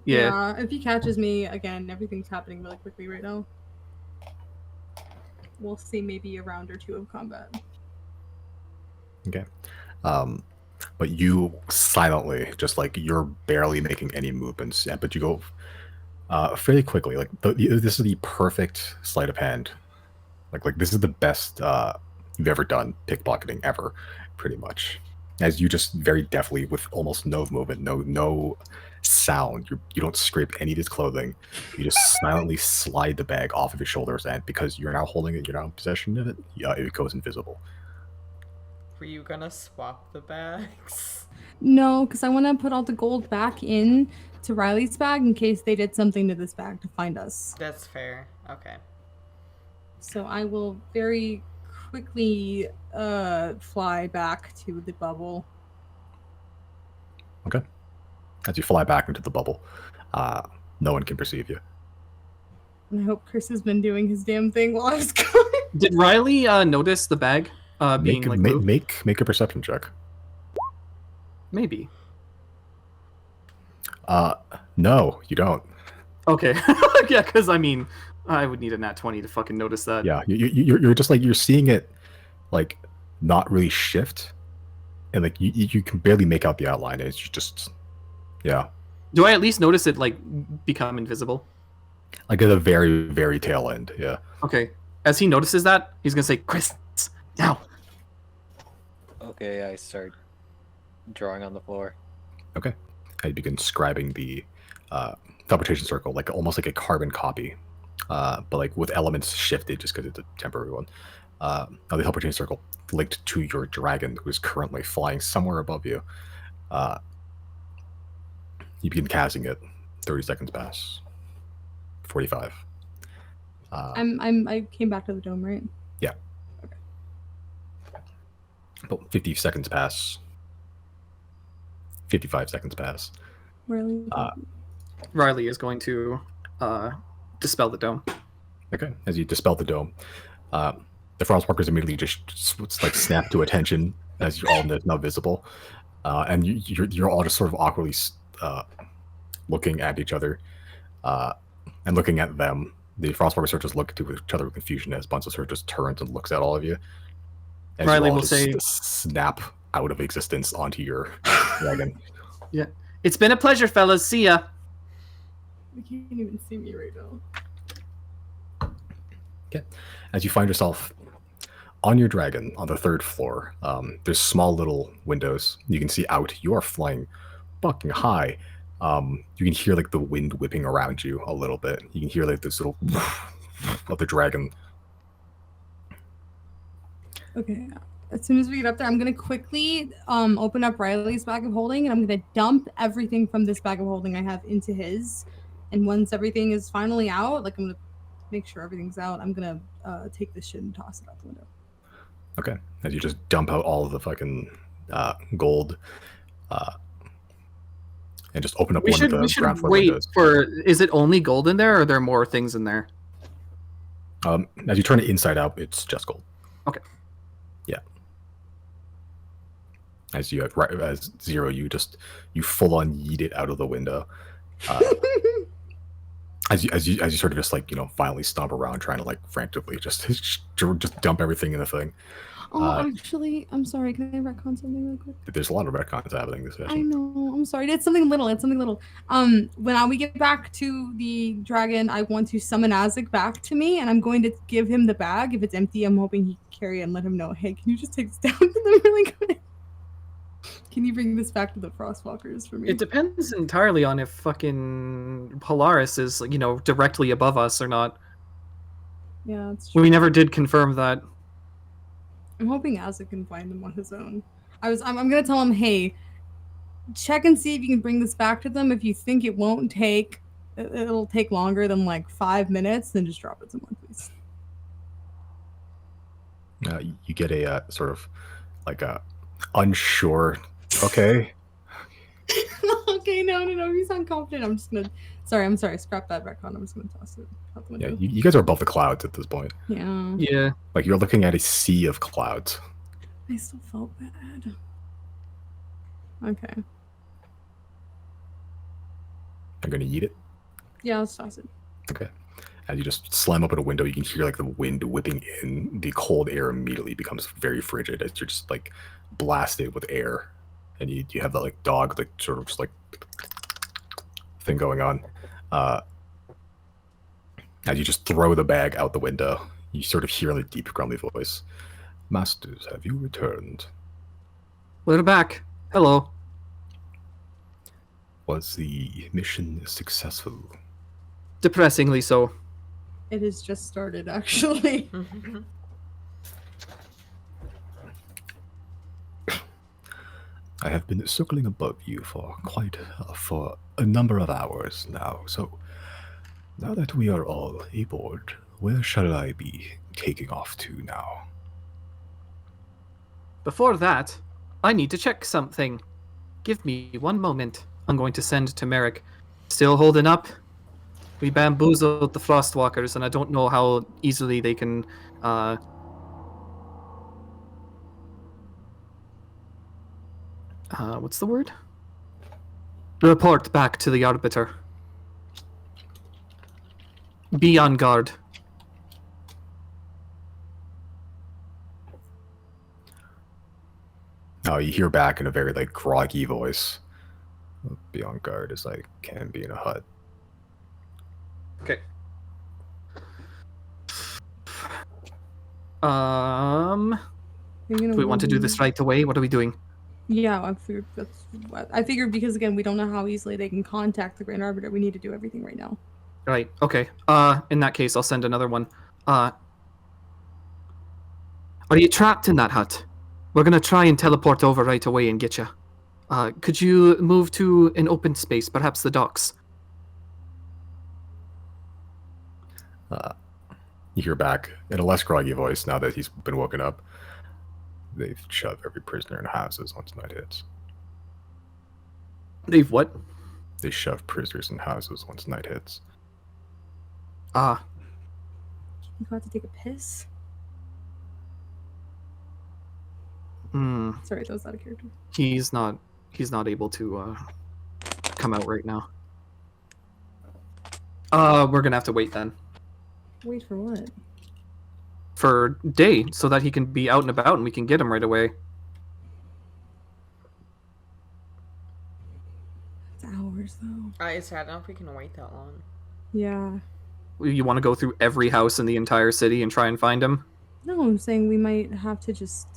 Yeah. if he catches me again, everything's happening really quickly right now. We'll see maybe a round or two of combat. Okay. But you silently, just like you're barely making any movements, but you go fairly quickly. Like this is the perfect sleight of hand. Like this is the best you've ever done pickpocketing ever, pretty much. As you just very deftly, with almost no movement, no sound, you don't scrape any of his clothing. You just silently slide the bag off of his shoulders, and because you're now holding it, you're now in possession of it. Yeah, it goes invisible. Were you gonna swap the bags? No, because I want to put all the gold back in to Riley's bag in case they did something to this bag to find us. That's fair. Okay. So I will very quickly fly back to the bubble. Okay. As you fly back into the bubble, no one can perceive you. And I hope Chris has been doing his damn thing while I was going. Did Riley notice the bag being like moved? Make a perception check. Maybe. No, you don't. Okay. Yeah, because I mean, I would need a nat 20 to fucking notice that. Yeah, you're just like, you're seeing it like not really shift, and like you can barely make out the outline. It's just, yeah. Do I at least notice it like become invisible? Like at the very, very tail end, yeah. Okay. As he notices that, he's gonna say, "Chris, now Okay, I start drawing on the floor. Okay. You begin scribing the teleportation circle, like almost like a carbon copy, but like with elements shifted just because it's a temporary one. Now the teleportation circle linked to your dragon, who is currently flying somewhere above you. You begin casting it. 30 seconds pass. 45. I came back to the dome, right? Yeah. Okay. About 50 seconds pass. 55 seconds pass. Really? Riley is going to dispel the dome. Okay. As you dispel the dome, the frostwalkers immediately just like snap to attention as you're all now visible, and you're all just sort of awkwardly looking at each other, and looking at them. The frostwalkers sort of just look to each other with confusion as Bunsen sort of just turns and looks at all of you. As Riley you all will just say- snap out of existence onto your dragon. Yeah. It's been a pleasure, fellas. See ya. You can't even see me right now. Okay. As you find yourself on your dragon on the 3rd floor, there's small little windows. You can see out. You are flying fucking high. You can hear like the wind whipping around you a little bit. You can hear like this little of the dragon. Okay. As soon as we get up there, I'm gonna quickly open up Riley's bag of holding, and I'm gonna dump everything from this bag of holding I have into his. And once everything is finally out, like I'm gonna make sure everything's out, I'm gonna take this shit and toss it out the window. Okay. As you just dump out all of the fucking gold, and just open up We one should of the ground floor wait windows. for. Is it only gold in there, or are there more things in there? As you turn it inside out, it's just gold. Okay. Yeah. As you as Zero, you full on yeet it out of the window. As you sort of just like violently stomp around, trying to like frantically just dump everything in the thing. Oh, actually, I'm sorry. Can I retcon something real quick? There's a lot of retcons happening this I session. know. I'm sorry. It's something little. When we get back to the dragon, I want to summon Azek back to me, and I'm going to give him the bag. If it's empty, I'm hoping he can carry it and let him know, hey, can you just take this down to them really quick? Can you bring this back to the Frostwalkers for me? It depends entirely on if fucking Polaris is, directly above us or not. Yeah, that's true. We never did confirm that. I'm hoping Azek can find them on his own. I'm gonna tell him, hey, check and see if you can bring this back to them. If you think it'll take longer than like 5 minutes, then just drop it somewhere, please. You get a sort of like a unsure. Okay. Okay, no. You sound confident. I'm sorry. Scrap that back on. I'm just gonna toss it out the Yeah, window. you guys are above the clouds at this point. Yeah. Yeah. Like you're looking at a sea of clouds. I still felt bad. Okay. I'm gonna eat it. Yeah, let's toss it. Okay. As you just slam open a window, you can hear like the wind whipping in. The cold air immediately becomes very frigid as you're just like blasted with air, and you have that like dog like sort of just like thing going on. As you just throw the bag out the window, you sort of hear a deep grumbly voice. Masters, have you returned? We're back. Hello. Was the mission successful? Depressingly so. It has just started, actually. I have been circling above you for for a number of hours now, so now that we are all aboard, where shall I be taking off to now? Before that, I need to check something. Give me one moment. I'm going to send to Merrick. Still holding up? We bamboozled the Frostwalkers, and I don't know how easily they can, what's the word? Report back to the Arbiter. Be on guard. Oh, you hear back in a very like groggy voice. Be on guard as I can be in a hut. Okay. You're Do we want to do this right away? What are we doing? Yeah, I figured that's what I figured, because again we don't know how easily they can contact the Grand Arbiter. We need to do everything right now. Right. Okay. In that case, I'll send another one. Are you trapped in that hut? We're gonna try and teleport over right away and get you. Could you move to an open space, perhaps the docks? You hear back in a less groggy voice now that he's been woken up. They've shoved every prisoner in houses once night hits. They've what? They shove prisoners in houses once night hits. Ah, You have to take a piss. Sorry, that was out of character. he's not able to come out right now. We're gonna have to wait then Wait for what? for day so that he can be out and about and we can get him right away. It's hours though. I don't know if we can wait that long. Yeah. You want to go through every house in the entire city and try and find him? No, I'm saying we might have to just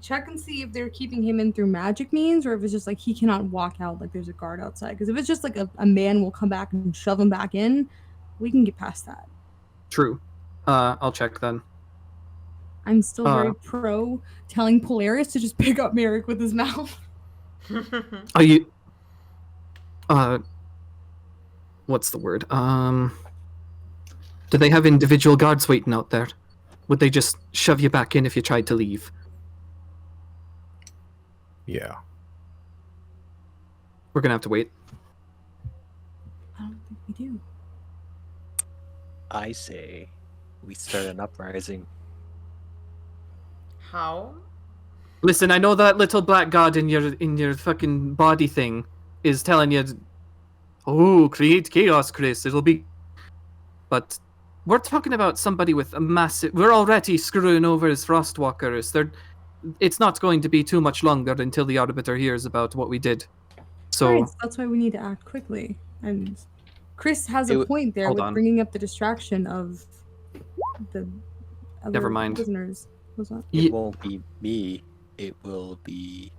check and see if they're keeping him in through magic means, or if it's just like he cannot walk out, like there's a guard outside. Because if it's just like a man will come back and shove him back in, we can get past that. True. I'll check then. I'm still very pro telling Polaris to just pick up Merrick with his mouth. Are you... what's the word? Do they have individual guards waiting out there? Would they just shove you back in if you tried to leave? Yeah. We're gonna have to wait. I don't think we do. I say we start an uprising. How? Listen, I know that little black god in your fucking body thing is telling you, oh, create chaos, Chris. It'll be... But we're talking about somebody with a massive... We're already screwing over his Frostwalkers. It's not going to be too much longer until the Arbiter hears about what we did. So... Right, that's why we need to act quickly. And Chris has a point there hold with on. bringing up the distraction of the other Never mind. prisoners. What's that? It won't be me. It will be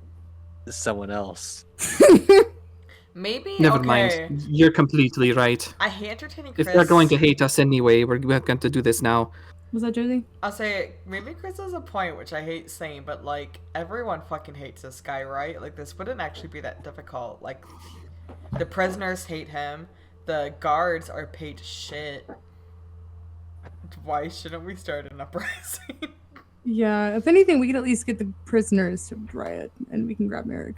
someone else. Maybe. Never okay. mind. You're completely right. I hate entertaining Chris. If they're going to hate us anyway, we're going to do this now. Was that Josie? I'll say maybe Chris has a point, which I hate saying, but like everyone fucking hates this guy, right? Like this wouldn't actually be that difficult. Like the prisoners hate him, the guards are paid shit. Why shouldn't we start an uprising? Yeah, if anything, we could at least get the prisoners to riot, and we can grab Merrick.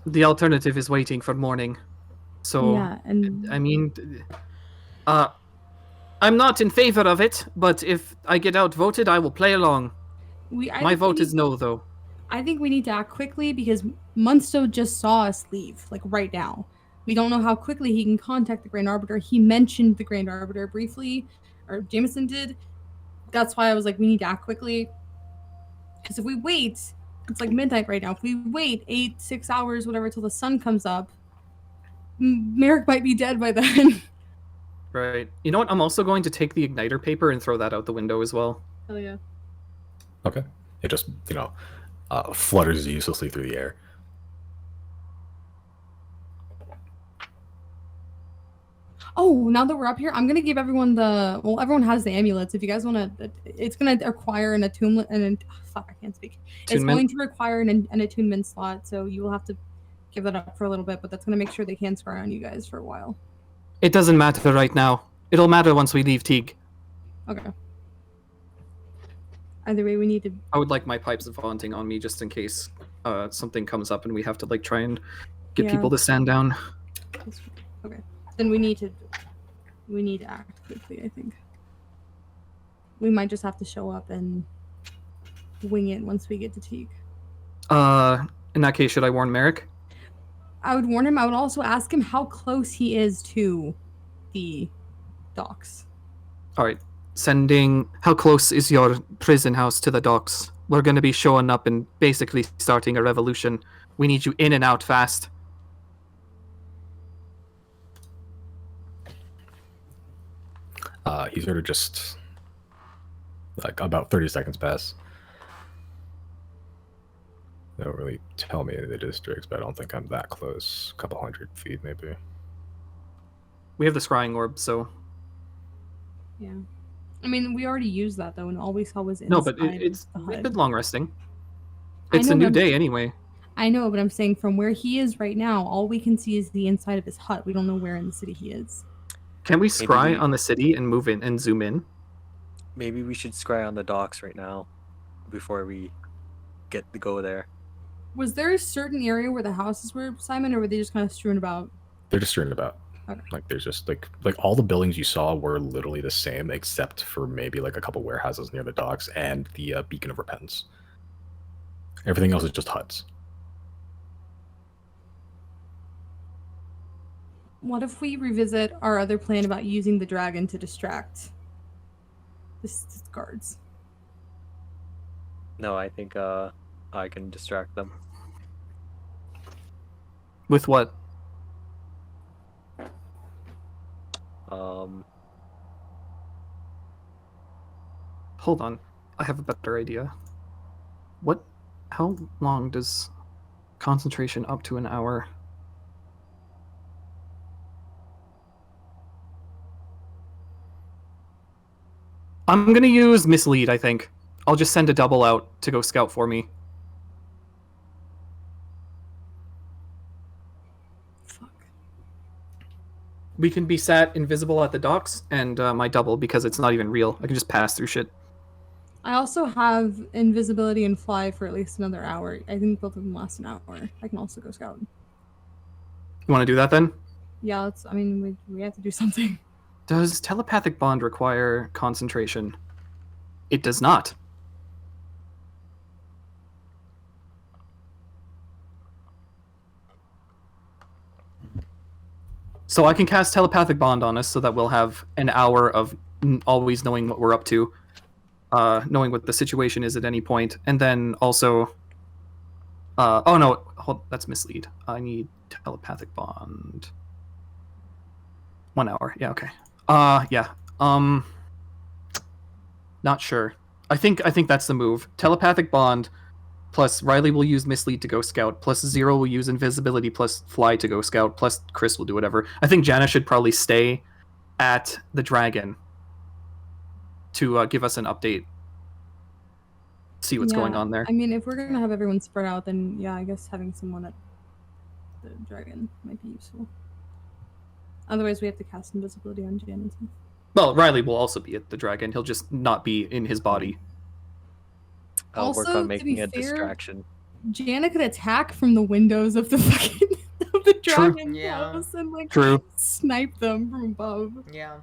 The alternative is waiting for morning. So, Yeah, and I mean, I'm not in favor of it, but if I get outvoted, I will play along. My vote is no, though. I think we need to act quickly because Munsto just saw us leave, like right now. We don't know how quickly he can contact the Grand Arbiter. He mentioned the Grand Arbiter briefly, or Jameson did. That's why I was like, we need to act quickly. Because if we wait, it's like midnight right now. If we wait 6 hours, whatever, till the sun comes up, Merrick might be dead by then. Right. You know what? I'm also going to take the igniter paper and throw that out the window as well. Hell yeah. Okay. It just, flutters uselessly through the air. Oh, now that we're up here, I'm gonna give everyone everyone has the amulets. If you guys want to, it's gonna require an attunement, fuck, I can't speak. It's going to require an attunement slot, so you will have to give that up for a little bit, but that's gonna make sure they can scry on you guys for a while. It doesn't matter right now. It'll matter once we leave Teague. Okay. Either way, we need to... I would like my pipes of haunting on me just in case something comes up and we have to try and get people to stand down. Okay. Then we need to act quickly, I think. We might just have to show up and wing it once we get to Teague. In that case, should I warn Merrick? I would warn him. I would also ask him how close he is to the docks. All right. How close is your prison house to the docks? We're going to be showing up and basically starting a revolution. We need you in and out fast. He sort of just Like about 30 seconds pass. They don't really tell me the districts, but I don't think I'm that close. A couple 100 feet, maybe. We have the scrying orb, so Yeah. I mean, we already used that though, and all we saw was inside no, but it's the we've HUD. been long resting. I It's know, a but new I'm- day anyway. I know, but I'm saying from where he is right now, all we can see is the inside of his hut. We don't know where in the city he is. Can we Maybe scry we- on the city and move in and zoom in? Maybe we should scry on the docks right now before we get to go there. Was there a certain area where the houses were, Simon, or were they just kind of strewn about? They're just strewn about. Okay. Like there's just like all the buildings you saw were literally the same, except for maybe like a couple warehouses near the docks and the Beacon of Repentance. Everything else is just huts. What if we revisit our other plan about using the dragon to distract the guards? No, I think I can distract them. With what? Hold on. I have a better idea. What? How long does concentration up to an hour? I'm gonna use mislead, I think. I'll just send a double out to go scout for me. Fuck. We can be sat invisible at the docks, and my double, because it's not even real. I can just pass through shit. I also have invisibility and fly for at least another hour. I think both of them last an hour. I can also go scout. You want to do that then? Yeah, I mean, we have to do something. Does telepathic bond require concentration? It does not. So I can cast telepathic bond on us so that we'll have an hour of always knowing what we're up to, knowing what the situation is at any point, and then also. Oh no, that's mislead. I need telepathic bond. 1 hour. Yeah. Okay. Yeah. Not sure. I think that's the move. Telepathic bond, plus Riley will use mislead to go scout, plus Zero will use invisibility, plus fly to go scout, plus Chris will do whatever. I think Jana should probably stay at the dragon to give us an update. See what's going Yeah, on there. I mean, if we're gonna have everyone spread out, then yeah, I guess having someone at the dragon might be useful. Otherwise, we have to cast invisibility on Jan and stuff. Well, Riley will also be at the dragon. He'll just not be in his body. I'll work Also, on to making be a fair, distraction. Jana could attack from the windows of the fucking of the True. dragon's Yeah. house and like True. snipe them from above. Yeah.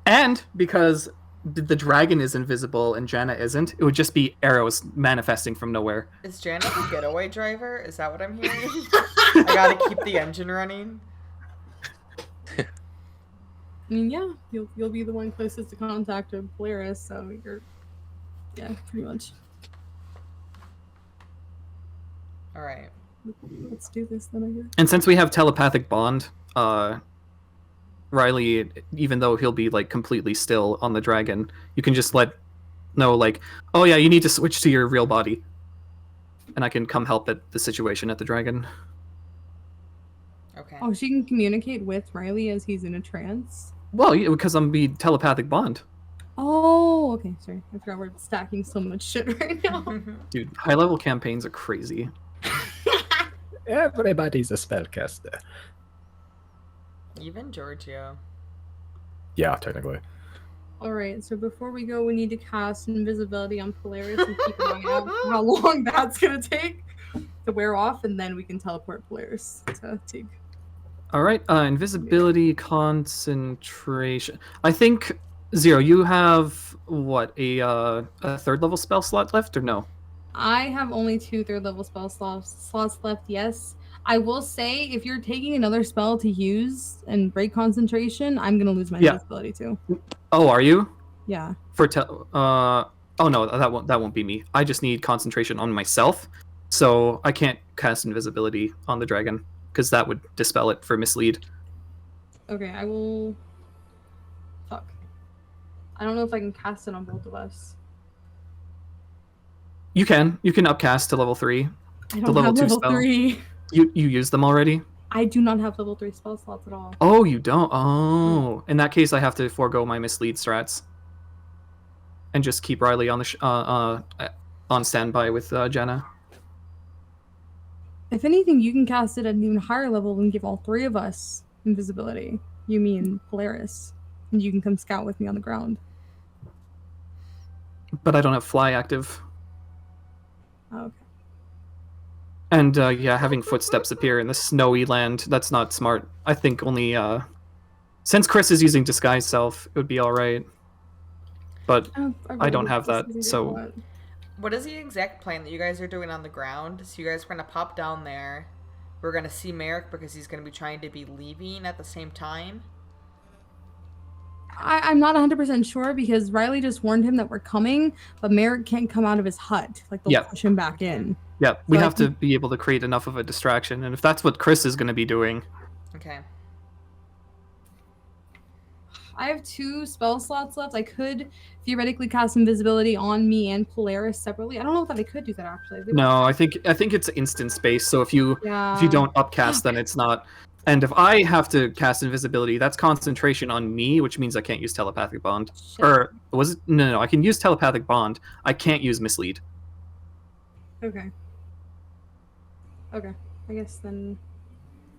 And because the dragon is invisible and Jana isn't, it would just be arrows manifesting from nowhere. Is Janet the getaway driver? Is that what I'm hearing? I gotta keep the engine running. I mean, yeah, you'll be the one closest to contact of Polaris, so you're, yeah, pretty much. All right. Let's do this then, I guess. And since we have telepathic bond, Riley, even though he'll be like completely still on the dragon, you can just know like, oh yeah, you need to switch to your real body, and I can come help at the situation at the dragon. Okay. Oh, she can communicate with Riley as he's in a trance. Well, yeah, because I'm be telepathic bond, Oh, okay. Sorry, I forgot we're stacking so much shit right now. dude. High level campaigns are crazy. Everybody's a spellcaster. Even Giorgio. Yeah, technically. All right. So before we go, we need to cast invisibility on Polaris and keep an eye out for how long that's gonna take to wear off, and then we can teleport Polaris to Tig. All right, invisibility, concentration. I think Zero, you have what a third level spell slot left, or no? I have only 2 third level spell slots left. Yes, I will say if you're taking another spell to use and break concentration, I'm gonna lose my Yeah. invisibility too. Oh, are you? Yeah. For oh no, that won't be me. I just need concentration on myself, so I can't cast invisibility on the dragon because that would dispel it for mislead. Okay, I will. Fuck. I don't know if I can cast it on both of us. You can upcast to level 3. I The don't level have 2 level spell. 3. You used them already? I do not have level 3 spell slots at all. Oh, you don't? Oh. In that case, I have to forego my mislead strats. And just keep Riley on the on standby with Jenna. If anything, you can cast it at an even higher level and give all 3 of us invisibility. You mean Polaris. And you can come scout with me on the ground. But I don't have fly active. Okay. And yeah, having footsteps appear in the snowy land, that's not smart. I think only since Chris is using disguise self, it would be alright. But I don't have that, so What is the exact plan that you guys are doing on the ground? So you guys are going to pop down there. We're going to see Merrick because he's going to be trying to be leaving at the same time. I'm not 100% sure because Riley just warned him that we're coming, but Merrick can't come out of his hut. Like, they'll push him back in. Yeah, we So have to be able to create enough of a distraction, and if that's what Chris is going to be doing... Okay. I have 2 spell slots left. I could theoretically cast invisibility on me and Polaris separately. I don't know if I could do that, actually. No, I think it's instant space, so if you Yeah. don't upcast, then it's not... And if I have to cast invisibility, that's concentration on me, which means I can't use telepathic bond. Shit. Or was it? No, I can use telepathic bond. I can't use mislead. Okay. Okay. I guess then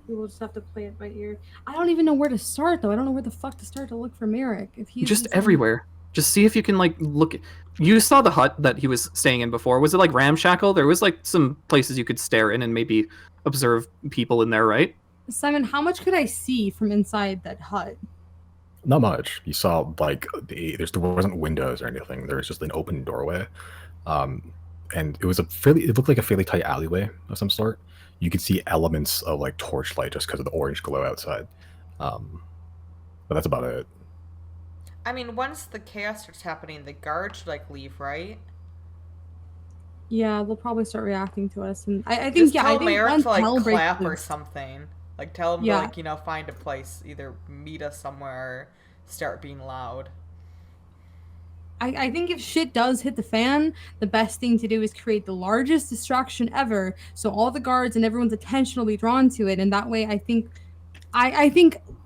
we will just have to play it by ear. I don't even know where to start, though. I don't know where the fuck to start to look for Merrick. If he's Just everywhere. Just see if you can, like, look... You saw the hut that he was staying in before. Was it, like, ramshackle? There was, like, some places you could stare in and maybe observe people in there, right? Simon, how much could I see from inside that hut? Not much. You saw like there wasn't windows or anything. There was just an open doorway, and it looked like a fairly tight alleyway of some sort. You could see elements of like torchlight just because of the orange glow outside, but that's about it. I mean, once the chaos starts happening, the guards should like leave, right? Yeah, they'll probably start reacting to us, and I think Just yeah, I tell think Merrick once to like hell breaks clap or loose- something. Like tell him Yeah. to like, you know, find a place, either meet us somewhere or start being loud. I think if shit does hit the fan, the best thing to do is create the largest distraction ever, so all the guards and everyone's attention will be drawn to it, and that way I think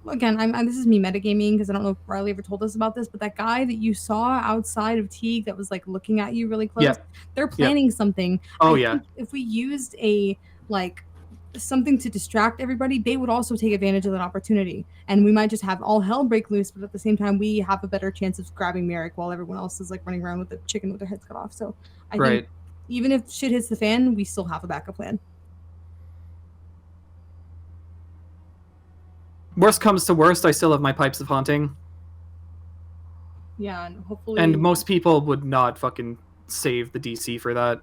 again, this is me metagaming because I don't know if Riley ever told us about this, but that guy that you saw outside of Teague that was like looking at you really close, Yeah. they're planning something. Oh, I yeah. think if we used a like something to distract everybody, they would also take advantage of that opportunity, and we might just have all hell break loose, but at the same time we have a better chance of grabbing Merrick while everyone else is like running around with the chicken with their heads cut off. So I Right. think even if shit hits the fan, we still have a backup plan. Worst comes to worst, I still have my Pipes of Haunting. Yeah, and hopefully And most people would not fucking save the DC for that.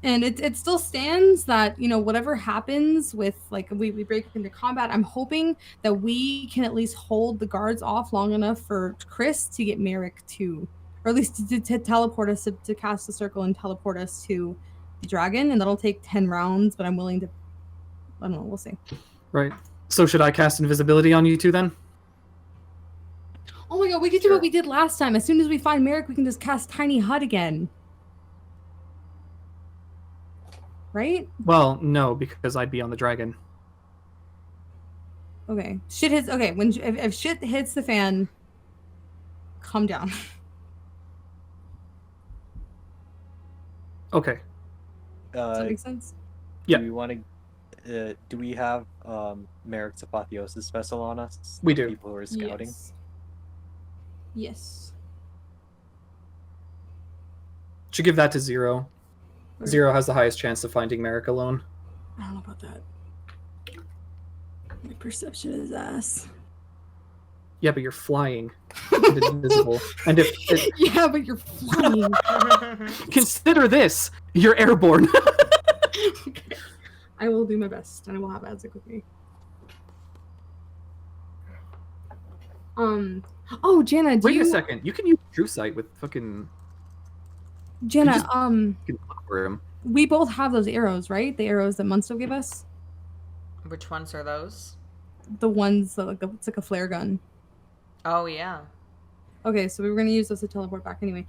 And it still stands that, you know, whatever happens with, like, we break into combat, I'm hoping that we can at least hold the guards off long enough for Chris to get Merrick to, or at least to teleport us, to cast the circle and teleport us to the dragon, and that'll take 10 rounds, but I'm willing to, I don't know, we'll see. Right. So should I cast invisibility on you two then? Oh my god, we could do what we did last time. As soon as we find Merrick, we can just cast Tiny Hut again. Right? Well, no, because I'd be on the dragon. Okay. Shit hits. Okay, if shit hits the fan, calm down. Okay. Does that make sense? Yeah. Do we want to? Do we have Merrick's Apotheosis vessel on us? We do. People who are scouting. Yes. Should give that to Zero. Zero has the highest chance of finding Merrick alone. I don't know about that. My perception is ass. Yeah, but you're flying. And invisible. And if Yeah, but you're flying. consider this, you're airborne. Okay. I will do my best, and I will have Adzik with me. Oh, Jana, Wait a second. You can use True Sight with fucking. Jana, you can look for him. we both have those arrows, right? The arrows that Munsto gave us. Which ones are those? The ones that it's like a flare gun. Oh yeah. Okay, so we were gonna use this to teleport back anyway.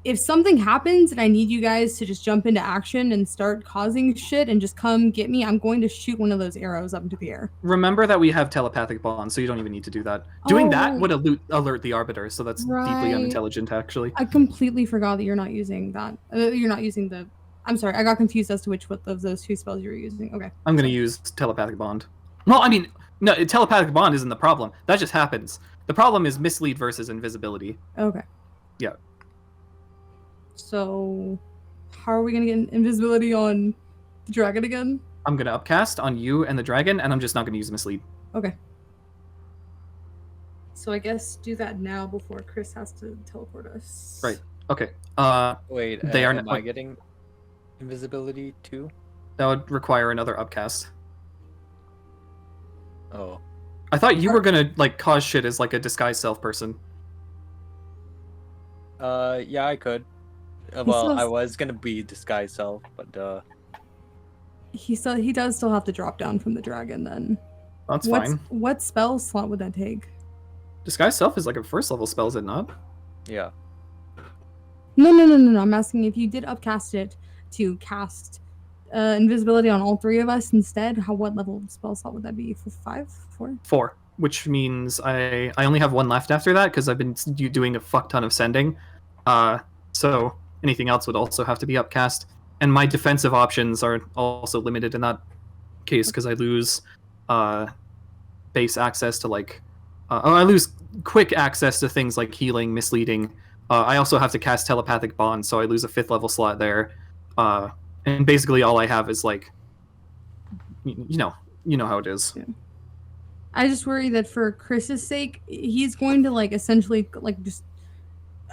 If something happens and I need you guys to just jump into action and start causing shit and just come get me, I'm going to shoot one of those arrows up into the air. Remember that we have telepathic bonds, so you don't even need to do that. Doing that Oh. would alert the Arbiter, so that's deeply Right. unintelligent, actually. I completely forgot that you're not using that. You're not using the. I'm sorry, I got confused as to which of those two spells you were using. Okay. I'm going to use telepathic bond. Well, I mean, no, telepathic bond isn't the problem. That just happens. The problem is mislead versus invisibility. Okay. Yeah. So, how are we gonna get invisibility on the dragon again? I'm going to upcast on you and the dragon, and I'm just not going to use mislead. Okay. So I guess do that now before Chris has to teleport us. Right. Okay. Wait, They are am not- I getting invisibility too? That would require another upcast. Oh, I thought you were going to like cause shit as like a disguised self person. yeah, I could. He Well, still I has- was gonna be disguised self, but He does still have to drop down from the dragon then. That's fine. What spell slot would that take? Disguised self is like a first level spell, is it not? yeah. No. I'm asking if you did upcast it to cast invisibility on all three of us instead. What level spell slot would that be? For 5, 4? 4, which means I only have one left after that because I've been doing a fuck ton of sending. So anything else would also have to be upcast. And my defensive options are also limited in that case because I lose base access to like... I lose quick access to things like healing, misleading. I also have to cast telepathic bond, so I lose a 5th level slot there. And basically all I have is like... You know how it is. Yeah. I just worry that for Chris's sake, he's going to like essentially like just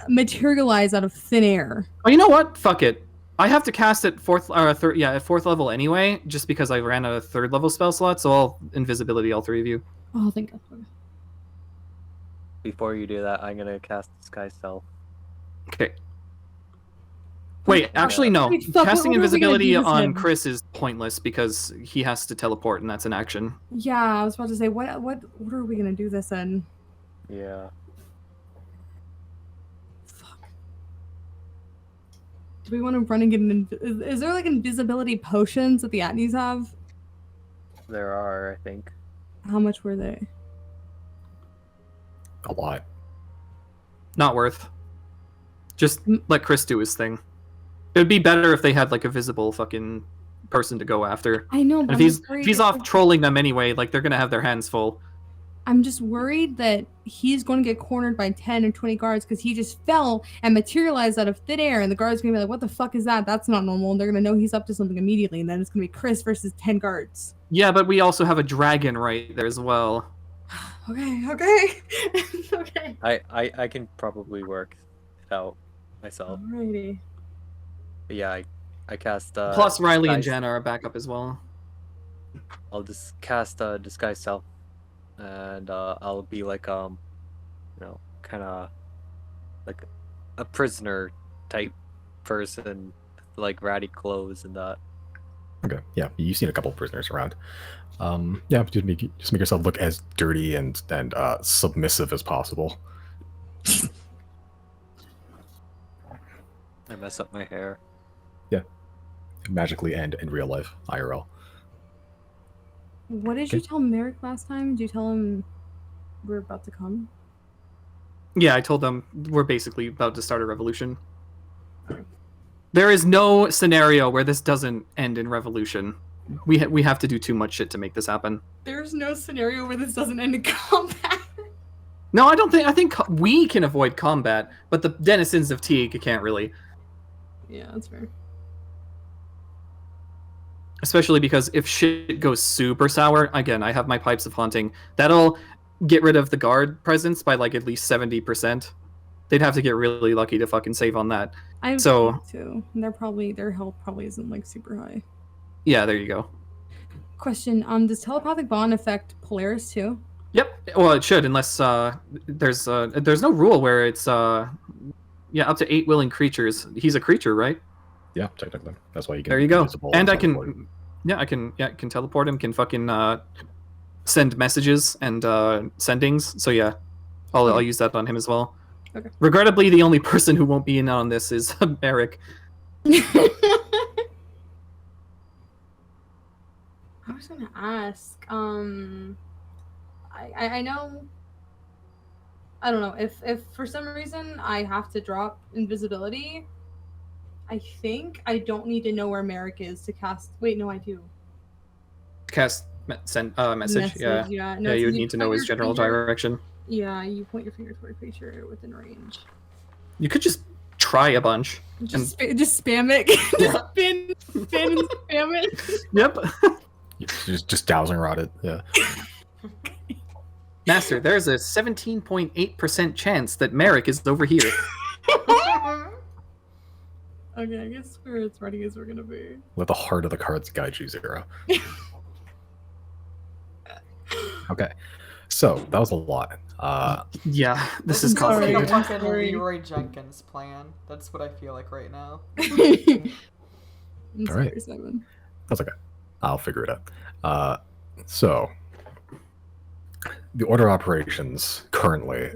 materialize out of thin air. Oh, you know what? Fuck it. I have to cast at 4th level anyway, just because I ran a 3rd level spell slot, so I'll invisibility all 3 of you. Oh, thank God. Okay. Before you do that, I'm gonna cast disguise self. Okay. Wait, actually no. Wait, fuck, Casting what are we gonna invisibility do this on then? Chris is pointless because he has to teleport and that's an action. Yeah, I was about to say, what are we gonna do this in? Yeah. Fuck. Do we want to run and get an? Is there like invisibility potions that the Atneys have? There are, I think. How much were they? A lot. Not worth. Just let Chris do his thing. It would be better if they had like a visible fucking person to go after. I know, And but if I'm he's just worried if he's that- off trolling them anyway, like they're gonna have their hands full. I'm just worried that he's going to get cornered by 10 or 20 guards because he just fell and materialized out of thin air, and the guards going to be like, what the fuck is that? That's not normal. And they're going to know he's up to something immediately, and then it's going to be Chris versus 10 guards. Yeah, but we also have a dragon right there as well. Okay. Okay. I can probably work it out myself. Alrighty. But yeah, I cast Plus Riley and disguise- Jana are back up as well. I'll just cast disguise self, and I'll be like kind of like a prisoner type person, like ratty clothes and that. Okay, yeah, you've seen a couple of prisoners around. Yeah, just make yourself look as dirty and submissive as possible. I mess up my hair. Magically and in real life, IRL. What did you tell Merrick last time? Did you tell him we're about to come? Yeah, I told them we're basically about to start a revolution. There is no scenario where this doesn't end in revolution. We have to do too much shit to make this happen. There's no scenario where this doesn't end in combat. No, I don't think. I think we can avoid combat, but the denizens of Teague can't really. Yeah, that's fair. Especially because if shit goes super sour, again, I have my pipes of haunting. That'll get rid of the guard presence by like at least 70%. They'd have to get really lucky to fucking save on that. I So- think too. Their health probably isn't like super high. Yeah, there you go. Question: does telepathic bond affect Polaris too? Yep. Well, it should, unless there's no rule where it's up to 8 willing creatures. He's a creature, right? Yeah, technically. That's why you can. There you go. invisible And I teleport. can teleport him. Can fucking send messages and sendings. So yeah, I'll use that on him as well. Okay. Regrettably, the only person who won't be in on this is Merrick. I was gonna ask. I know. I don't know if for some reason I have to drop invisibility. I think I don't need to know where Merrick is to cast. Wait, no, I do. Cast send message. Yeah. Yeah. Yeah, you would need to know point his your general finger- direction. Yeah, you point your finger toward a creature within range. You could just try a bunch. Just spam it. Just spin and spam it. Yep. Just dowsing rod it. Yeah. Master, there's a 17.8% chance that Merrick is over here. Okay, I guess we're as ready as we're gonna be. Let the heart of the cards guide you, Zero. Okay. So that was a lot. Yeah, this This is sounds like a complicated. fucking Sorry. Leroy Jenkins plan. That's what I feel like right now. I'm All right. sorry, Simon. That's okay. I'll figure it out. So the order of operations currently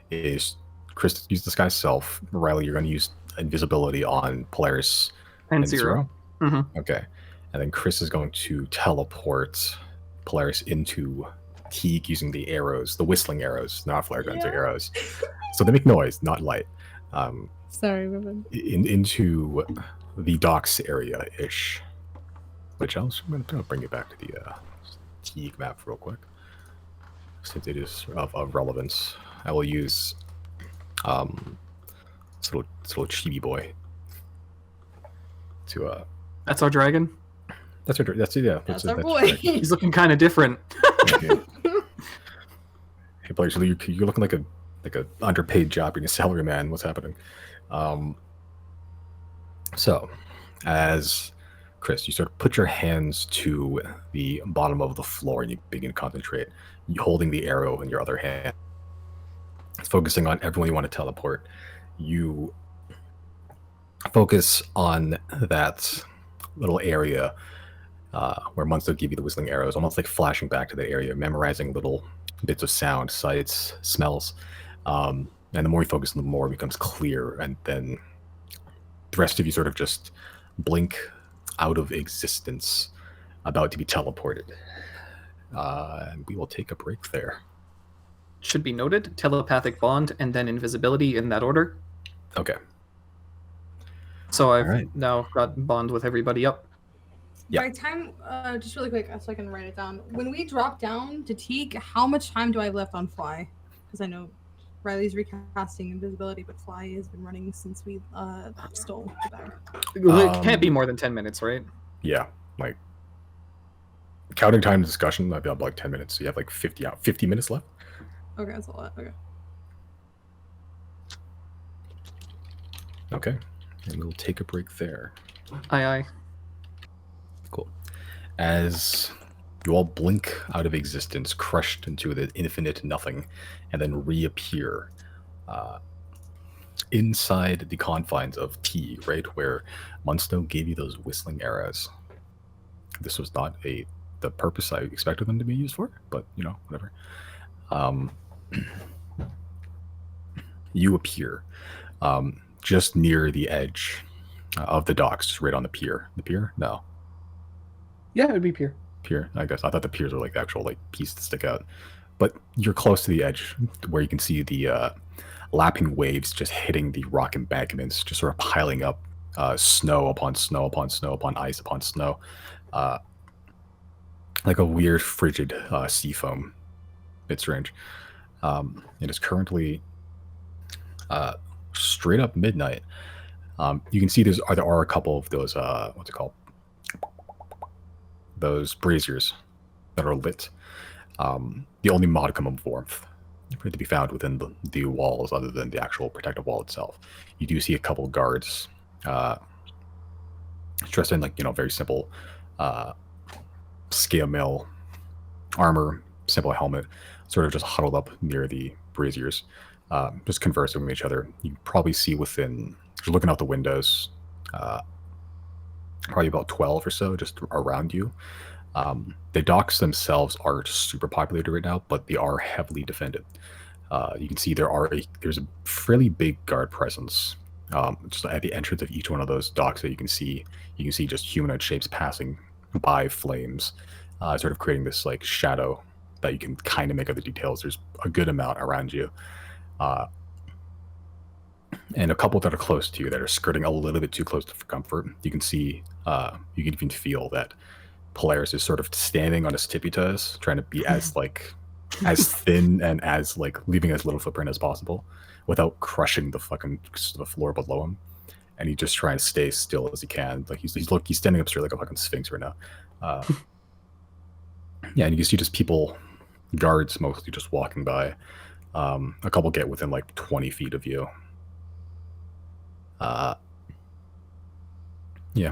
is Chris use disguise self. Riley, you're going to use invisibility on Polaris And Zero. Mhm. Okay. And then Chris is going to teleport Polaris into Teague using the arrows, the whistling arrows, not flare guns or Yeah. arrows. So they make noise, not light. Sorry, Riven. Into the docks area-ish. Which I'm going to bring it back to the Teague map real quick. Since it is of relevance. I will use this little chibi boy to That's our dragon. that's it, yeah. That's it, our boy. He's looking kind of different. Okay. Hey, Blair, so you're looking like a underpaid job being a salary man. What's happening? So, as Chris, you sort of put your hands to the bottom of the floor and you begin to concentrate. You holding the arrow in your other hand, focusing on everyone you want to teleport. You focus on that little area where Munster give you the whistling arrows, almost like flashing back to that area, memorizing little bits of sound, sights, smells. And the more you focus, the more it becomes clear. And then the rest of you sort of just blink out of existence, about to be teleported. And we will take a break there. Should be noted, telepathic bond and then invisibility in that order. Okay. So I've Alright. now got bond with everybody up. Yeah. By time, just really quick, so I can write it down. When we drop down to Teague, how much time do I have left on Fly? Because I know Riley's recasting invisibility, but Fly has been running since we stole the bag. It can't be more than 10 minutes, right? Yeah, like counting time discussion, I've got like 10 minutes. So you have like 50 minutes left. Okay, that's a lot. Okay. Okay. And we'll take a break there. Aye, aye. Cool. As you all blink out of existence, crushed into the infinite nothing, and then reappear inside the confines of T, right where Munstone gave you those whistling arrows. This was not the purpose I expected them to be used for, but you know, whatever. You appear just near the edge of the docks, just right on the pier. The pier? No. Yeah, it would be pure. Pier, I guess. I thought the piers were like the actual like piece that stick out. But you're close to the edge where you can see the lapping waves just hitting the rock embankments, just sort of piling up snow upon snow upon snow upon ice upon snow. Like a weird frigid sea foam. It's strange. It is currently straight up midnight. You can see there are a couple of those what's it called? Those braziers that are lit. The only modicum of warmth to be found within the walls, other than the actual protective wall itself. You do see a couple of guards dressed in like, you know, very simple scale mail armor, simple helmet, sort of just huddled up near the braziers, just conversing with each other. You probably see within, you're looking out the windows, probably about 12 or so just around you. The docks themselves aren't super populated right now, but they are heavily defended. You can see there's a fairly big guard presence just at the entrance of each one of those docks that you can see. You can see just humanoid shapes passing by flames, sort of creating this like shadow that you can kind of make out the details. There's a good amount around you. And a couple that are close to you that are skirting a little bit too close for comfort. You can see, you can even feel that Polaris is sort of standing on his tippy toes, trying to be as as thin and as like leaving as little footprint as possible, without crushing the floor below him. And he's just trying to stay still as he can. Like he's standing up straight like a fucking sphinx right now. Yeah, and you can see just people, guards mostly, just walking by. A couple get within like 20 feet of you. Yeah,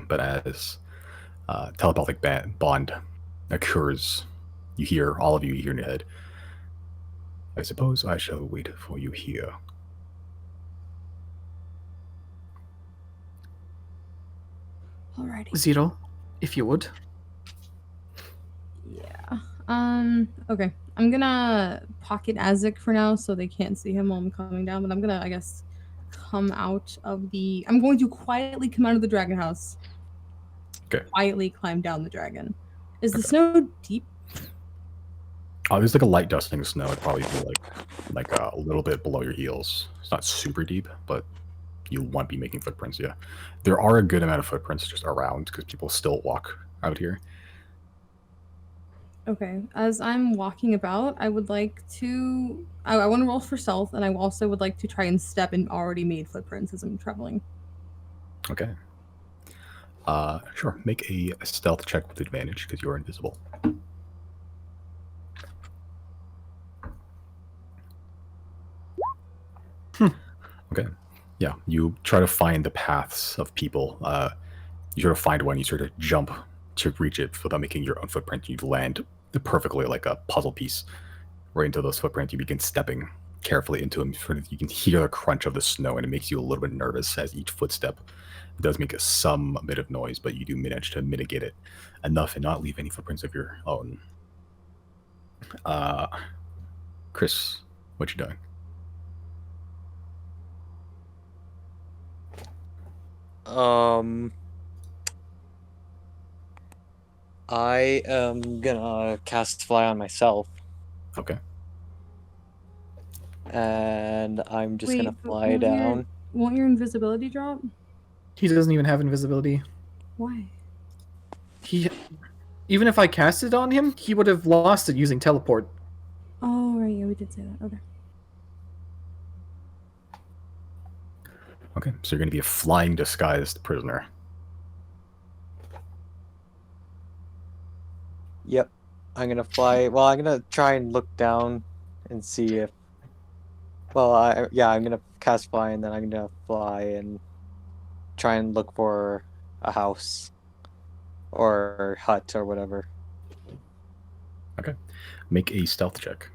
but as telepathic bond occurs, all of you hear in your head, I suppose I shall wait for you here. Alrighty. Zero, if you would. Yeah. Okay. I'm gonna pocket Azek for now so they can't see him while I'm coming down, but I'm gonna, I guess, I'm going to quietly come out of the dragon house. Okay. Quietly climb down the dragon. Is the snow deep? There's like a light dusting of snow. It'd probably be like a little bit below your heels. It's not super deep, but you won't be making footprints. Yeah, there are a good amount of footprints just around because people still walk out here. Okay. As I'm walking about, I would like to. I want to roll for stealth, and I also would like to try and step in already made footprints as I'm traveling. Okay. Sure. Make a stealth check with advantage because you're invisible. Okay. Yeah, you try to find the paths of people. You sort of find one, you sort of jump to reach it without making your own footprint. You land perfectly like a puzzle piece right into those footprints. You begin stepping carefully into them. You can hear the crunch of the snow, and it makes you a little bit nervous as each footstep does make some bit of noise, but you do manage to mitigate it enough and not leave any footprints of your own. Chris, what you doing? I am gonna cast Fly on myself, Okay. and I'm just gonna but fly down. Won't your invisibility drop? He doesn't even have invisibility. Why? Even if I cast it on him, he would have lost it using teleport. Oh, right. Yeah, we did say that. Okay. Okay, so you're going to be a flying disguised prisoner. Yep, I'm gonna fly. Well, I'm gonna try and look down and see if. Well, I'm gonna cast Fly, and then I'm gonna fly and try and look for a house or hut or whatever. Okay, make a stealth check.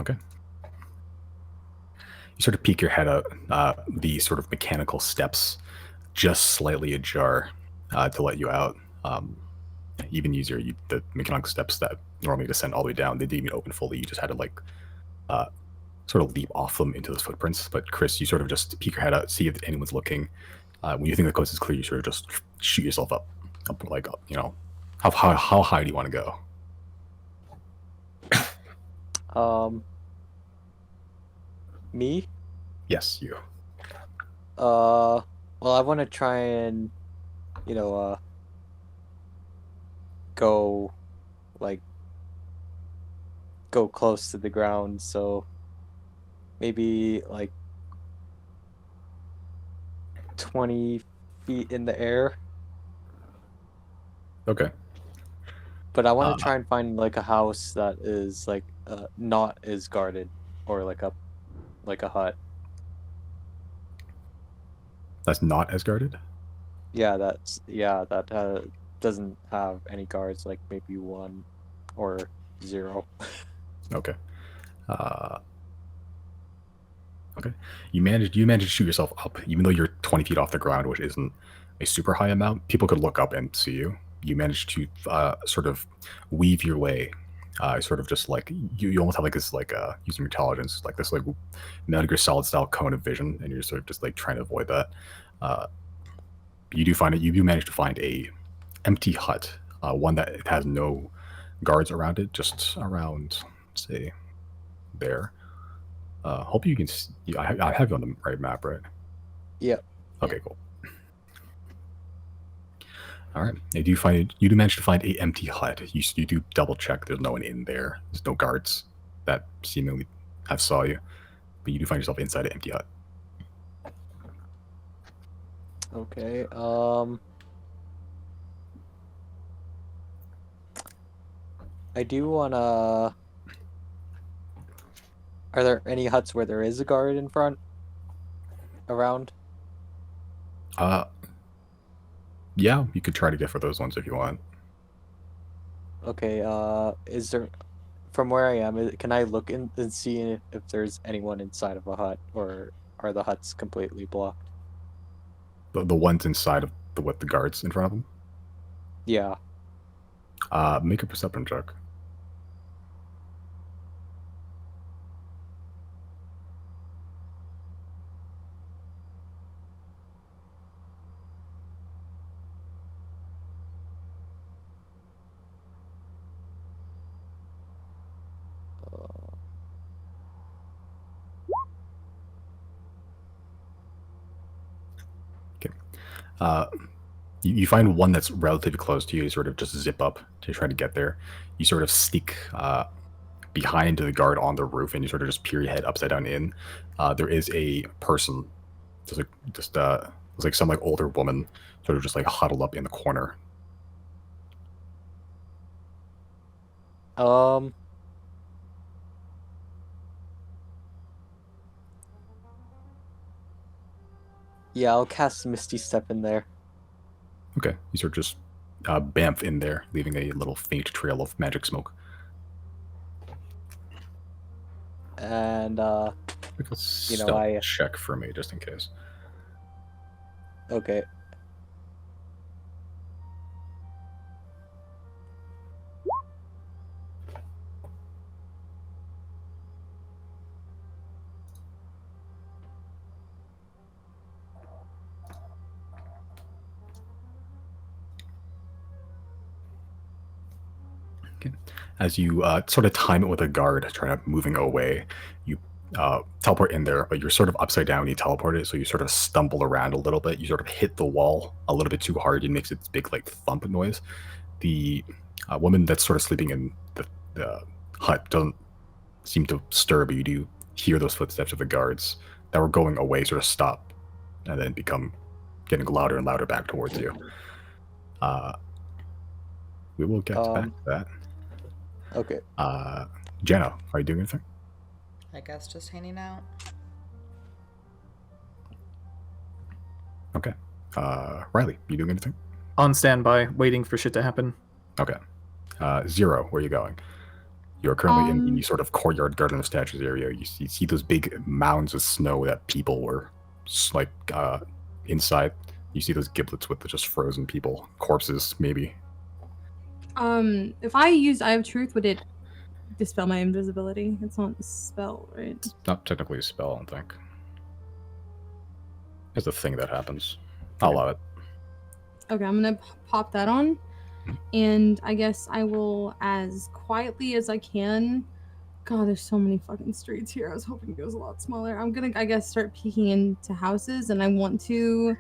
Okay. You sort of peek your head out. The sort of mechanical steps just slightly ajar to let you out. Even easier, the mechanical steps that normally descend all the way down, they didn't even open fully. You just had to like sort of leap off them into those footprints. But Chris, you sort of just peek your head out, see if anyone's looking. When you think the coast is clear, you sort of just shoot yourself up like you know, how high do you want to go? Me? Yes, you. Well, I want to try and, go, go close to the ground. So maybe like 20 feet in the air. Okay. But I want to try and find like a house that is like not as guarded, or like a hut. That's not as guarded? Yeah, that doesn't have any guards, like maybe 1 or 0. Okay. You manage to shoot yourself up, even though you're 20 feet off the ground, which isn't a super high amount. People could look up and see you. You manage to sort of weave your way. Sort of just like you almost have like this like using your intelligence, like this like Metal Gear Solid style cone of vision, and you're sort of just like trying to avoid that. You do manage to find a empty hut, one that it has no guards around it, just around, say, there. Hope you can. I have you on the right map, right? Yeah. Okay, cool. All right. You do manage to find a empty hut. You do double check. There's no one in there. There's no guards that seemingly have saw you, but you do find yourself inside an empty hut. Okay. I do wanna. Are there any huts where there is a guard in front? Around? Yeah, you could try to get for those ones if you want. Okay, is there, from where I am, can I look in and see if there's anyone inside of a hut, or are the huts completely blocked? The ones inside of with the guards in front of them. Yeah. Make a perception check. You find one that's relatively close to you. You sort of just zip up to try to get there. You sort of sneak behind the guard on the roof, and you sort of just peer your head upside down in. There is a person, it's like some like older woman, sort of just like huddled up in the corner. Yeah, I'll cast Misty Step in there. Okay, you sort of just bamf in there, leaving a little faint trail of magic smoke. And Make a stealth check for me, just in case. Okay. As you sort of time it with a guard, trying to moving away, you teleport in there, but you're sort of upside down when you teleport it, so you sort of stumble around a little bit. You sort of hit the wall a little bit too hard. It makes its big like thump noise. The woman that's sort of sleeping in the hut doesn't seem to stir, but you do hear those footsteps of the guards that were going away sort of stop and then become getting louder and louder back towards you. We will get back to that. Okay. Jenna, are you doing anything? I guess just hanging out. Okay. Riley, you doing anything? On standby, waiting for shit to happen. Okay. Zero, where are you going? You're currently in the sort of courtyard garden of statues area. You see those big mounds of snow that people were like inside. You see those giblets with the just frozen people, corpses maybe. If I use Eye of Truth, would it dispel my invisibility? It's not a spell, right? It's not technically a spell, I don't think. It's a thing that happens. I'll allow it. Okay, I'm gonna pop that on, and I guess I will, as quietly as I can. God, there's so many fucking streets here. I was hoping it was a lot smaller. I'm gonna, I guess, start peeking into houses, and I want to.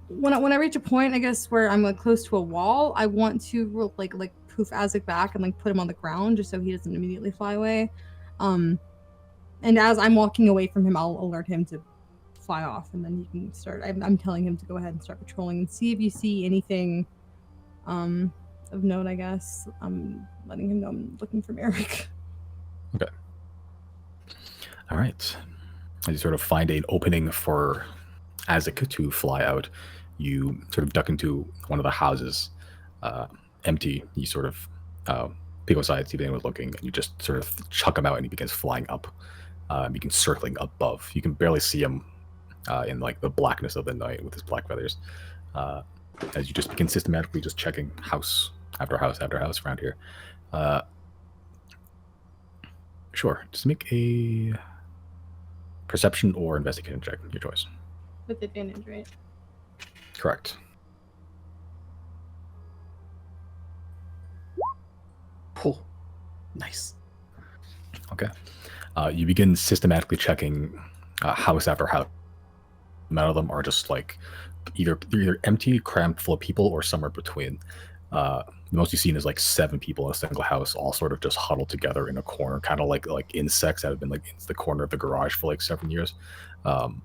When I reach a point, I guess, where I'm like close to a wall, I want to like poof Azek back and like put him on the ground just so he doesn't immediately fly away. And as I'm walking away from him, I'll alert him to fly off, and then he can start. I'm telling him to go ahead and start patrolling and see if you see anything of note. I guess I'm letting him know I'm looking for Merrick. Okay. All right. As you sort of find an opening for Azek to fly out, you sort of duck into one of the houses, empty. You sort of peek aside, see if anyone's looking, and you just sort of chuck him out, and he begins flying up You can circling above. You can barely see him in like the blackness of the night with his black feathers. As you just begin systematically just checking house after house after house around here. Sure, just make a perception or investigation check, your choice. With advantage, right? Correct. Oh, nice. Okay. You begin systematically checking house after house. None of them are just like either empty, crammed full of people, or somewhere between. The most you've seen is like 7 people in a single house, all sort of just huddled together in a corner, kind of like insects that have been like in the corner of the garage for like 7 years. Others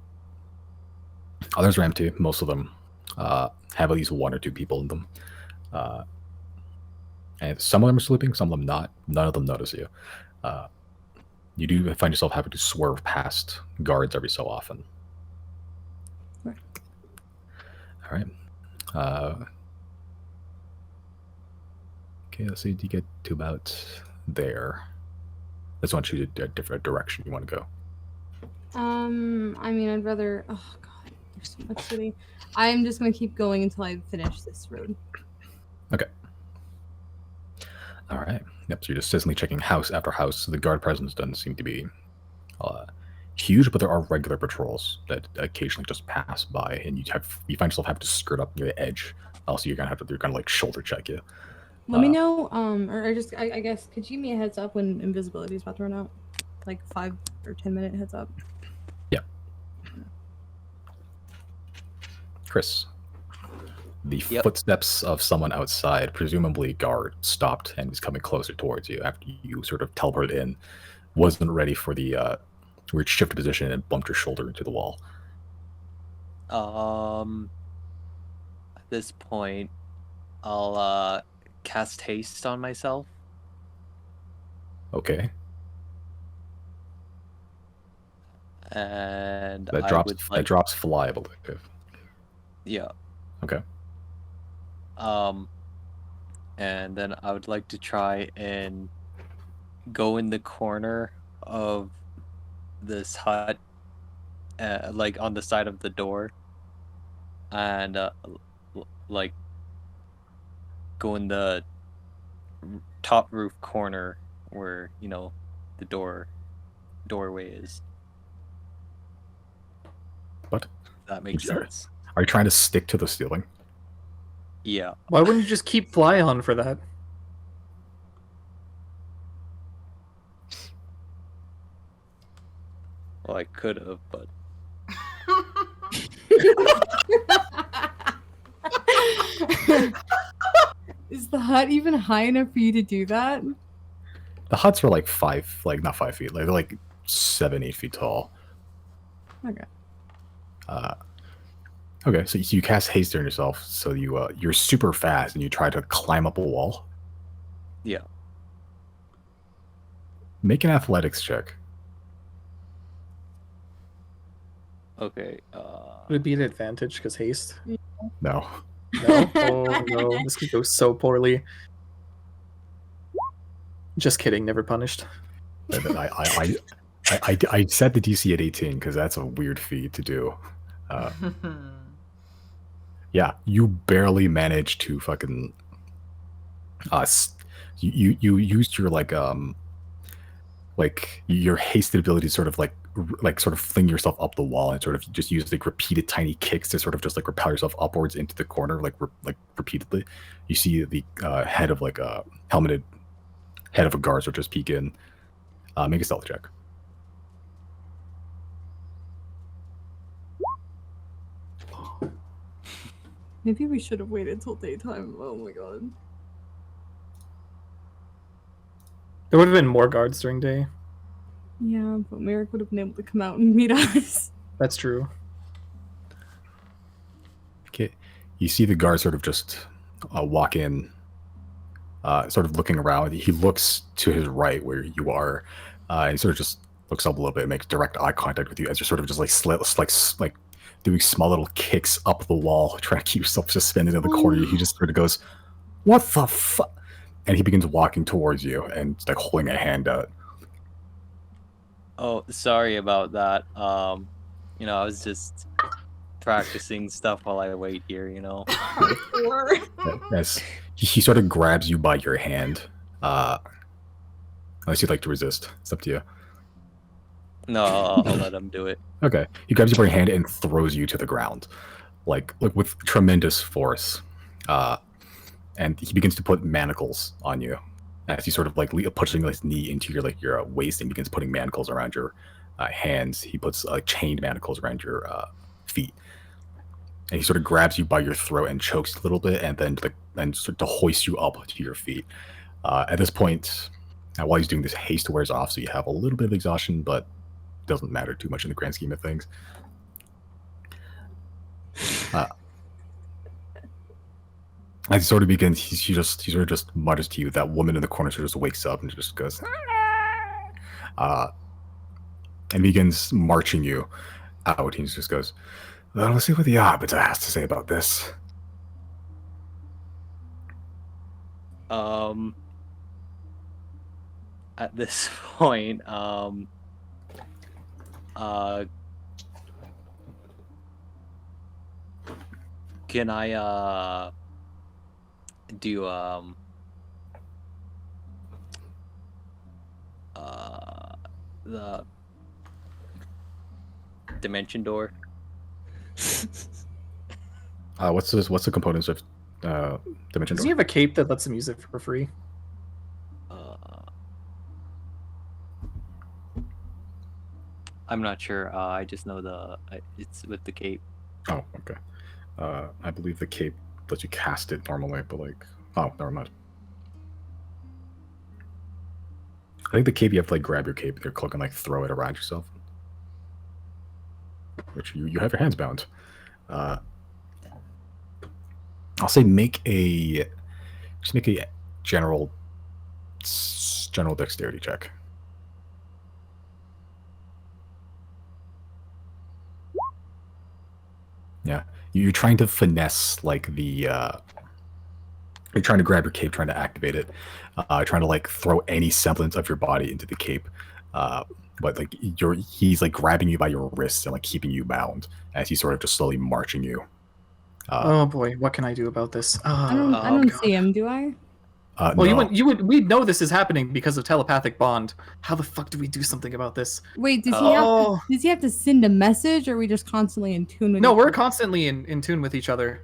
are empty. Most of them have at least 1 or 2 people in them. And some of them are sleeping, some of them not. None of them notice you. You do find yourself having to swerve past guards every so often. Right. All right. Okay, let's see. Do you get to about there? Let's want you to a different direction you want to go. I mean, I'd rather. Oh God, there's so much city. I'm just gonna keep going until I finish this road. Okay. All right. Yep. So you're just systematically checking house after house. So the guard presence doesn't seem to be huge, but there are regular patrols that occasionally just pass by, and you find yourself having to skirt up near the edge. Also, you're gonna like shoulder check you. Let me know, or just I guess could you give me a heads up when invisibility is about to run out, like 5 or 10 minute heads up. Yeah. Chris. The footsteps of someone outside, presumably guard, stopped and was coming closer towards you after you sort of teleported in. Wasn't ready for the weird shift position and bumped your shoulder into the wall. At this point, I'll cast haste on myself. Okay. And That I drops would like, drops fly, I believe. yeah. Okay. And then I would like to try and go in the corner of this hut, like on the side of the door, and like go in the top roof corner where the doorway is. What? That makes Sure. sense. Are you trying to stick to the ceiling? Yeah. Why wouldn't you just keep fly on for that? Well, I could have, but Is the hut even high enough for you to do that? The huts are like not 5 feet, they're like 7, 8 feet tall. Okay. Okay, so you cast haste on yourself, so you're super fast and you try to climb up a wall. yeah. Make an athletics check. Okay. Would it be an advantage because haste? No. No. Oh no, this could go so poorly. Just kidding. Never punished. And then I set the DC at 18 because that's a weird feat to do. Yeah, you barely managed to fucking. You used your like your hasted ability to sort of like sort of fling yourself up the wall and sort of just use like repeated tiny kicks to sort of just like repel yourself upwards into the corner like repeatedly. You see the head of like a helmeted head of a guard sort of just peek in. Make a stealth check. Maybe we should have waited till daytime. Oh my god. There would have been more guards during day. Yeah, but Merrick would have been able to come out and meet us. That's true. Okay, you see the guard sort of just walk in, sort of looking around. He looks to his right where you are, and sort of just looks up a little bit, and makes direct eye contact with you as you're sort of just like doing small little kicks up the wall, trying to keep yourself suspended in the corner. He just sort of goes, "What the fuck?" And he begins walking towards you and like holding a hand out. Oh, sorry about that. I was just practicing stuff while I wait here. As he sort of grabs you by your hand, unless you'd like to resist. It's up to you. No, I'll let him do it. Okay. He grabs you by your hand and throws you to the ground, like with tremendous force. And he begins to put manacles on you as he sort of like pushing his knee into your waist and begins putting manacles around your hands. He puts chained manacles around your feet, and he sort of grabs you by your throat and chokes a little bit, and then sort of hoists you up to your feet. At this point, while he's doing this, haste wears off, so you have a little bit of exhaustion, but doesn't matter too much in the grand scheme of things. As he sort of begins, he sort of just mutters to you. That woman in the corner sort of just wakes up and just goes, and begins marching you out. He just goes, well, let's see what the arbiter has to say about this. At this point, can I do the dimension door? What's the components of dimension Does door? he have a cape that lets him use it for free? I'm not sure. I just know it's with the cape. Oh, okay. I believe the cape lets you cast it normally, but never mind. I think the cape, you have to grab your cape with your cloak and throw it around yourself, which you have your hands bound. I'll say make a general dexterity check. Yeah, you're trying to finesse you're trying to grab your cape, trying to activate it, trying to throw any semblance of your body into the cape, but he's grabbing you by your wrists and keeping you bound as he's sort of just slowly marching you. Oh boy, what can I do about this? I don't see him, do I? Well, no. we know this is happening because of telepathic bond. How the fuck do we do something about this? Wait, does he have to send a message, or are we just constantly in tune with? No, we're constantly in tune with each other.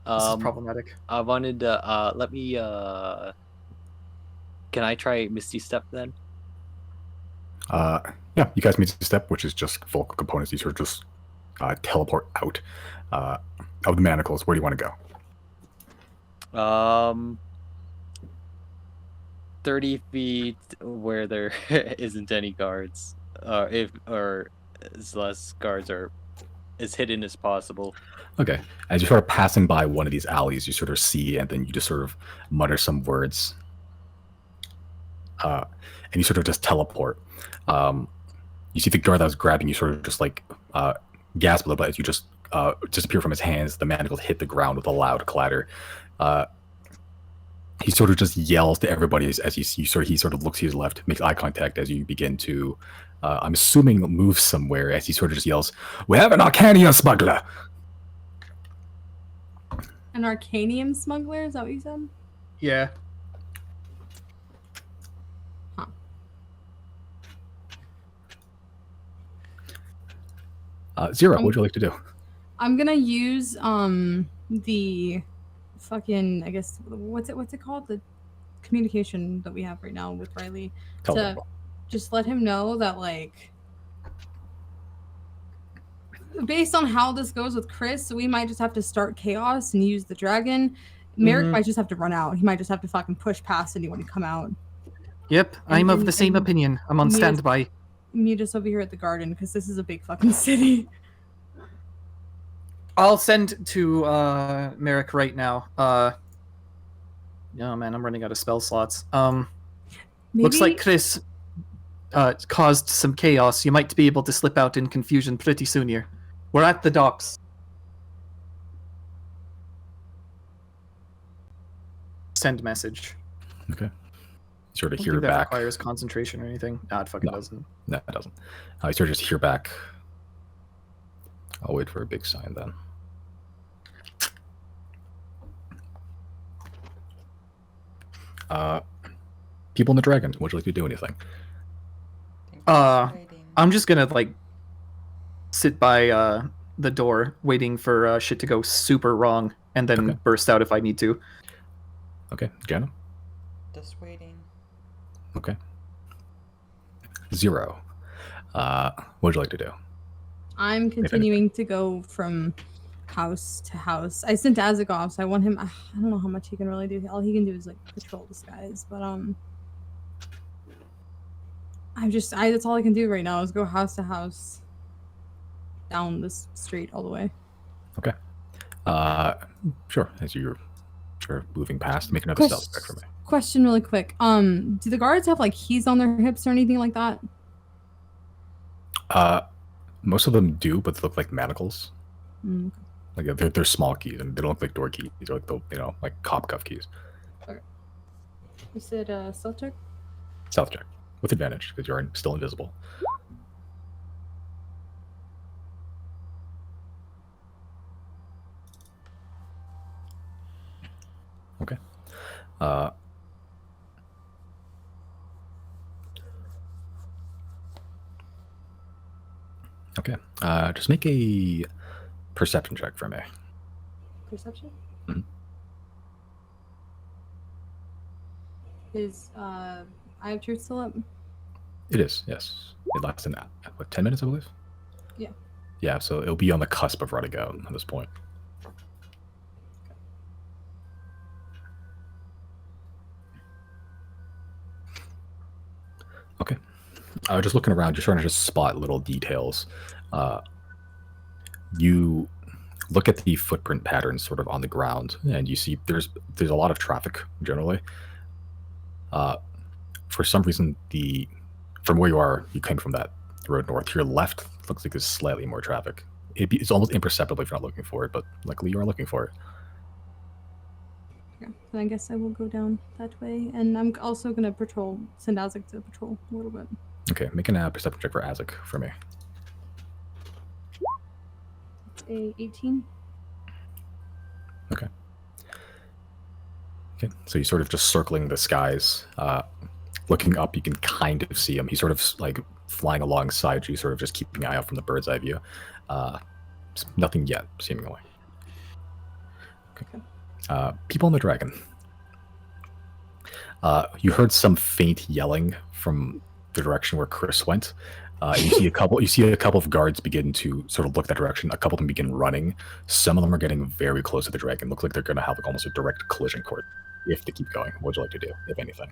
This is problematic. I wanted to let me. Can I try Misty Step then? Yeah, you guys Misty Step, which is just vocal components. These are just teleport out of the manacles. Where do you want to go? 30 feet where there isn't any guards, or as less guards are as hidden as possible. Okay. As you're sort of passing by one of these alleys, you sort of see, and then you just sort of mutter some words, and you sort of just teleport. You see the guard that was grabbing you sort of just gasp a little bit as you just disappear from his hands. The manacles hit the ground with a loud clatter. He sort of just yells to everybody as he sort of looks to his left, makes eye contact as you begin to, I'm assuming, move somewhere, as he sort of just yells, "We have an Arcanium smuggler!" An Arcanium smuggler? Is that what you said? Yeah. Huh. Zero, what would you like to do? I'm gonna use the fucking, I guess, what's it called, the communication that we have right now with Riley, to just let him know that based on how this goes with Chris, we might just have to start chaos and use the dragon. Merrick might just have to run out. He might just have to fucking push past anyone to come out. Yep, I'm of the same opinion. I'm on standby. Meet us over here at the garden, because this is a big fucking city. I'll send to Merrick right now. Oh man, I'm running out of spell slots. Looks like Chris caused some chaos. You might be able to slip out in confusion pretty soon here. We're at the docks. Send message. Okay. sort I of don't hear think that back. requires concentration or anything. Nah, it fucking No. doesn't. No, it doesn't. You sort of just hear back. I'll wait for a big sign then. People in the dragon, would you like to do anything? I'm just gonna like sit by the door waiting for shit to go super wrong and then Okay. burst out if I need to. Okay, Jana? Just waiting. Okay. 0. What would you like to do? I'm continuing to go from house to house. I sent Azek off, so I want him. I don't know how much he can really do. All he can do is like patrol disguise, but that's all I can do right now is go house to house, down this street all the way. Okay. Sure. As you're sort of moving past, make another stealth check for me. Question really quick. Do the guards have like keys on their hips or anything like that? Most of them do, but they look like manacles. Mm. Like they're small keys, and they don't look like door keys. They're like like cop cuff keys. Okay. You said stealth check? Stealth check with advantage because you're still invisible. Okay. Okay. Just make a perception check for me. Perception? Mhm. Is I have truth still up? It is, yes. It lasts an 10 minutes, I believe? Yeah. Yeah, so it'll be on the cusp of running out at this point. Okay. Just looking around, just trying to just spot little details. You look at the footprint patterns sort of on the ground, and you see there's a lot of traffic generally. For some reason, from where you are, you came from that road north. To your left looks like there's slightly more traffic. It's almost imperceptible if you're not looking for it, but luckily you are looking for it. Yeah, then I guess I will go down that way, and I'm also gonna send Azek to patrol a little bit. Okay, make a perception check for Azek for me. A 18. Okay. Okay, so you're sort of just circling the skies. Looking up, you can kind of see him. He's sort of like flying alongside you, sort of just keeping an eye out from the bird's eye view. Nothing yet, seemingly. Okay. People in the dragon. You heard some faint yelling from the direction where Chris went. You see a couple of guards begin to sort of look that direction. A couple of them begin running. Some of them are getting very close to the dragon. Looks like they're going to have like almost a direct collision course if they keep going. What would you like to do, if anything?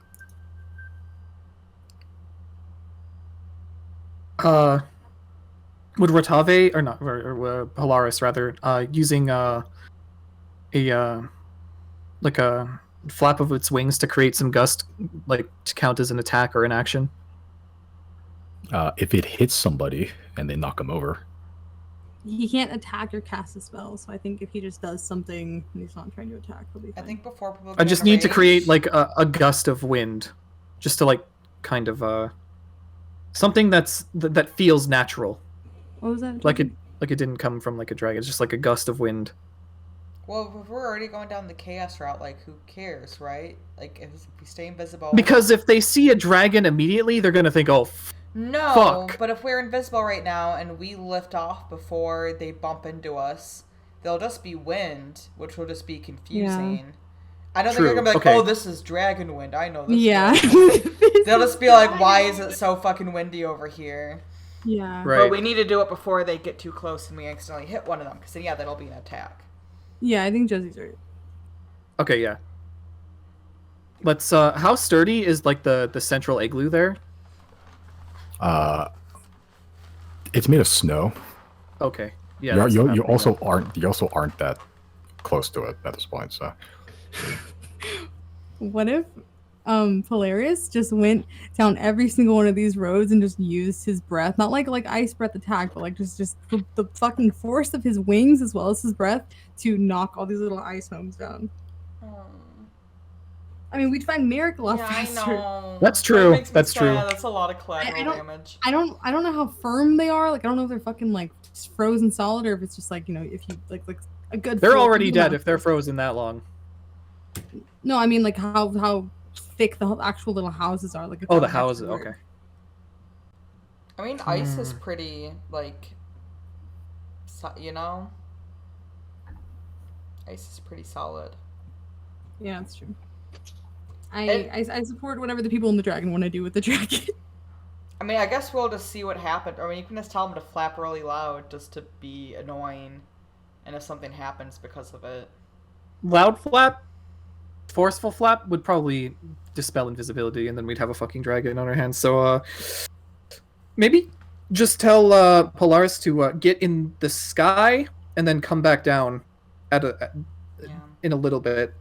Would Rotave or not or Polaris rather using a flap of its wings to create some gust, like to count as an attack or an action? If it hits somebody and they knock them over. He can't attack or cast a spell, so I think if he just does something and he's not trying to attack, he'll be fine. I think before people I get just in a need to rage- create like a gust of wind, just to like kind of something that feels natural, What was that? like it didn't come from like a dragon. It's just like a gust of wind. Well, if we're already going down the chaos route, like, who cares, right? Like, if we stay invisible... Because if they see a dragon immediately, they're gonna think, "Oh, No, fuck." But if we're invisible right now and we lift off before they bump into us, there'll just be wind, which will just be confusing. I don't think they're True, gonna be like, okay. "Oh, this is dragon wind. I know this." Yeah. They'll just be like, "Why is it so fucking windy over here?" Yeah. Right. But we need to do it before they get too close and we accidentally hit one of them, because then, yeah, that'll be an attack. Yeah, I think Josie's right. Okay, yeah. Let's how sturdy is like the central igloo there? It's made of snow. Okay. Yeah. You also aren't that close to it at this point, so What if Polaris just went down every single one of these roads and just used his breath, not like ice breath attack, but like just the fucking force of his wings as well as his breath to knock all these little ice homes down. I mean, we'd find Merrick a lot Yeah, I faster. know. That's That true. makes me That's true. sad. That's a lot of collateral don't- damage. I don't know how firm they are. Like, I don't know if they're fucking like just frozen solid or if it's just like, you know, if you like a good. They're full already dead amount if they're of- frozen that long. No, I mean like how thick the actual little houses are. Like, if Oh, that the would actually houses. work. Okay. I mean, ice is pretty, like, you know? Ice is pretty solid. Yeah, that's true. I support whatever the people in the dragon want to do with the dragon. I mean, I guess we'll just see what happens. I mean, you can just tell them to flap really loud just to be annoying, and if something happens because of it. Loud flap, forceful flap would probably dispel invisibility, and then we'd have a fucking dragon on our hands. So, maybe just tell Polaris to get in the sky and then come back down in a little bit.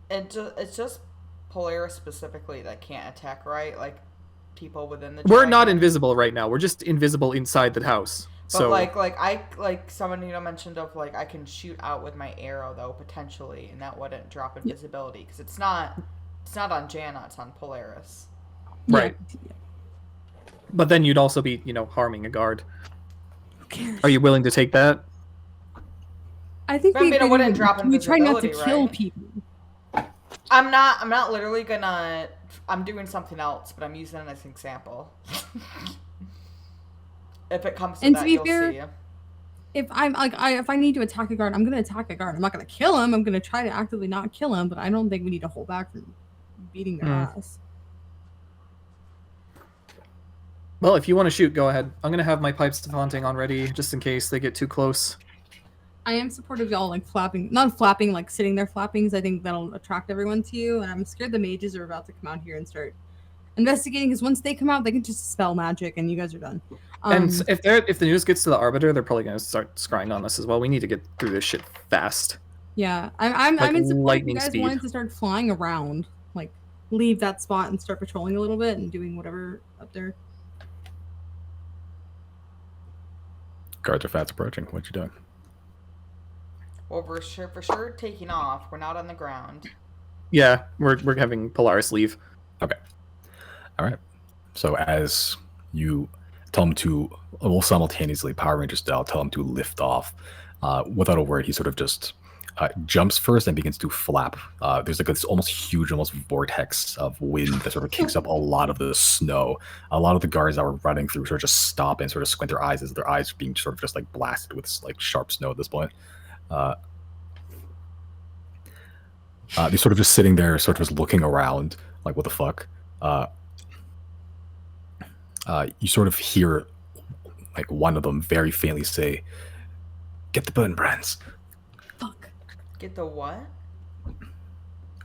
It's just Polaris specifically that can't attack, right? Like, people within the We're not dragon. invisible right now. We're just invisible inside the house. But So like someone mentioned of like I can shoot out with my arrow though potentially, and that wouldn't drop invisibility because it's not on Janna, it's on Polaris. right. Yeah. But then you'd also be, harming a guard. Who cares? Are you willing to take that? I think But I mean, it wouldn't drop we try not to invisibility, kill right? people. I'm not literally gonna. I'm doing something else, but I'm using it as an example. If it comes to And that, to be you'll fair, see. If I'm like if I need to attack a guard, I'm gonna attack a guard. I'm not gonna kill him. I'm gonna try to actively not kill him, but I don't think we need to hold back from beating their ass. Well, if you want to shoot, go ahead. I'm gonna have my pipes of haunting on ready, just in case they get too close. I am supportive of y'all like flapping, not flapping, like sitting there flapping, 'cause I think that'll attract everyone to you. And I'm scared the mages are about to come out here and start investigating, because once they come out, they can just spell magic and you guys are done. And if the news gets to the Arbiter, they're probably gonna start scrying on us as well. We need to get through this shit fast. Yeah, I'm Like in support. If you lightning guys speed. wanted to start flying around, like leave that spot and start patrolling a little bit and doing whatever up there. Guards are fast approaching. What you doing? Well, we're for sure taking off. We're not on the ground. Yeah, we're having Polaris leave. Okay. All right. So as you tell him to, well, simultaneously, Power Ranger style, tell him to lift off. Without a word, he sort of just jumps first and begins to flap. There's like this almost huge, almost vortex of wind that sort of kicks up a lot of the snow. A lot of the guards that were running through sort of just stop and sort of squint their eyes as their eyes are being sort of just like blasted with like sharp snow at this point. They're sort of just sitting there, sort of just looking around, like, what the fuck? You sort of hear, like, one of them very faintly say, "Get the burn brands." Fuck. Get the what?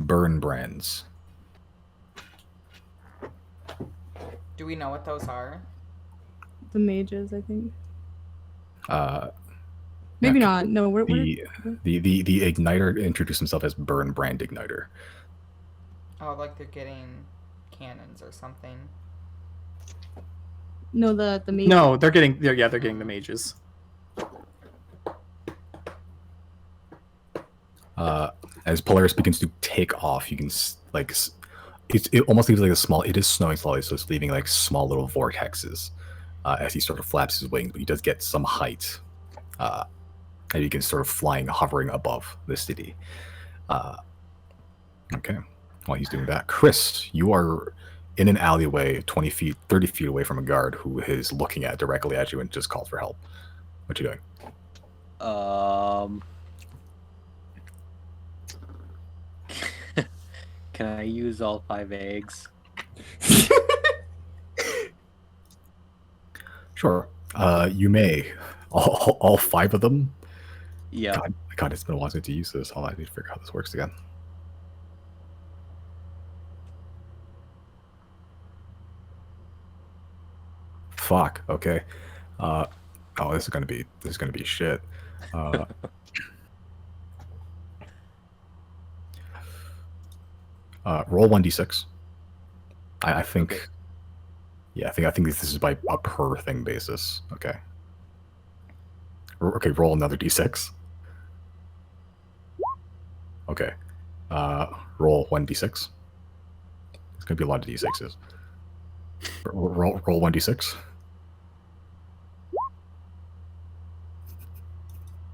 Burn brands. Do we know what those are? The mages, I think. Uh, Maybe yeah, not. No, what the igniter introduced himself as Burn Brand Igniter. Oh, like they're getting cannons or something. No, the mages. No, they're getting the mages. As Polaris begins to take off, you can it almost leaves like a small. It is snowing slowly, so it's leaving like small little vortexes as he sort of flaps his wings, but he does get some height. And you can sort of hovering above the city. Okay, while he's doing that, Chris, you are in an alleyway 20 feet, 30 feet away from a guard who is looking directly at you and just calls for help. What you doing? Can I use all 5 eggs? Sure. You may. All 5 of them? Yeah. God, it's been a while since you used this. I need to figure out how this works again. Fuck. Okay. Oh, this is gonna be shit. Roll 1d6. I think. Okay. Yeah, I think this is by a per thing basis. Okay. Okay, roll another d6. Okay. Roll 1d6. It's gonna be a lot of d6s. Roll 1d6.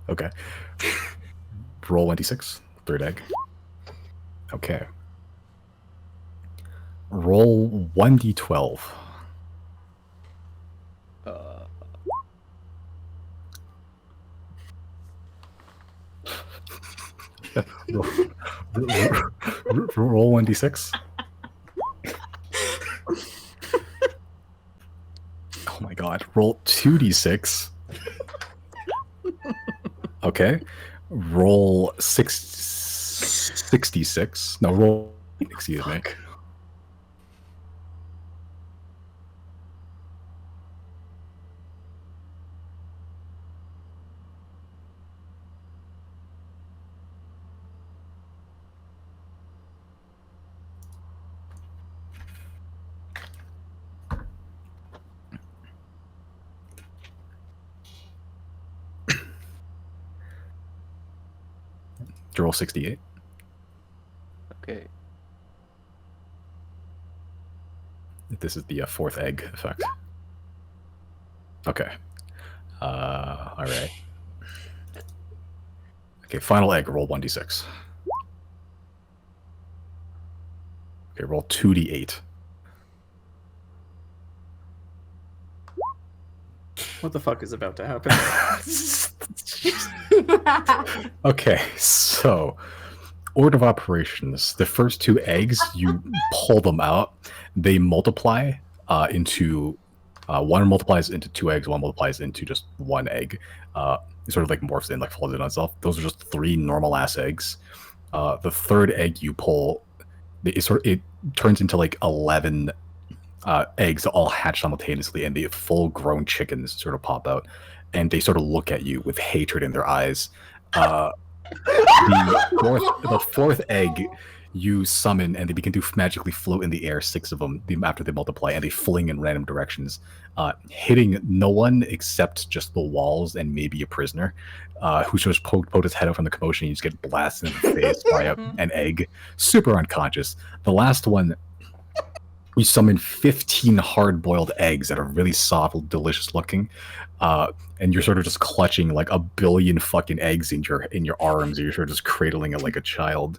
Okay. Roll 1d6. Third egg. Okay. Roll 1d12. Roll 1d6. Oh my god. Roll 2d6. Okay. Roll 66. No, roll. Excuse me. Did you roll 68? Okay. This is the fourth egg effect. Okay. All right. Okay, final egg. Roll 1d6. Okay, roll 2d8. What the fuck is about to happen? Okay, so order of operations. The first two eggs, you pull them out. They multiply into one multiplies into two eggs, one multiplies into just one egg. It sort of like morphs in, like folds in on itself. Those are just three normal ass eggs. The third egg you pull, it turns into like 11 eggs that all hatch simultaneously, and the full-grown chickens sort of pop out, and they sort of look at you with hatred in their eyes. The fourth egg you summon, and they begin to magically float in the air, 6 of them, after they multiply, and they fling in random directions, hitting no one except just the walls and maybe a prisoner, who just poked his head out from the commotion. You just get blasted in the face by an egg, super unconscious. The last one, we summon 15 hard-boiled eggs that are really soft, delicious looking, and you're sort of just clutching like a billion fucking eggs in your arms, and you're sort of just cradling it like a child.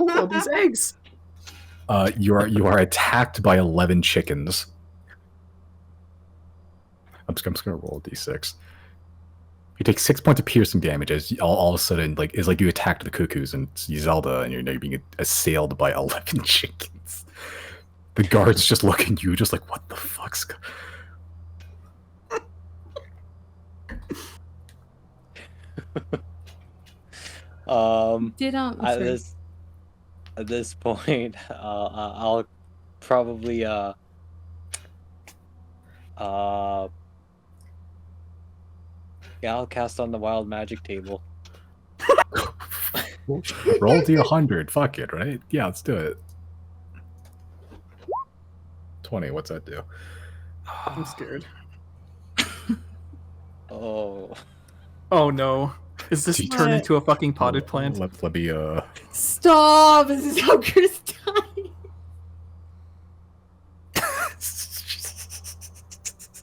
All these eggs. You are attacked by 11 chickens. I'm just gonna roll a d6. You take 6 points of piercing damage as all of a sudden, like, it's like you attacked the cuckoos in Zelda, and you're being assailed by 11 chickens. The guards just looking at you, just like, what the fuck's... Sorry. At this point, I'll probably yeah, I'll cast on the wild magic table. Roll d100, fuck it, right? Yeah, let's do it. 20, what's that do? I'm scared. Oh. Oh no. Is this What? turned into a fucking potted plant? Let me, Stop! This is how Chris died.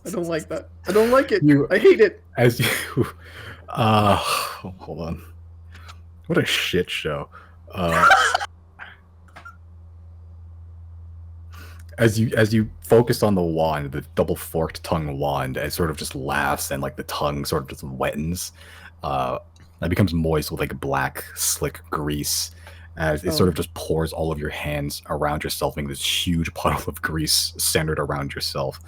I don't like that. I don't like it. You- I hate it. As you... hold on. What a shit show. As you focus on the wand, the double forked tongue wand, it sort of just laughs, and like the tongue sort of just wettens. It becomes moist with like black, slick grease, as it sort of just pours all of your hands around yourself, making this huge puddle of grease centered around yourself.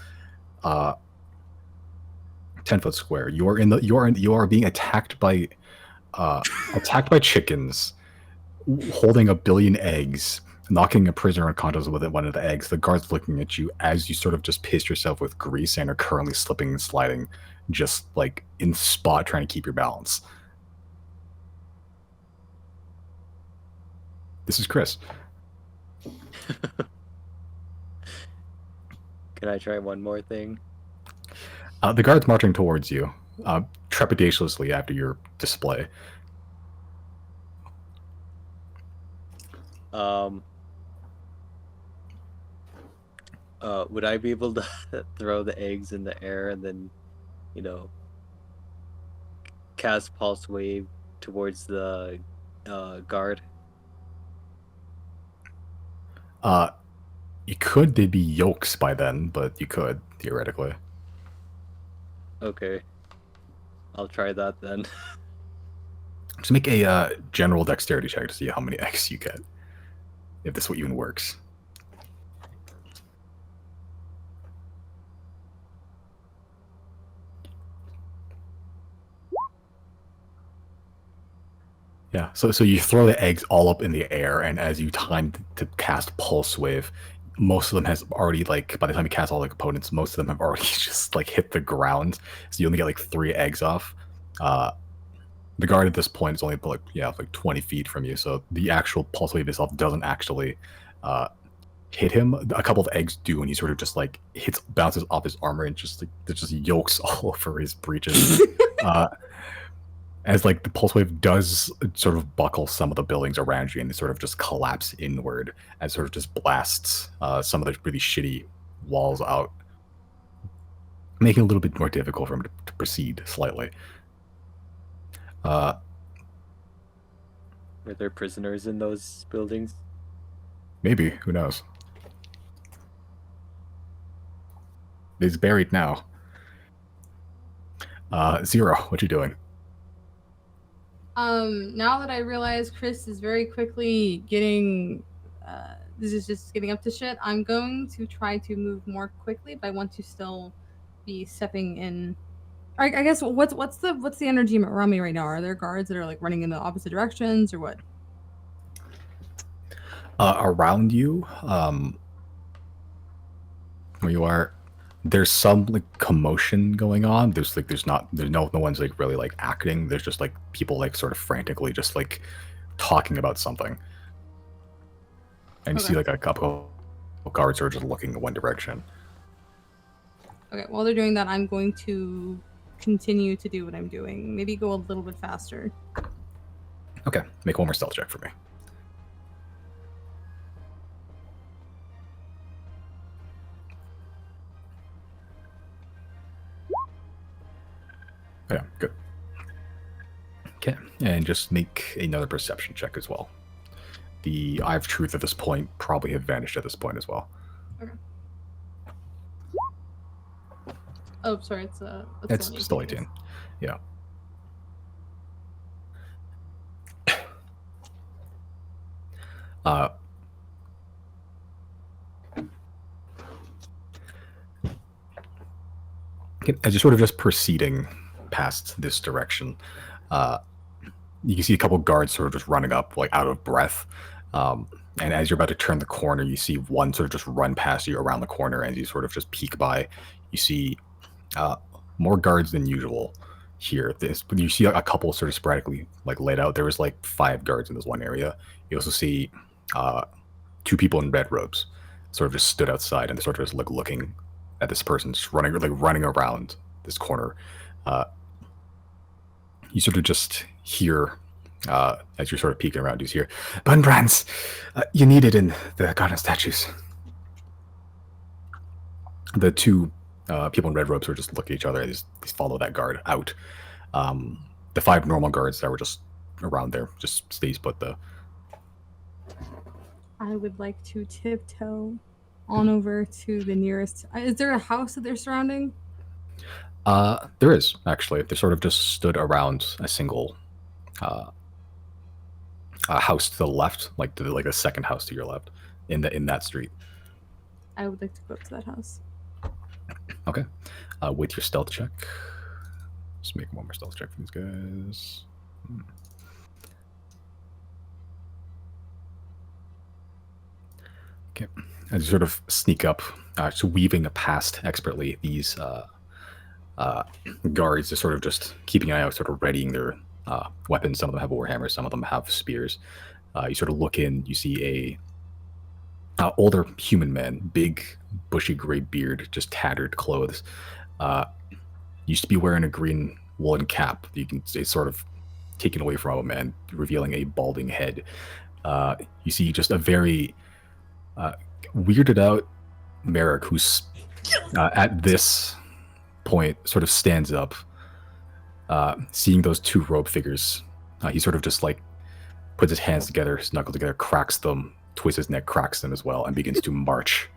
10-foot square. You are being attacked by chickens, holding a billion eggs, knocking a prisoner unconscious with one of the eggs. The guards looking at you as you sort of just piss yourself with grease and are currently slipping and sliding, just like in spot, trying to keep your balance. This is Chris. Can I try one more thing? The guard's marching towards you, trepidatiously after your display. Would I be able to throw the eggs in the air and then, cast pulse wave towards the guard? You could. They'd be yolks by then, but you could theoretically. Okay. I'll try that then. Just make a general dexterity check to see how many eggs you get, if this even works. Yeah, so you throw the eggs all up in the air, and as you time to cast Pulse Wave, most of them has already, like, by the time you cast all the components, most of them have already just, like, hit the ground, so you only get, like, 3 eggs off. The guard at this point is only, like 20 feet from you, so the actual Pulse Wave itself doesn't actually hit him. A couple of eggs do, and he sort of just, like, bounces off his armor, and just, like, there's just yolks all over his breeches. As, like, the pulse wave does sort of buckle some of the buildings around you, and they sort of just collapse inward and sort of just blasts some of the really shitty walls out, making it a little bit more difficult for him to proceed slightly. Were there prisoners in those buildings? Maybe, who knows? He's buried now. Zero, what you doing? Now that I realize Chris is very quickly getting, this is just getting up to shit, I'm going to try to move more quickly, but I want to still be stepping in. I guess what's the energy around me right now? Are there guards that are like running in the opposite directions or what? Around you, where you are, there's some like commotion going on. There's no one's like really like acting. There's just like people like sort of frantically just like talking about something. And you see like a couple of guards are just looking in one direction. Okay, while they're doing that, I'm going to continue to do what I'm doing. Maybe go a little bit faster. Okay, make one more stealth check for me. Yeah, good. Okay, and just make another perception check as well. The Eye of Truth at this point probably have vanished at this point as well. Okay. Oh, sorry, it's still 18. Yeah. As you're sort of just proceeding past this direction, you can see a couple guards sort of just running up, like out of breath. And as you're about to turn the corner, you see one sort of just run past you around the corner. As you sort of just peek by, you see more guards than usual here. You see a couple sort of sporadically like laid out. There was like 5 guards in this one area. You also see 2 people in red robes sort of just stood outside, and they're sort of just like looking at this person just running around this corner. You sort of just hear, as you're sort of peeking around, you hear, "Bunbrands, you need it in the garden statues." The 2 people in red robes are just looking at each other. They follow that guard out. The 5 normal guards that were just around there just stays put though. I would like to tiptoe on over to the nearest. Is there a house that they're surrounding? There is, actually. They sort of just stood around a single house to the left, like a second house to your left, in that street. I would like to go up to that house. Okay. With your stealth check. Just make one more stealth check for these guys. Okay. As you sort of sneak up, just weaving past expertly these guards, are sort of just keeping an eye out, sort of readying their weapons. Some of them have warhammers, some of them have spears. You sort of look in, you see a older human man, big, bushy gray beard, just tattered clothes. Used to be wearing a green woolen cap. You can say sort of taken away from him and revealing a balding head. You see just a very weirded out Merrick, who's at this point sort of stands up, seeing those two robe figures. He sort of just like puts his hands together, his knuckles together, cracks them, twists his neck, cracks them as well, and begins to march.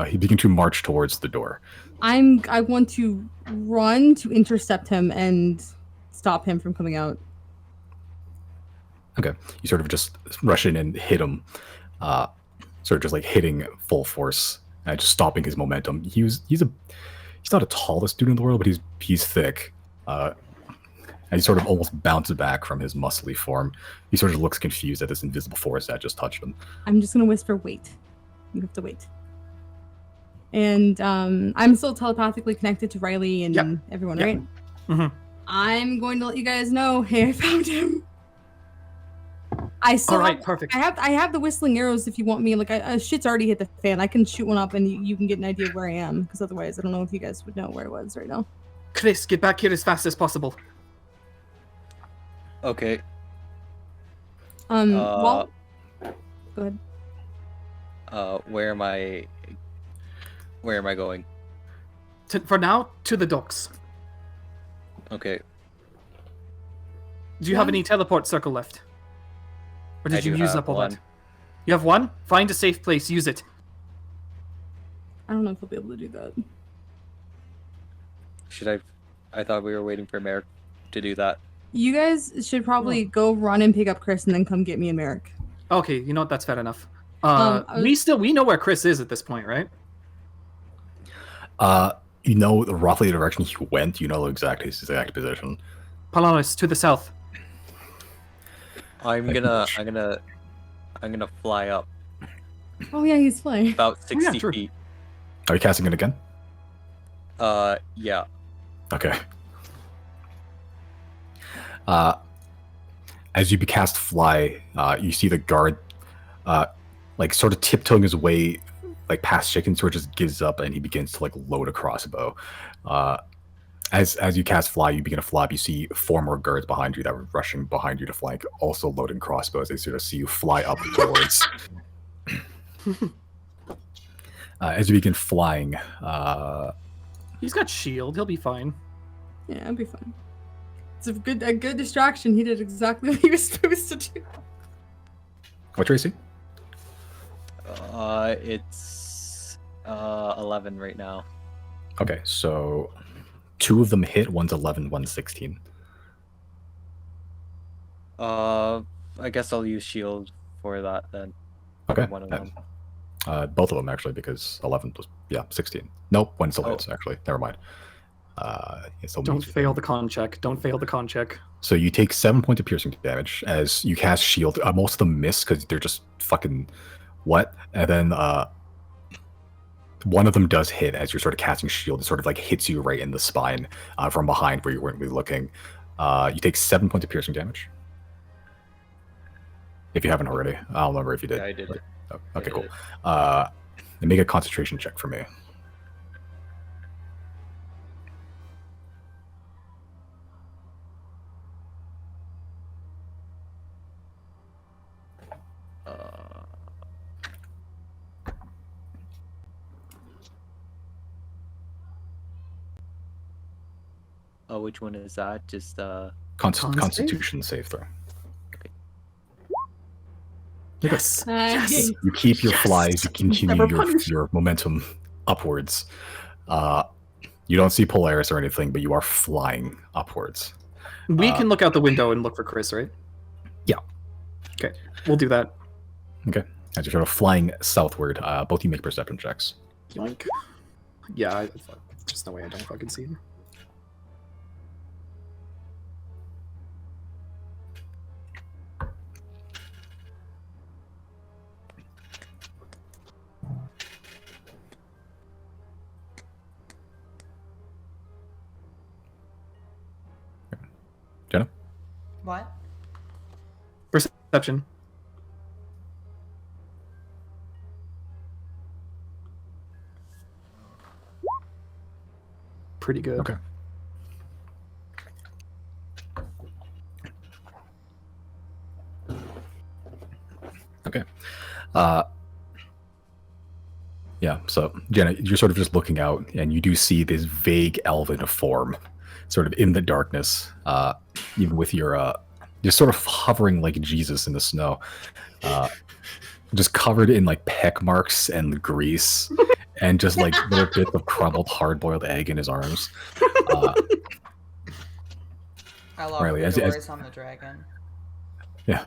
He begins to march towards the door. I want to run to intercept him and stop him from coming out. Okay, you sort of just rush in and hit him, sort of just like hitting full force, just stopping his momentum. He's not the tallest dude in the world, but he's thick, and he sort of almost bounces back from his muscly form. He sort of looks confused at this invisible force that just touched him. I'm just gonna whisper, "Wait. You have to wait." And I'm still telepathically connected to Riley and everyone, right? Mm-hmm. I'm going to let you guys know, hey, I found him. I still All right, perfect. I have the whistling arrows if you want me. Like, shit's already hit the fan. I can shoot one up and you can get an idea of where I am. Because otherwise, I don't know if you guys would know where I was right now. Chris, get back here as fast as possible. Okay. Well, go ahead. Where am I going? For now, to the docks. Okay. Do you have any teleport circle left? Or did I you do use have up all one. that? You have one? Find a safe place, use it. I don't know if I'll be able to do that. I thought we were waiting for Merrick to do that. You guys should probably go run and pick up Chris and then come get me and Merrick. Okay, you know what? That's fair enough. I We know where Chris is at this point, right? You know roughly the direction he went. You know his exact position. Polaris, to the south. I'm gonna fly up Oh yeah, he's flying. about 60 true. feet. Are you casting it again? Yeah. Okay. As you cast fly, you see the guard, like sort of tiptoeing his way, like past Chicken, sort of just gives up and he begins to like load a crossbow. As you cast fly, you begin to fly up. You see 4 more guards behind you that were rushing behind you to flank, also loading crossbows. They sort of see you fly up towards. As you begin flying, He's got shield. He'll be fine. Yeah, I'll be fine. It's a good distraction. He did exactly what he was supposed to do. what's your AC? It's 11 right now. Okay, so 2 of them hit. One's 11, one's 16. I guess I'll use shield for that then. Okay. One of them. Both of them actually, because 11 was 16. Nope, one still Oh. hits actually. Never mind. Don't fail the con check. Don't fail the con check. So you take 7 points of piercing damage as you cast shield. Most of them miss because they're just fucking what? And then one of them does hit as you're sort of casting shield. It sort of like hits you right in the spine from behind where you weren't really looking. You take 7 points of piercing damage. If you haven't already, I don't remember if you did. Yeah, I did it. Oh, okay, I cool. did it. And make a concentration check for me. Oh, which one is that? Just Con save? Constitution save throw. Yes. Nice. You keep your Yes! flies, you continue Never punished. your momentum upwards. You don't see Polaris or anything, but you are flying upwards. We can look out the window and look for Chris, right? Yeah. Okay, we'll do that. Okay. As you're sort of flying southward, both you make perception checks. Yoink. Yeah, just no way I don't fucking see him. Jenna? What? Perception. Pretty good. Okay. Yeah, so Jenna, you're sort of just looking out, and you do see this vague elven form, sort of in the darkness. Even with your, you're sort of hovering like Jesus in the snow, just covered in like peck marks and grease, and just like little bits of crumbled hard-boiled egg in his arms. I love Riley, the as- doors on the dragon. Yeah.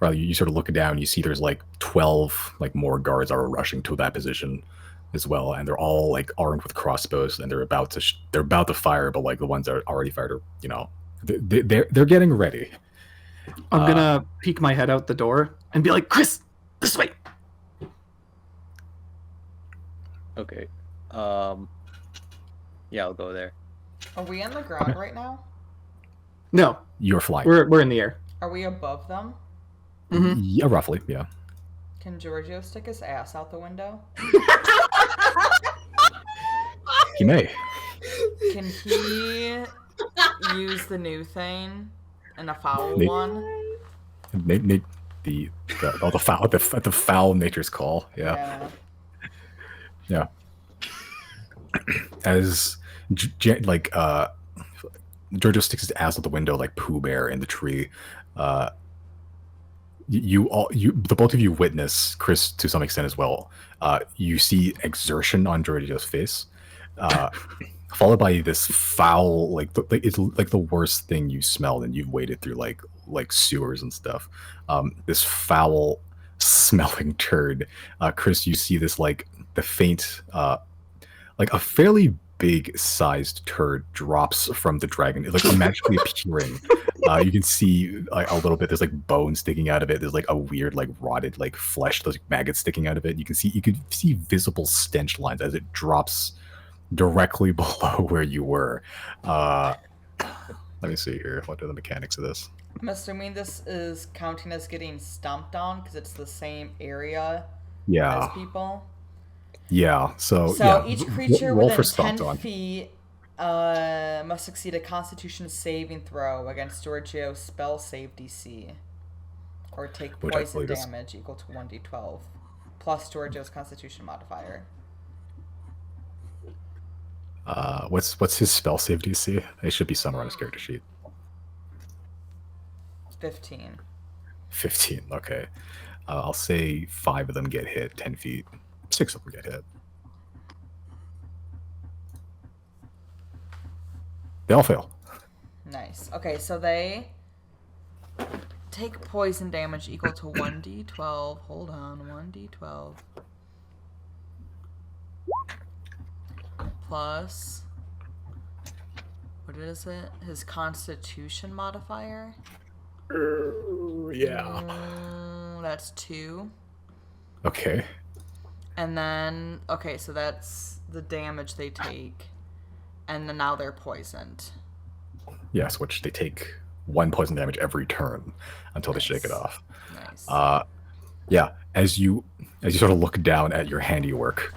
Riley, you sort of look down, you see there's like 12 like more guards are rushing to that position as well, and they're all like armed with crossbows, and they're about to fire, but like the ones that are already fired are, you know, they're getting ready. I'm gonna peek my head out the door and be like, Chris, this way. Okay. Yeah, I'll go there. Are we on the ground right now? No, You're flying. we're in the air. Are we above them? Mm-hmm. Yeah, roughly, yeah. Can Giorgio stick his ass out the window? He may. Can he use the new thing and a foul Maybe. one? The foul nature's call. Yeah. As Giorgio sticks his ass out the window like Pooh Bear in the tree. The both of you witness, Chris to some extent as well. You see exertion on Giorgio's face, followed by this foul, it's like the worst thing you smelled, and you've waded through like sewers and stuff. This foul smelling turd. Chris, you see this like the faint, like a fairly big sized turd drops from the dragon. It's like magically appearing. You can see like a little bit. There's like bone sticking out of it. There's like a weird like rotted like flesh. There's like maggots sticking out of it. You can see visible stench lines as it drops directly below where you were. Let me see here. What are the mechanics of this? I'm assuming this is counting as getting stomped on because it's the same area Yeah. as people. Yeah. So Each creature roll for within stomped 10 on. feet must succeed a Constitution saving throw against Giorgio's spell save DC, or take Which I poison believe is- damage equal to 1d12 plus Giorgio's Constitution modifier. What's his spell save DC? It should be somewhere on his character sheet. 15. 15. Okay. I'll say 5 of them get hit 10 feet. 6 of them get hit. They all fail. Nice. Okay, so they take poison damage equal to 1d12. Hold on, 1d12. Plus, what is it? His Constitution modifier? Yeah. That's 2. Okay. And then, okay, so that's the damage they take. And then now they're poisoned. Yes, which they take 1 poison damage every turn until they shake it Nice. off. Nice. Yeah. As you sort of look down at your handiwork,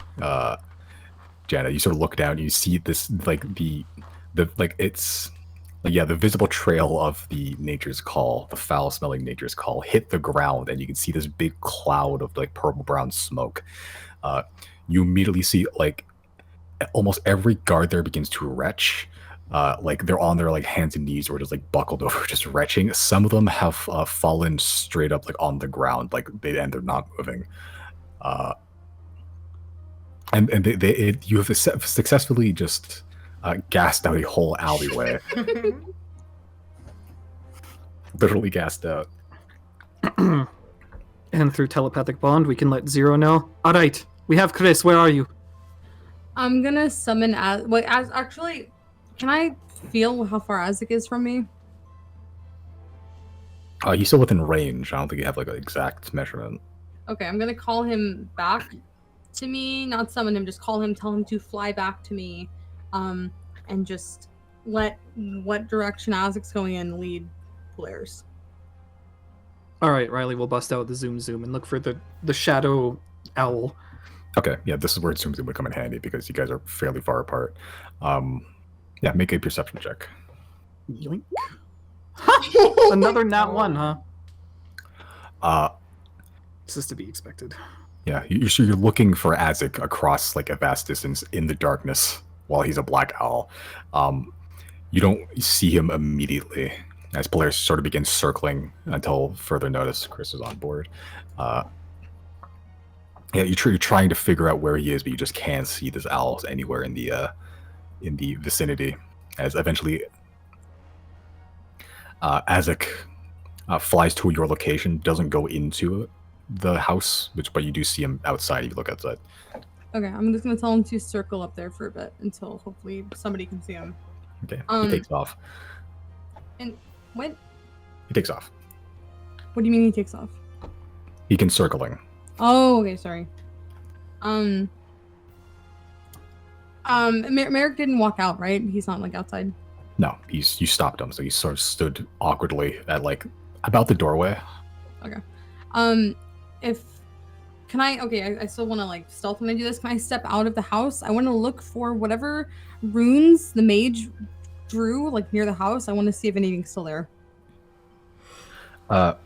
Janet, you sort of look down, you see this like the visible trail of the nature's call, the foul smelling nature's call, hit the ground, and you can see this big cloud of like purple brown smoke. You immediately see like almost every guard there begins to retch. Like they're on their like hands and knees or just like buckled over, just retching. Some of them have fallen straight up like on the ground, like they're not moving. And you have successfully just gassed out a whole alleyway. Literally gassed out. And through telepathic bond, we can let Zero know. All right, we have Chris. Where are you? I'm gonna summon actually, can I feel how far Isaac is from me? He's still within range. I don't think you have like an exact measurement. Okay, I'm gonna call him back to me, not summon him, just call him, tell him to fly back to me, and just let what direction Isaac's going in lead Polaris. All right, Riley will bust out the zoom and look for the shadow owl. Okay, yeah, this is where Zoom would come in handy because you guys are fairly far apart. Yeah, make a perception check. Yoink. Another nat 1, huh? This is to be expected. Yeah, you're looking for Azik across like a vast distance in the darkness while he's a black owl. You don't see him immediately as players sort of begin circling until further notice. Chris is on board. Yeah, you're trying to figure out where he is, but you just can't see this owl anywhere in the vicinity. As eventually, Azik flies to your location, doesn't go into the house, but you do see him outside if you look outside. Okay, I'm just gonna tell him to circle up there for a bit until hopefully somebody can see him. Okay, he takes off. And what? He takes off. What do you mean he takes off? He can circling. Oh, okay, sorry. Merrick didn't walk out, right? He's not like outside. No, you stopped him, so he sort of stood awkwardly at like about the doorway. Okay. I still want to like stealth when I do this. Can I step out of the house? I want to look for whatever runes the mage drew like near the house. I want to see if anything's still there. Okay.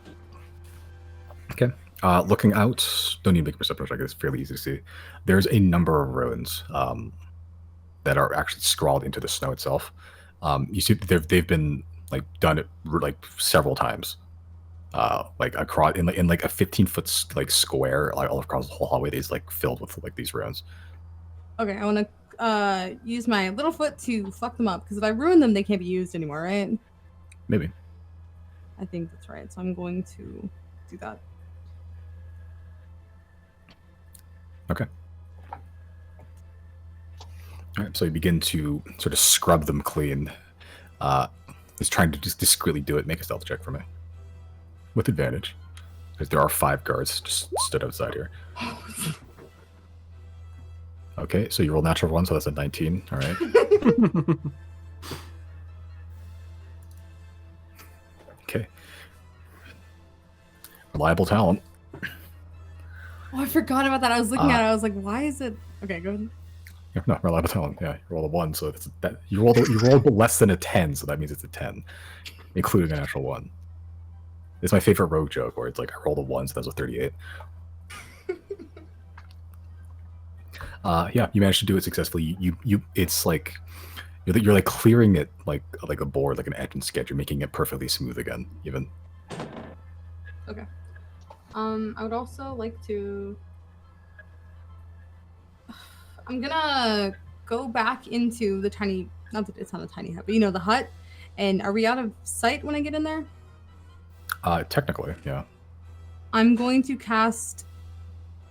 Looking out, don't need to make a perception check. It's fairly easy to see. There's a number of runes that are actually scrawled into the snow itself. You see, they've been like done it like several times. Like across in like a 15-foot like square, like all across the whole hallway, is like filled with like these runes. Okay, I want to use my little foot to fuck them up because if I ruin them, they can't be used anymore, right? Maybe. I think that's right. So I'm going to do that. Okay. All right, so you begin to sort of scrub them clean. He's trying to just discreetly do it. Make a stealth check for me. With advantage. Because there are 5 guards just stood outside here. Okay, so you roll natural 1, so that's a 19. All right. Okay. Reliable talent. Oh, I forgot about that. I was looking at it. I was like, why is it? Okay, go ahead. Yeah, no, reliable talent. Yeah, you roll a 1, so that you rolled less than a 10, so that means it's a 10, including a natural 1. It's my favorite rogue joke where it's like I rolled a 1, so that's a 38. Yeah, you managed to do it successfully. You it's like you're like clearing it like a board, like an etch and sketch. You're making it perfectly smooth again, even. Okay. I would also like to. I'm gonna go back into the tiny. Not that it's not a tiny hut, but you know the hut. And are we out of sight when I get in there? Technically, yeah. I'm going to cast.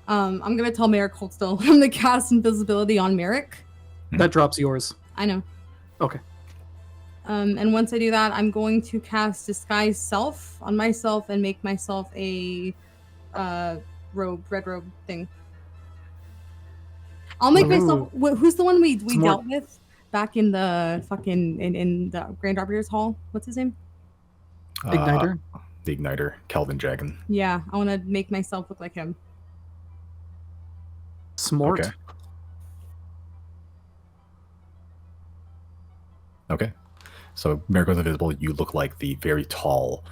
I'm gonna tell Merrick hold still. I'm gonna cast invisibility on Merrick. That drops yours. I know. Okay. And once I do that, I'm going to cast disguise self on myself and make myself a red robe thing. I'll make myself. Who's the one we dealt with back in the fucking in the Grand Arbiter's Hall? What's his name? Igniter. The Igniter, Kelvin Jagan. Yeah, I want to make myself look like him. Smart. Okay. Okay. So Merrick goes invisible. You look like the very tall,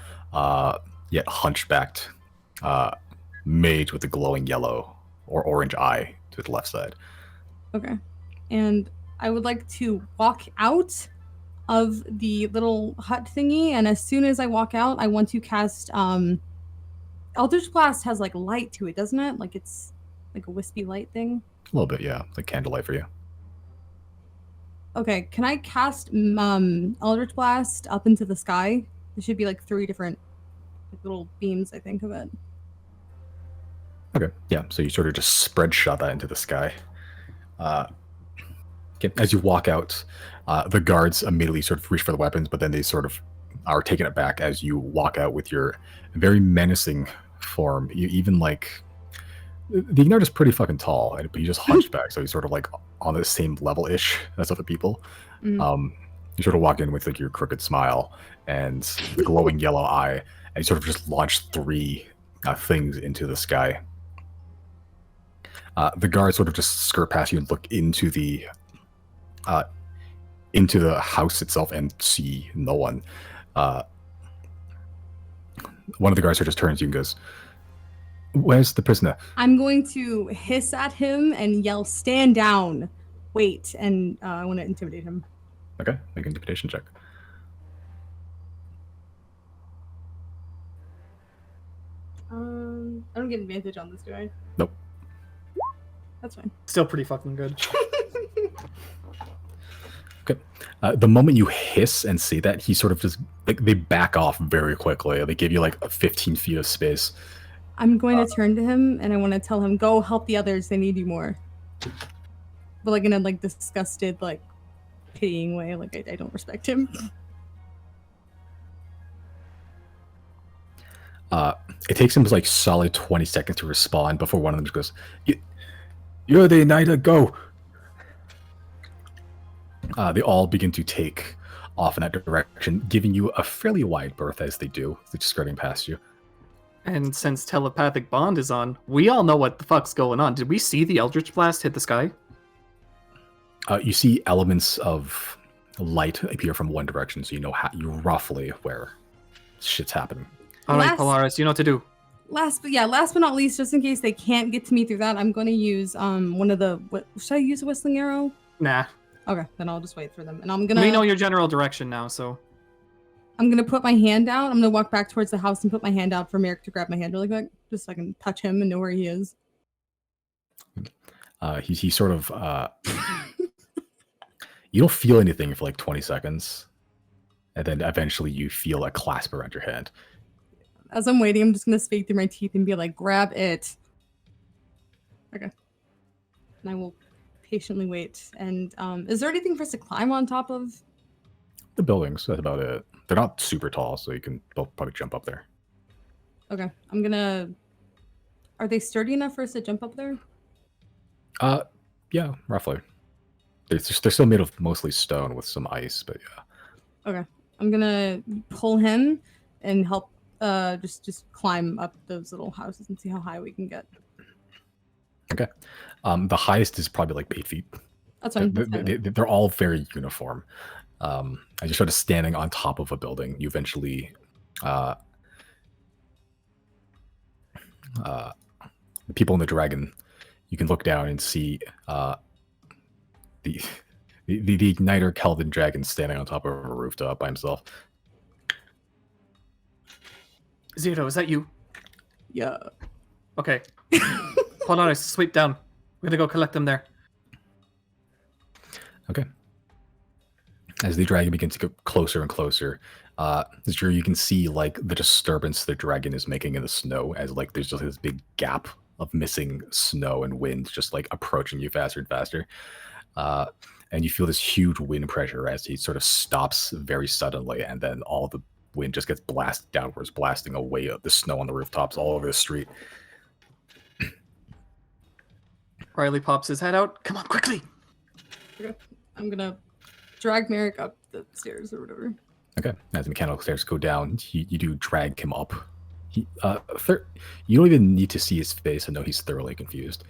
yet hunchbacked mage with the glowing yellow or orange eye to the left side. Okay. And I would like to walk out of the little hut thingy, and as soon as I walk out, I want to cast Eldritch Blast has like light to it, doesn't it? Like it's like a wispy light thing. A little bit, yeah. Like candlelight for you. Okay, can I cast Eldritch Blast up into the sky? There should be like 3 different like, little beams, I think, of it. Okay, yeah. So you sort of just spread shot that into the sky. As you walk out, the guards immediately sort of reach for the weapons, but then they sort of are taking it back as you walk out with your very menacing form. You even like the Ignite is pretty fucking tall, but he just hunchback, so he's sort of like on the same level-ish as other people. Mm. You sort of walk in with like your crooked smile and the glowing yellow eye, and you sort of just launch 3 things into the sky. The guards sort of just skirt past you and look into the house itself and see no one. One of the guards sort of just turns to you and goes, Where's the prisoner? I'm going to hiss at him and yell, "Stand down! Wait!" And I want to intimidate him. Okay, make an intimidation check. I don't get advantage on this, do I? Nope. That's fine. Still pretty fucking good. Okay. The moment you hiss and say that, he sort of just like they back off very quickly. They give you like 15 feet of space. I'm going to turn to him and I want to tell him, "Go help the others. They need you more." But like in a like disgusted, like pitying way. Like I don't respect him. It takes him like solid 20 seconds to respond before one of them just goes, "You're the Nida, go!" They all begin to take off in that direction, giving you a fairly wide berth as they do. They're just skirting past you. And since telepathic bond is on, we all know what the fuck's going on. Did we see the Eldritch Blast hit the sky? You see elements of light appear from one direction, so you know you roughly where shit's happening. All right, Last- Polaris, you know what to do. Last but not least, just in case they can't get to me through that, I'm going to use one of the. Should I use a whistling arrow? Nah. Okay, then I'll just wait for them, and I'm gonna. We know your general direction now, so. I'm gonna put my hand out. I'm gonna walk back towards the house and put my hand out for Merrick to grab my hand really quick, just so I can touch him and know where he is. He sort of. You don't feel anything for like 20 seconds, and then eventually you feel a clasp around your hand. As I'm waiting, I'm just gonna speak through my teeth and be like, "Grab it." Okay. And I will patiently wait. And is there anything for us to climb on top of? The buildings, that's about it. They're not super tall, so you can both probably jump up there. Okay, I'm gonna. Are they sturdy enough for us to jump up there? Yeah, roughly. They're still made of mostly stone with some ice, but yeah. Okay, I'm gonna pull him and help. Just climb up those little houses and see how high we can get. Okay. The highest is probably like 8 feet. That's fine. That's fine. They're all very uniform. As you start standing on top of a building, you eventually the people in the dragon, you can look down and see the igniter Kelvin dragon standing on top of a rooftop by himself. Zero, is that you? Yeah. Okay. Polaris, sweep down. We're gonna go collect them there. Okay. As the dragon begins to go closer and closer, Drew, you can see like the disturbance the dragon is making in the snow, as like there's just this big gap of missing snow and wind just like approaching you faster and faster. And you feel this huge wind pressure as he sort of stops very suddenly, and then all the wind just gets blasted downwards, blasting away the snow on the rooftops all over the street. Riley pops his head out. Come on, quickly! Okay. I'm gonna drag Merrick up the stairs or whatever. Okay. As the mechanical stairs go down, you do drag him up. You don't even need to see his face to know he's thoroughly confused.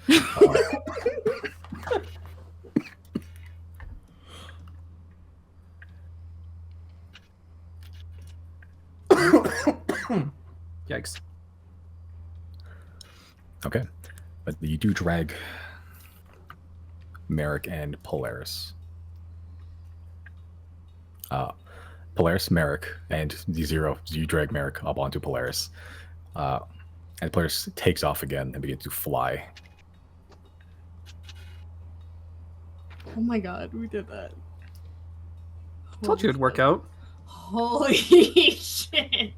Yikes. Okay. But you do drag Merrick and Polaris. Polaris, Merrick, and Zero. You drag Merrick up onto Polaris. And Polaris takes off again and begins to fly. Oh my god, we did that. Told you it'd work out. Holy shit.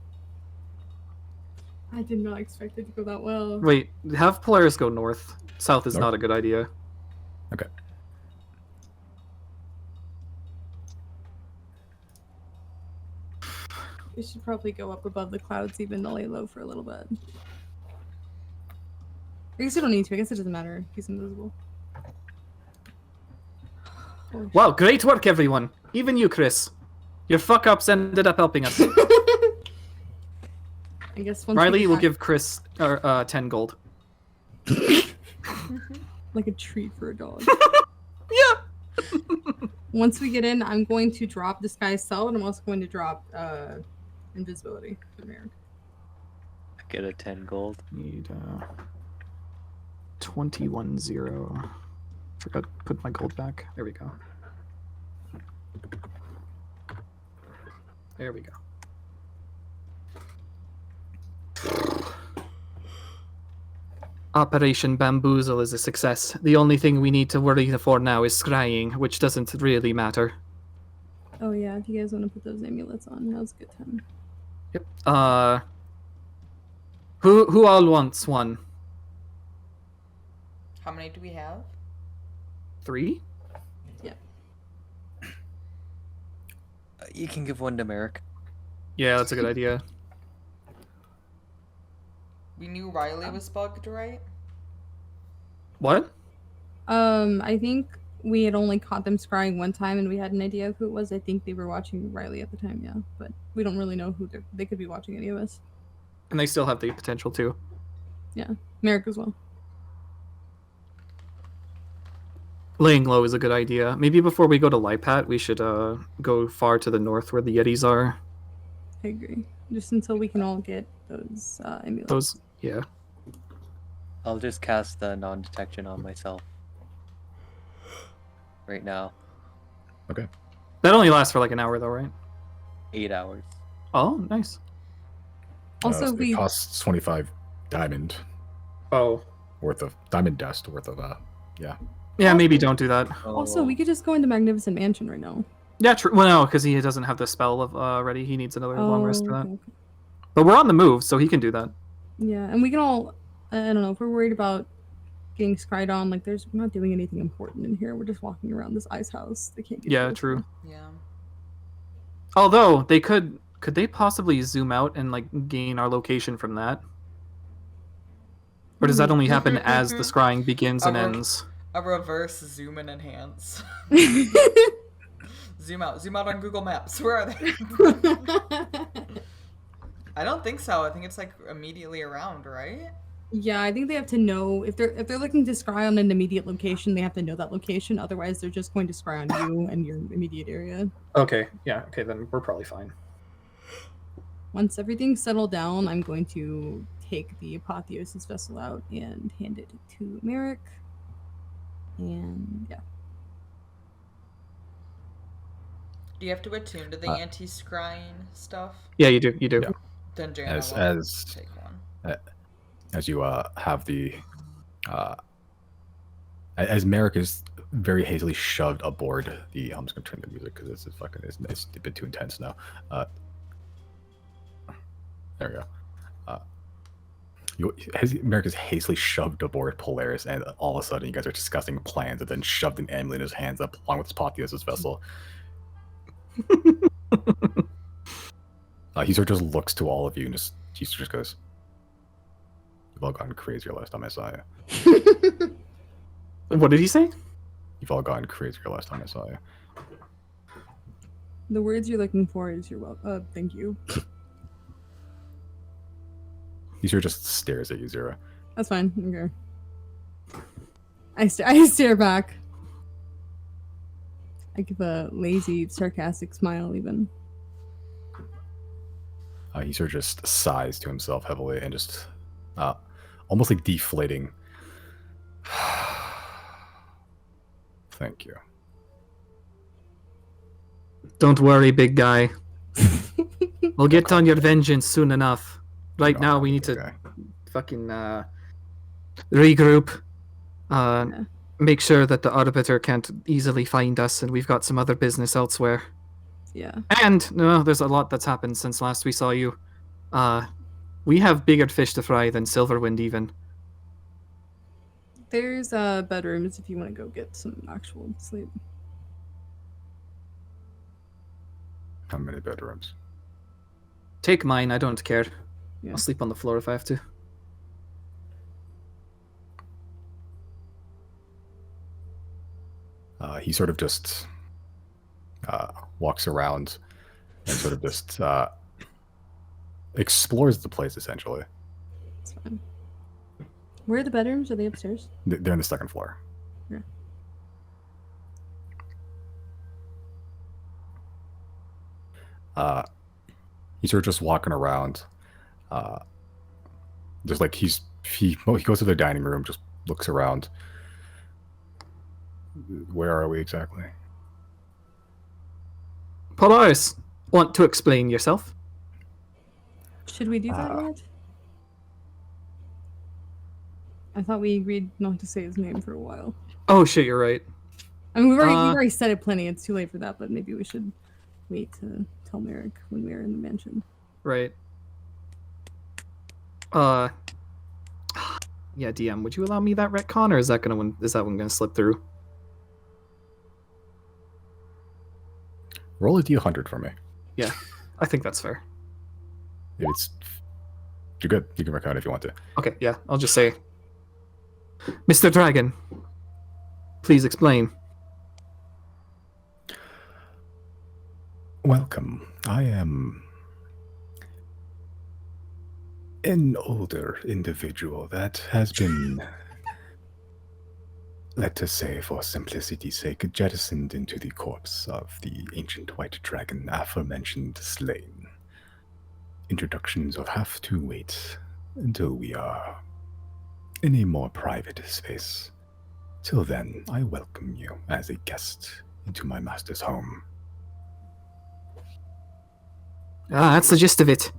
I did not expect it to go that well. Wait, have Polaris go north. South is North? not a good idea. Okay. We should probably go up above the clouds even to lay low for a little bit. I guess we don't need to. I guess it doesn't matter. He's invisible. Holy Wow, great work, everyone. Even you, Chris. Your fuck-ups ended up helping us. I guess once Riley we will get give Chris 10 gold. like a treat for a dog. Yeah! Once we get in, I'm going to drop Disguise Self, and I'm also going to drop Invisibility for Merrick. Get a 10 gold. Need 21-0. Forgot to put my gold back. There we go. There we go. Operation Bamboozle is a success. The only thing we need to worry for now is scrying, which doesn't really matter. Oh yeah, if you guys want to put those amulets on, now's a good time. Yep. Who all wants one? How many do we have? 3? You can give one to Merrick. Yeah, that's a good idea. We knew Riley was bugged, right? What? I think we had only caught them scrying one time, and we had an idea of who it was. I think they were watching Riley at the time, yeah. But we don't really know who they could be watching any of us. And they still have the potential to. Yeah, Merrick as well. Laying low is a good idea. Maybe before we go to Lipat, we should go far to the north where the Yetis are. I agree. Just until we can all get those amulets. Those, yeah. I'll just cast the non-detection on myself. Right now. Okay. That only lasts for like an hour though, right? 8 hours. Oh, nice. Also, So it costs 25 diamond Oh. worth of diamond dust worth of yeah. Yeah, maybe don't do that. Also, we could just go into Magnificent Mansion right now. Yeah, true. Well, no, because he doesn't have the spell of ready. He needs another long rest for that. Okay. But we're on the move, so he can do that. Yeah, and we can all, I don't know, if we're worried about getting scryed on, like, we're not doing anything important in here. We're just walking around this ice house. They can't get Yeah, to us. true. Yeah. Although they could they possibly zoom out and like gain our location from that? Or does that only happen as the scrying begins and ends? A reverse zoom and enhance. Zoom out on Google Maps. Where are they? I don't think so. I think it's like immediately around, right? Yeah, I think they have to know if they're looking to scry on an immediate location, they have to know that location. Otherwise, they're just going to scry on you and your immediate area. Okay, yeah, okay, then we're probably fine. Once everything's settled down, I'm going to take the Apotheosis vessel out and hand it to Merrick. And yeah. Do you have to attune to the anti-scrying stuff? Yeah, you do. Yeah. Then Jana As will take one. as you have the as Merrick is very hastily shoved aboard the I'm just gonna turn the music because it's a bit too intense now. There we go. Merrick is hastily shoved aboard Polaris, and all of a sudden you guys are discussing plans, and then shoved an amulet in his hands up along with Apotheosis vessel. He sort of just looks to all of you and he just goes, "You've all gone crazier last time I saw you." What did he say? You've all gone crazier last time I saw you. The words you're looking for is you're welcome. Thank you. He sort of just stares at you, Zero. That's fine. Okay. I stare back. I give a lazy, sarcastic smile, even. He sort of just sighs to himself heavily and just almost like deflating. Thank you. Don't worry, big guy. We'll get on your vengeance soon enough. Right now, we need to fucking regroup. Make sure that the Arbiter can't easily find us, and we've got some other business elsewhere. Yeah. And no, there's a lot that's happened since last we saw you. We have bigger fish to fry than Silverwind, even. There's bedrooms if you want to go get some actual sleep. How many bedrooms? Take mine, I don't care. Yeah. I'll sleep on the floor if I have to. He sort of just walks around and sort of just explores the place, essentially. It's fine. Where are the bedrooms? Are they upstairs? They're on the second floor. Yeah. He's sort of just walking around, Just like he goes to the dining room, just looks around. Where are we exactly? Polaris, want to explain yourself? Should we do that yet? I thought we agreed not to say his name for a while. Oh shit, you're right. I mean, we've already said it plenty. It's too late for that, but maybe we should wait to tell Merrick when we're in the mansion. Right. Yeah, DM, would you allow me that retcon, or is that one gonna slip through? Roll a d100 for me. Yeah, I think that's fair. If it's you're good. You can recount if you want to. Okay, yeah, I'll just say, Mr. Dragon, please explain. Welcome. I am an older individual that has been, let us say, for simplicity's sake, jettisoned into the corpse of the ancient white dragon aforementioned slain. Introductions will have to wait until we are in a more private space. Till then, I welcome you as a guest into my master's home. Ah, that's the gist of it.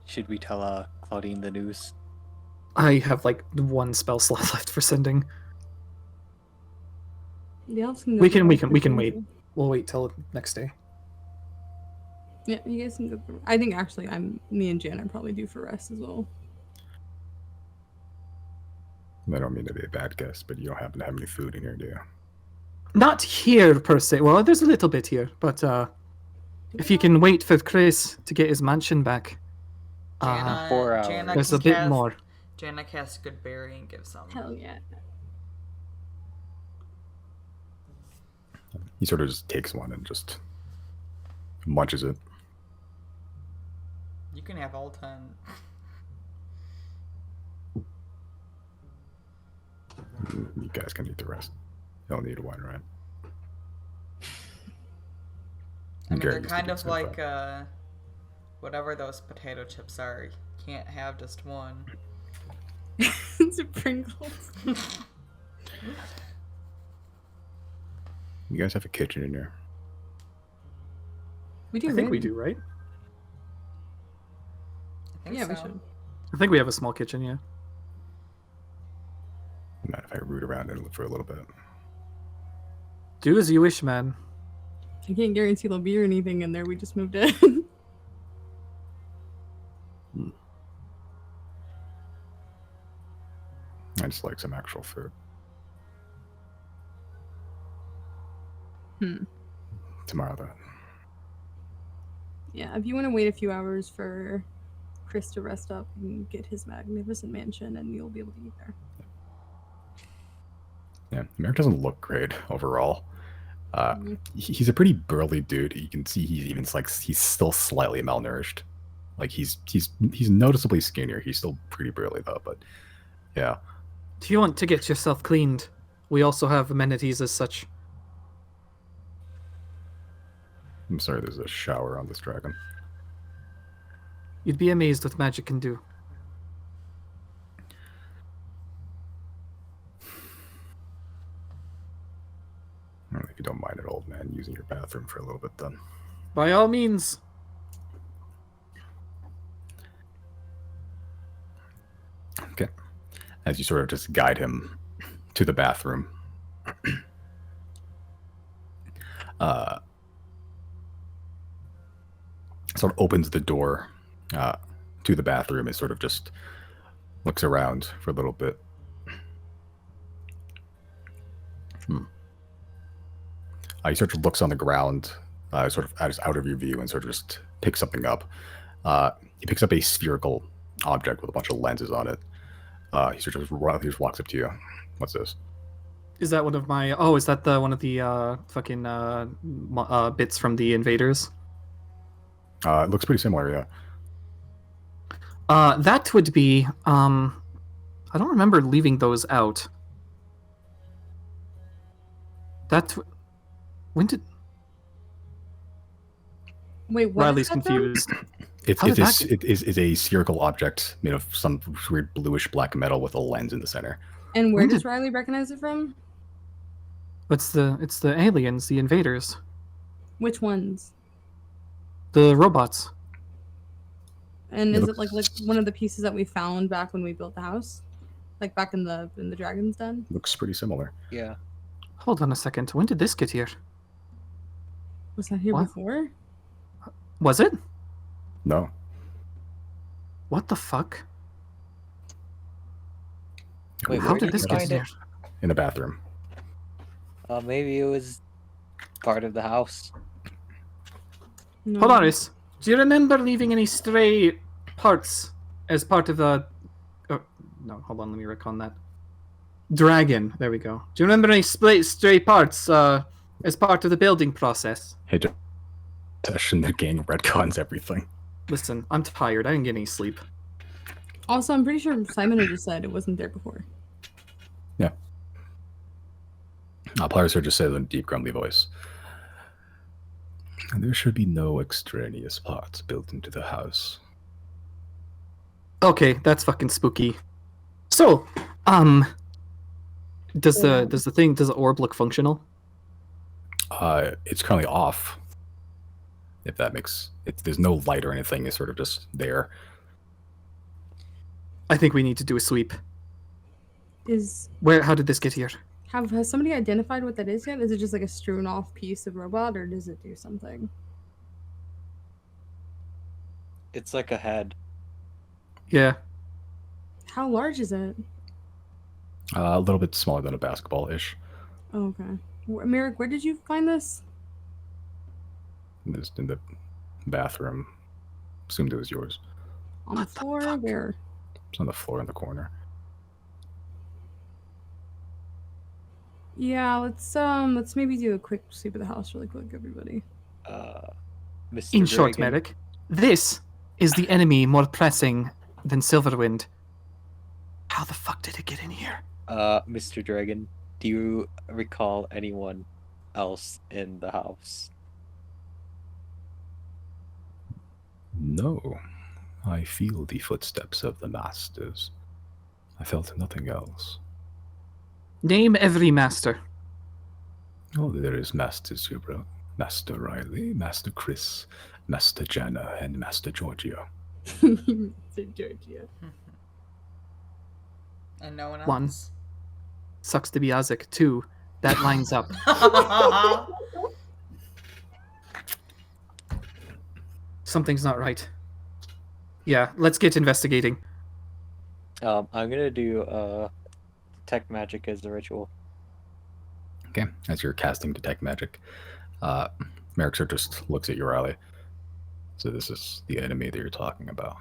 Should we tell Claudine the news? I have like one spell slot left for sending. The elves can go We can through wait. We'll wait till next day. Yeah, you guys can go through. I think actually, me and Jan are probably due for rest as well. I don't mean to be a bad guest, but you don't happen to have any food in here, do you? Not here per se. Well, there's a little bit here, but if you can wait for Chris to get his mansion back, 4 hours. there's a bit more. Jana casts Good Berry and gives some. Hell yeah. He sort of just takes one and just munches it. You can have all 10. You guys can eat the rest. You'll need one, right? I mean, Gary they're used to kind get of some like fun. whatever those potato chips are. You can't have just one. It's a Pringles. You guys have a kitchen in here. We do. I think we right? do, right? I think Yeah, we so. should. I think we have a small kitchen, yeah. Not if I root around in it for a little bit. Do as you wish, man. I can't guarantee there'll be anything in there. We just moved in. I just like some actual food. Tomorrow, then. Yeah, if you want to wait a few hours for Chris to rest up and get his magnificent mansion, and you'll be able to eat there. Yeah, Merrick doesn't look great overall. He's a pretty burly dude. You can see he's still slightly malnourished. Like he's noticeably skinnier. He's still pretty burly though, but yeah. If you want to get yourself cleaned, we also have amenities as such. I'm sorry, there's a shower on this dragon. You'd be amazed what magic can do. Well, if you don't mind an old man using your bathroom for a little bit, then. By all means. Okay. As you sort of just guide him to the bathroom. Sort of opens the door to the bathroom and sort of just looks around for a little bit. He sort of looks on the ground, sort of out of your view, and sort of just picks something up. He picks up a spherical object with a bunch of lenses on it. He sort of he just walks up to you. What's this? Is that one of my... Oh, is that one of the fucking bits from the invaders? It looks pretty similar, yeah. That would be... I don't remember leaving those out. When did... Wait, what? Riley's is that confused. It's How it did is that it is a spherical object made of some weird bluish black metal with a lens in the center. And where When does did- Riley recognize it from? It's the aliens, the invaders, Which ones? the robots. And It is it like looks- one of the pieces that we found back when we built the house? Like back in the dragon's den? Looks pretty similar. Yeah. Hold on a second. When did this get here? Was that here What? before? Was it? No. What the fuck? Wait, How where did did this you get find here? it? In the bathroom. Maybe it was part of the house. No. Polaris, do you remember leaving any stray parts as part of the... Oh, no, hold on, let me recon that. Dragon, there we go. Do you remember any stray parts as part of the building process? Hey, Session, the gang retcons everything. Listen, I'm tired. I didn't get any sleep. Also, I'm pretty sure Simon had just said it wasn't there before. Pirates just said in a deep, grumbly voice. There should be no extraneous parts built into the house. Okay, that's fucking spooky. So, does the orb look functional? It's currently off. If that makes it, there's no light or anything. It's sort of just there. I think we need to do a sweep. How did this get here? Has somebody identified what that is yet? Is it just like a strewn off piece of robot, or does it do something? It's like a head. Yeah. How large is it? A little bit smaller than a basketball-ish. Oh, okay. Merrick, where did you find this? Just in the bathroom. Assumed it was yours. On the What the floor? fuck? Where? It's on the floor in the corner. Yeah, let's maybe do a quick sweep of the house really quick, everybody. Mr. In short, Dragon, Merrick, this is the enemy more pressing than Silverwind. How the fuck did it get in here? Mr. Dragon, do you recall anyone else in the house? No. I feel the footsteps of the masters. I felt nothing else. Name every master. Oh, there is Master Zubra, Master Riley, Master Chris, Master Jana, and Master Giorgio. Georgia. And no one else. One. Sucks to be Isaac. 2. That lines up. Something's not right. Yeah, let's get investigating. I'm gonna do detect magic as the ritual. Okay, as you're casting Detect Magic, Merrickser just looks at you, Riley. So this is the enemy that you're talking about.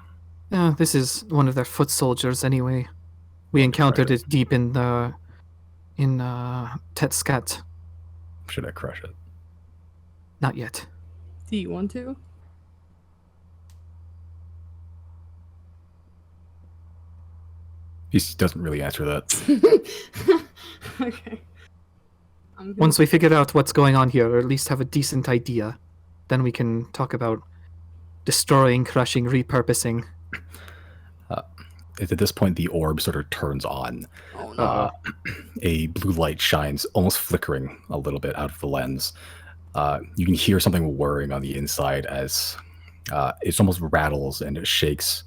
This is one of their foot soldiers anyway. We encountered it deep in Tetskat. Should I crush it? Not yet. Do you want to? He doesn't really answer that. Okay. Once we figure out what's going on here, or at least have a decent idea, then we can talk about destroying, crushing, repurposing. At this point, the orb sort of turns on. Oh, no. A blue light shines, almost flickering a little bit out of the lens. You can hear something whirring on the inside as it almost rattles and it shakes.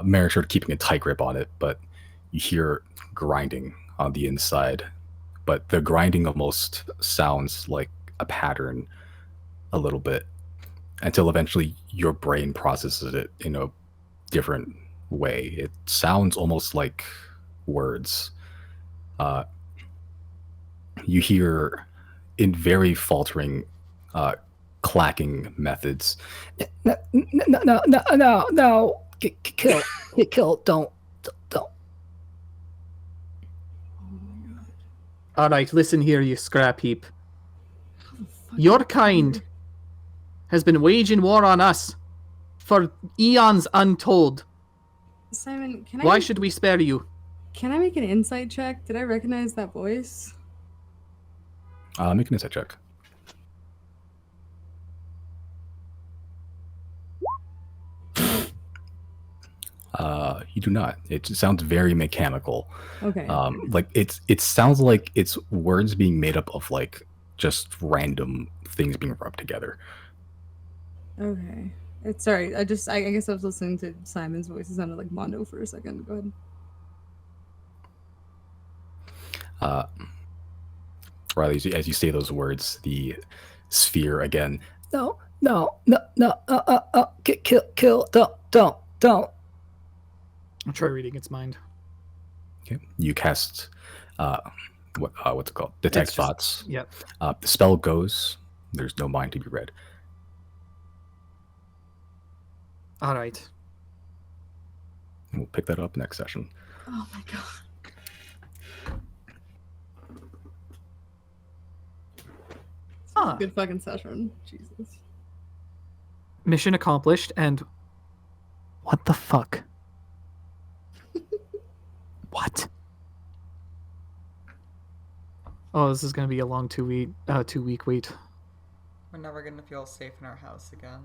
Merrick started keeping a tight grip on it, but you hear grinding on the inside. But the grinding almost sounds like a pattern a little bit until eventually your brain processes it in a different way. It sounds almost like words. You hear in very faltering, clacking methods. No. Kill, don't. Alright, listen here, you scrap heap. Your kind has been waging war on us for eons untold. Simon, Why should we spare you? Can I make an insight check? Did I recognize that voice? Make an insight check. You do not. It just sounds very mechanical. Okay. Like it sounds like it's words being made up of like just random things being rubbed together. Okay. It's sorry. I guess I was listening to Simon's voice. It sounded like Mondo for a second. Go ahead. Riley, as you say those words, the sphere again. No, no, no, no. Kill. Don't. I'll try reading its mind. Okay. You cast what's it called? Detect It's just- thoughts. Yep. The spell goes. There's no mind to be read. All right. We'll pick that up next session. Oh my god. Good fucking session. Jesus. Mission accomplished, and what the fuck? What? Oh, this is gonna be a long 2-week wait. We're never gonna feel safe in our house again.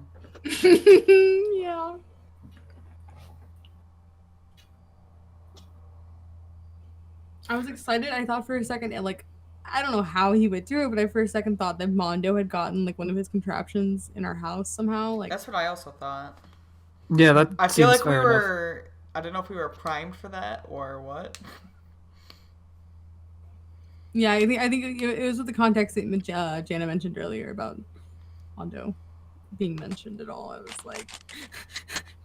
Yeah. I was excited. I thought for a second, like, I don't know how he would do it, but I for a second thought that Mondo had gotten like one of his contraptions in our house somehow. Like, That's what I also thought. Yeah, that I feel seems like we fair enough. were. I don't know if we were primed for that or what. yeah, I think it was with the context that Jana mentioned earlier about Mondo being mentioned at all. I was like,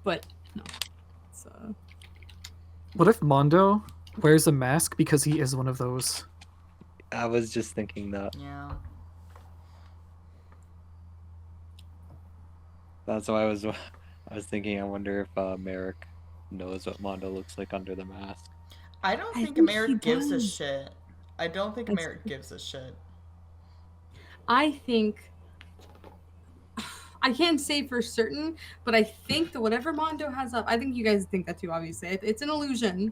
but no. So What if Mondo wears a mask because he is one of those? I was just thinking that. Yeah. That's why I was thinking. I wonder if Merrick knows what Mondo looks like under the mask. I don't I think think he Merrick gives a does. shit. I don't think That's- Merrick gives a shit. I think I can't say for certain, but I think that whatever Mondo has up, I think you guys think that too. Obviously, it's an illusion.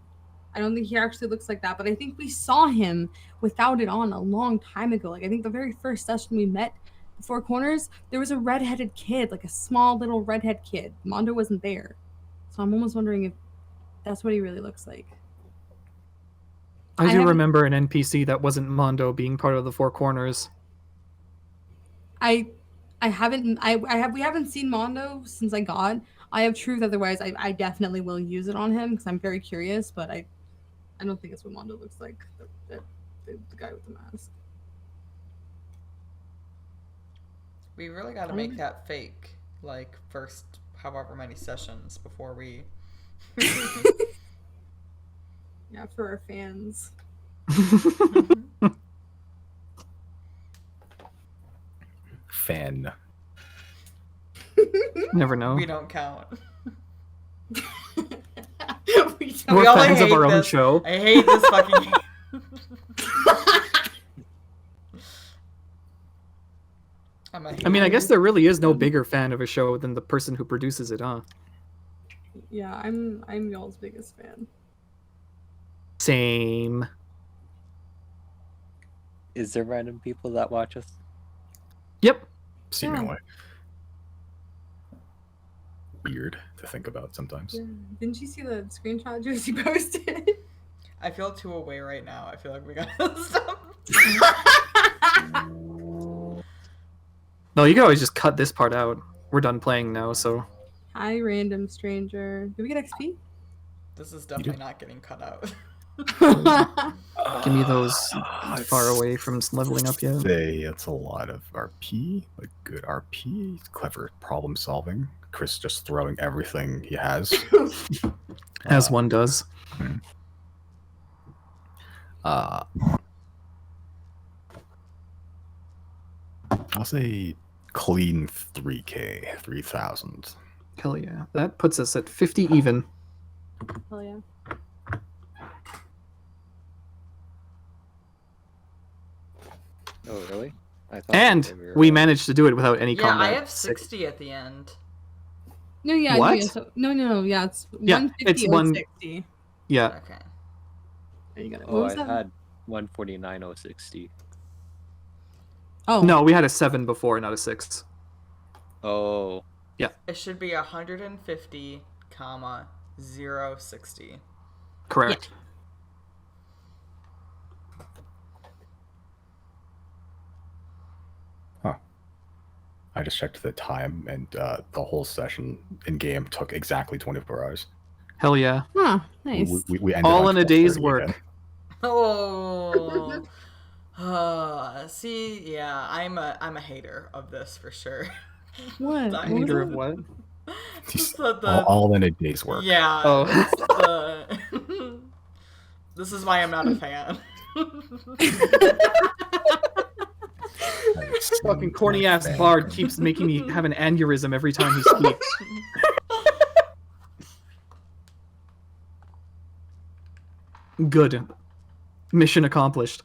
I don't think he actually looks like that, but I think we saw him without it on a long time ago. Like I think the very first session we met, the Four Corners, there was a redheaded kid, like a small little redhead kid. Mondo wasn't there, so I'm almost wondering if that's what he really looks like. I I do haven't- remember an NPC that wasn't Mondo being part of the Four Corners. We haven't seen Mondo since I got. I have truth, otherwise I definitely will use it on him because I'm very curious, but I don't think it's what Mondo looks like. The guy with the mask. We really got to make that fake, like first however many sessions before we. Yeah, for our fans. Fan. Never know. We don't count. We don't- We're We all fans of hate our own this. show. I hate this fucking game. I mean, I guess there really is no bigger fan of a show than the person who produces it, huh? Yeah, I'm y'all's biggest fan. Same. Is there random people that watch us? Yep. Seemingly. Weird to think about sometimes. Yeah. Didn't you see the screenshot Josie posted? I feel too away right now. I feel like we gotta stop. No, you can always just cut this part out. We're done playing now, so. Hi, random stranger. Did we get XP? This is definitely not getting cut out. Give me those far away from leveling up yet. Say it's a lot of RP, like good RP, clever problem solving. Chris just throwing everything he has. As one does. I'll say clean 3K, 3,000. Hell yeah. That puts us at 50 even. Hell yeah. Oh, really? I thought And maybe we were- managed to do it without any Yeah, combat. I have 60 at the end. No, yeah. What? No. Yeah, it's Yeah, 150 it's one- 60. Yeah. Okay. There you go. What Oh, was I that? had 149,060. Oh, No, we had a 7 before, not a 6. Oh, It should be 150, comma 060. Correct. I just checked the time, and the whole session in game took exactly 24 hours. Hell yeah. Huh, nice. We ended All on in a day's 12:30 work. again. Oh. See, yeah, I'm a hater of this for sure. What? I'm What was Hater it? of what? Just All in a day's work. Yeah. Oh. It's the... This is why I'm not a fan. Fucking corny ass bard keeps making me have an aneurysm every time he speaks. Good. Mission accomplished.